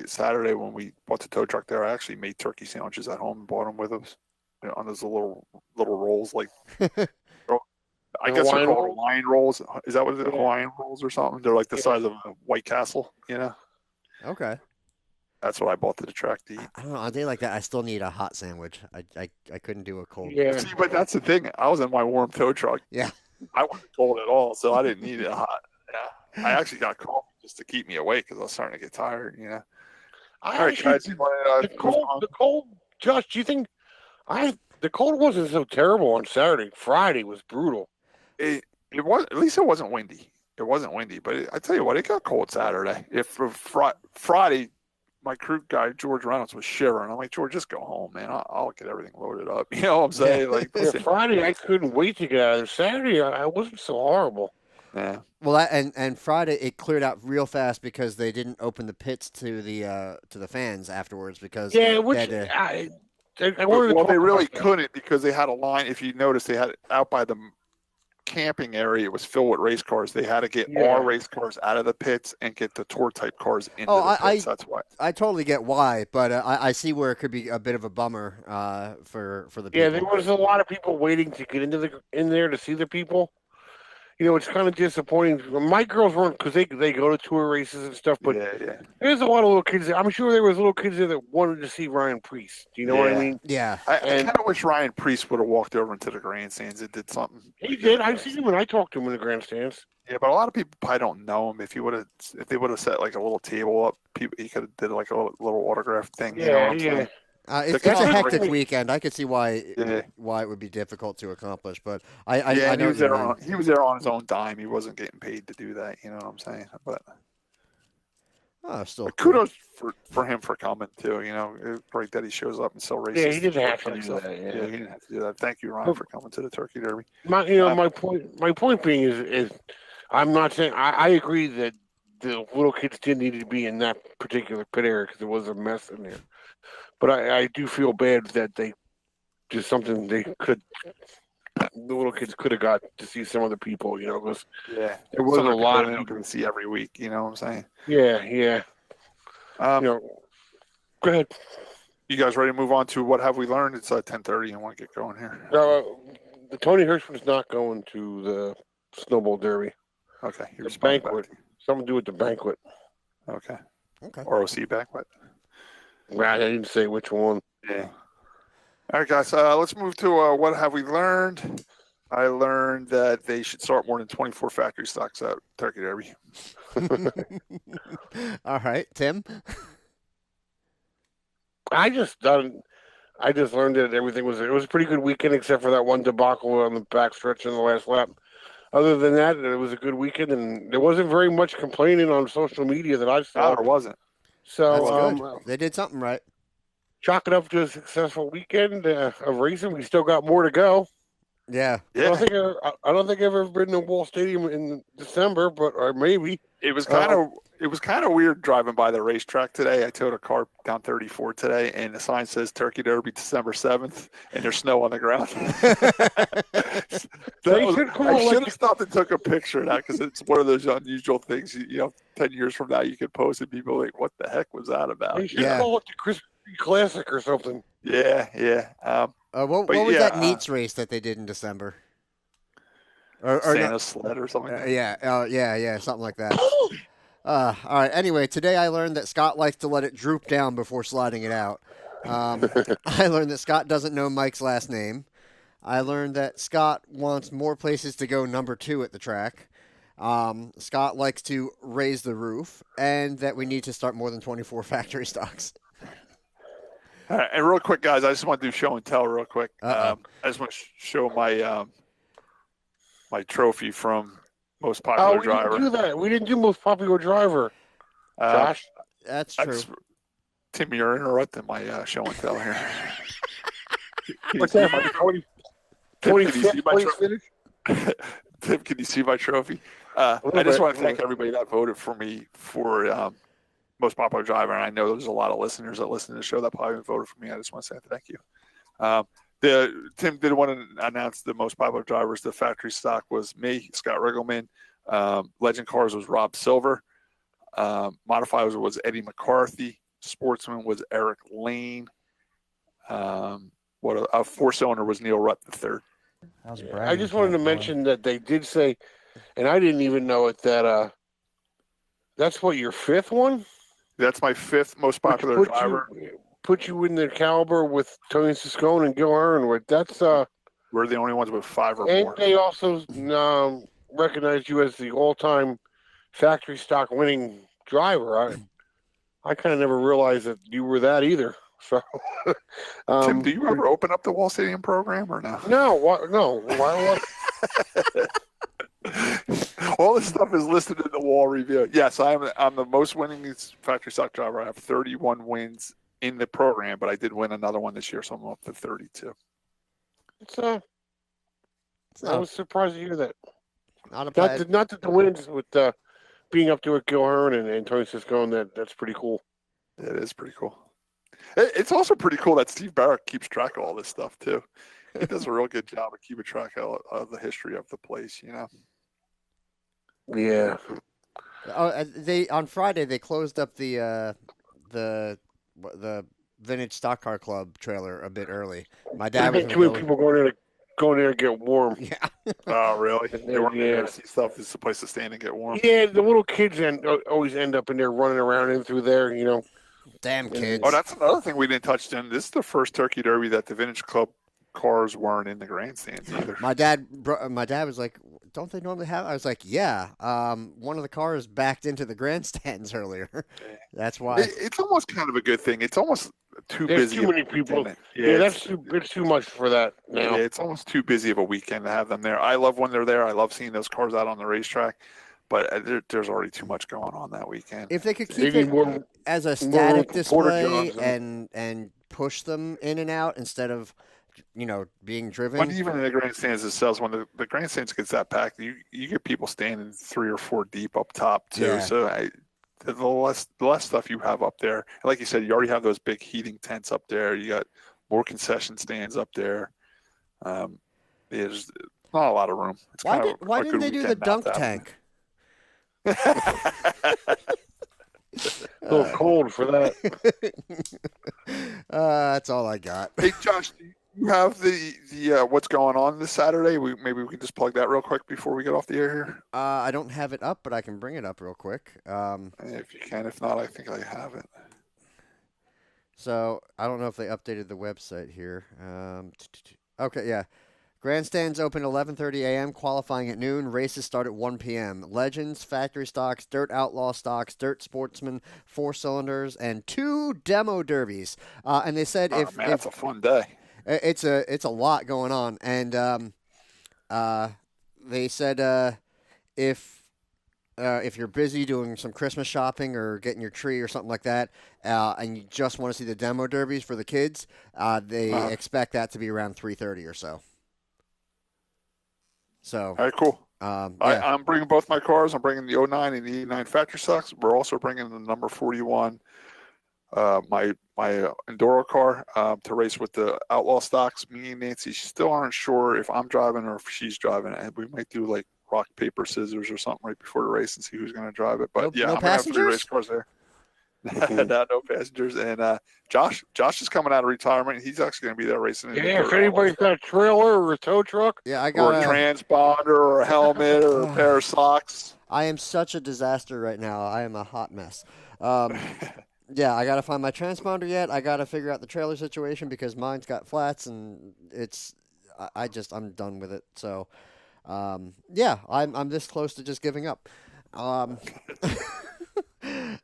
Saturday when we bought the tow truck there, I actually made turkey sandwiches at home and bought them with us, on those little rolls like. I guess they're called Hawaiian rolls. Is that what it is? Hawaiian rolls or something? They're like the size of a White Castle, Okay. That's what I bought to the track to eat. I don't know. On a day like that, I still need a hot sandwich. I couldn't do a cold. Yeah. See, but that's the thing. I was in my warm tow truck. Yeah. I wasn't cold at all, so I didn't need it hot. Yeah. I actually got coffee just to keep me awake because I was starting to get tired, All right, guys. The cold, Josh, do you think the cold wasn't so terrible on Saturday? Friday was brutal. It was, at least it wasn't windy. It wasn't windy, but I tell you what, it got cold Saturday. Friday, my crew guy George Reynolds was shivering. I'm like, George, just go home, man. I'll get everything loaded up. You know what I'm saying? Like, Friday, I couldn't wait to get out of there. Saturday, I wasn't so horrible. yeah. Well, and Friday it cleared out real fast because they didn't open the pits to the fans afterwards because Yeah, which they had to- I wanted to Well, talk they really about that. couldn't because they had a line. If you notice, they had out by the camping area. It was filled with race cars. They had to get all race cars out of the pits and get the tour type cars into the pits. That's why. I totally get why, but I see where it could be a bit of a bummer for the people. Yeah, there was a lot of people waiting to get in there to see the people. It's kind of disappointing. My girls weren't, because they go to tour races and stuff, but yeah. there's a lot of little kids there. I'm sure there was little kids there that wanted to see Ryan Priest. Do you know what I mean? Yeah. I kind of wish Ryan Priest would have walked over into the grandstands and did something. He did. I've seen him and I talked to him in the grandstands. Yeah, but a lot of people probably don't know him. If they would have set like a little table up, he could have did like a little autograph thing. You know what I'm saying? It's a hectic weekend. I could see why it would be difficult to accomplish, but I know he was there on his own dime. He wasn't getting paid to do that. You know what I'm saying? But still kudos for him for coming too. You know, it's great that he shows up and still races. Yeah, he didn't have to do that. Yeah, he didn't have to do that. Thank you, Ryan, for coming to the Turkey Derby. My point being is I'm not saying I agree that the little kids didn't need to be in that particular pit area because there was a mess in there. But I do feel bad that they just something the little kids could have got to see some other people, you know, because there was a lot of people to see every week, you know what I'm saying? Yeah. Go ahead. You guys ready to move on to what have we learned? It's 10:30. I want to get going here. The Tony Hirschman's not going to the Snowball Derby. Okay. The banquet. Something to do with the banquet. Okay. ROC banquet. I didn't say which one. Yeah. All right, guys. Let's move to what have we learned. I learned that they should start more than 24 factory stocks at Turkey Derby. All right, Tim. I just learned that everything was a pretty good weekend except for that one debacle on the backstretch in the last lap. Other than that, it was a good weekend, and there wasn't very much complaining on social media that I saw. No, there wasn't. So they did something right. Chalk it up to a successful weekend of racing. We still got more to go. Yeah. I don't think I've ever been to Wall Stadium in December, or maybe. It was kind of weird driving by the racetrack today. I towed a car down 34 today, and the sign says Turkey Derby December 7th, and there's snow on the ground. I should have stopped and took a picture of that because it's one of those unusual things. 10 years from now, you can post and people are like, "What the heck was that about?" They should call it the Crispy Classic or something. Yeah. What was that Neats race that they did in December? Or Santa sled or something. Yeah, something like that. All right. Anyway, today I learned that Scott likes to let it droop down before sliding it out. I learned that Scott doesn't know Mike's last name. I learned that Scott wants more places to go number 2 at the track. Scott likes to raise the roof, and that we need to start more than 24 factory stocks. All right, and real quick, guys, I just want to do show and tell real quick. I just want to show my my trophy from most popular driver. We didn't do that. We didn't do most popular driver. Josh, that's true. Tim, you're interrupting my show and tell here. What's that? 25th finish? Tim, can you see my trophy? I just want to thank everybody that voted for me for most popular driver. And I know there's a lot of listeners that listen to the show that probably voted for me. I just want to say thank you. Tim did want to announce the most popular drivers. The factory stock was me, Scott Riggleman. Legend Cars was Rob Silver. Modifiers was Eddie McCarthy. Sportsman was Eric Lane. A 4-cylinder was Neil Rutt III. I just wanted to mention that they did say, and I didn't even know it, that that's what, your 5th one? That's my 5th most popular driver. Put you in the caliber with Tony Siscone and Gil Herron. That's we're the only ones with 5 or more. And they also recognized you as the all-time factory stock winning driver. I kind of never realized that you were that either. So, Tim, do you ever open up the Wall Stadium program or no? No. Why? All this stuff is listed in the Wall Review. Yes, I'm the most winning factory stock driver. I have 31 wins in the program, but I did win another one this year, so I'm up to 32. I was surprised to hear that. Not that the wins with being up to it, Gil Herron and Tony Siscone, that's pretty cool. It is pretty cool. It's also pretty cool that Steve Barrett keeps track of all this stuff too. He does a real good job of keeping track of the history of the place, Yeah. On Friday they closed up the Vintage Stock Car Club trailer a bit early. My dad was too many people going there to get warm. Yeah. Oh, really? They weren't there to see stuff. It's a place to stand and get warm. Yeah, the little kids always end up in there running around in through there, Damn kids. Oh, that's another thing we didn't touch on. This is the first Turkey Derby that the Vintage Club cars weren't in the grandstands either. My dad was like, "Don't they normally have?" I was like, "Yeah." One of the cars backed into the grandstands earlier. That's why. It's almost kind of a good thing. It's almost too There's busy. too of a many people. weekend. Yeah, it's too much for that now. Yeah, it's almost too busy of a weekend to have them there. I love when they're there. I love seeing those cars out on the racetrack, but there's already too much going on that weekend. If they could They keep need it more as a room static for porta display johns and push them in and out instead of being driven. When even in the grandstands themselves, when the grandstands gets that packed, you get people standing 3 or 4 deep up top too. Yeah. So the less stuff you have up there, like you said, you already have those big heating tents up there. You got more concession stands up there. There's not a lot of room. It's Why didn't they do the dunk tank? A little cold for that. That's all I got. Hey, Josh, do you have the what's going on this Saturday? Maybe we can just plug that real quick before we get off the air here. I don't have it up, but I can bring it up real quick. If you can. If not, I think I have it. So I don't know if they updated the website here. Okay, yeah. Grandstands open 11:30 a.m., qualifying at noon. Races start at 1 p.m. Legends, factory stocks, dirt outlaw stocks, dirt sportsman, 4 cylinders, and 2 demo derbies. And they said that's a fun day. It's a lot going on, and they said if you're busy doing some Christmas shopping or getting your tree or something like that, and you just want to see the demo derbies for the kids, they expect that to be around 3:30 or so. So, all right, cool. Yeah. I'm bringing both my cars. I'm bringing the 09 and the 89 factory stocks. We're also bringing the number 41, my Enduro car, to race with the outlaw stocks. Me and Nancy still aren't sure if I'm driving or if she's driving, and we might do like rock, paper, scissors or something right before the race and see who's going to drive it. But no I'm going to have 3 race passengers? cars there. No passengers. And Josh is coming out of retirement. He's actually going to be there racing. Yeah, if anybody's got a trailer or a tow truck, yeah, I or got a transponder or a helmet or a pair of socks. I am such a disaster right now. I am a hot mess. Yeah, I got to find my transponder yet. I got to figure out the trailer situation because mine's got flats and I'm done with it. So, yeah, I'm this close to just giving up.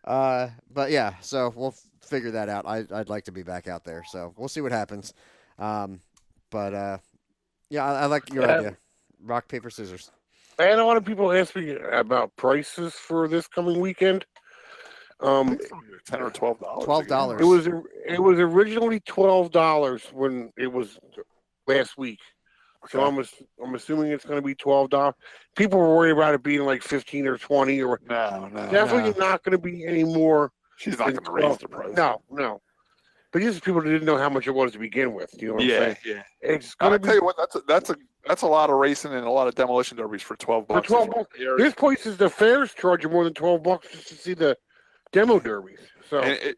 But yeah, so we'll figure that out. I'd like to be back out there, so we'll see what happens. But yeah, I like your idea. Rock, paper, scissors. and a lot of people ask me about prices for this coming weekend. $10 or $12. $12. It was originally $12 when it was last week. So I'm assuming it's going to be $12. People were worried about it being like 15 or 20 or No. definitely not going to be any more. She's not going to raise the price. No. But these people didn't know how much it was to begin with. You know what I'm saying? Yeah. It's I'll going to tell be you what, that's a lot of racing and a lot of demolition derbies for $12. for $12. There's places the fairs charge you more than $12 just to see the demo derbies. So And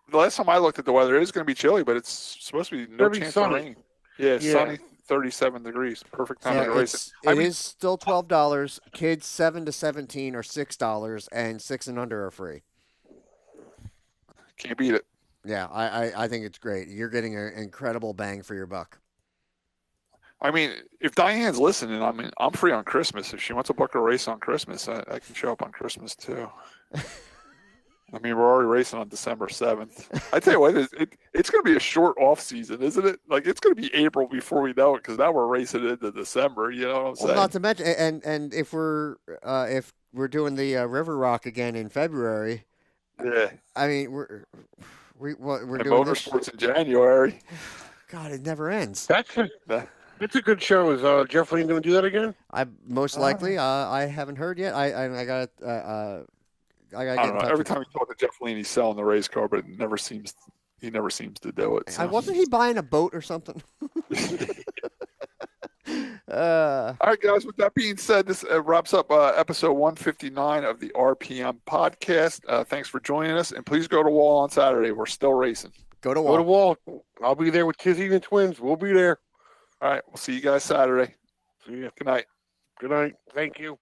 the last time I looked at the weather, it is going to be chilly, but it's supposed to be no chance of rain. Yeah, sunny, 37 degrees, perfect time to race. It is still $12. Kids 7 to 17 are $6, and 6 and under are free. Can't beat it. Yeah, I think it's great. You're getting an incredible bang for your buck. I mean, if Diane's listening, I mean, I'm free on Christmas. If she wants to book a race on Christmas, I can show up on Christmas too. I mean, we're already racing on December 7th. I tell you what, it's going to be a short off season, isn't it? Like, it's going to be April before we know it, because now we're racing into December. You know what I'm saying? Well, not to mention, and if we're doing the River Rock again in February, yeah. I mean, we're doing motorsports in January. God, it never ends. that's a good show. Is Jeff Lane going to do that again? I most likely. I haven't heard yet. I got I don't know. Every time you talk to Jeff Lane, he's selling the race car, but he never seems to do it. So. Wasn't he buying a boat or something? All right, guys. With that being said, this wraps up episode 159 of the RPM podcast. Thanks for joining us, and please go to Wall on Saturday. We're still racing. Go to Wall. Go to Wall. I'll be there with Tizzy and the twins. We'll be there. All right. We'll see you guys Saturday. See ya. Good night. Good night. Thank you.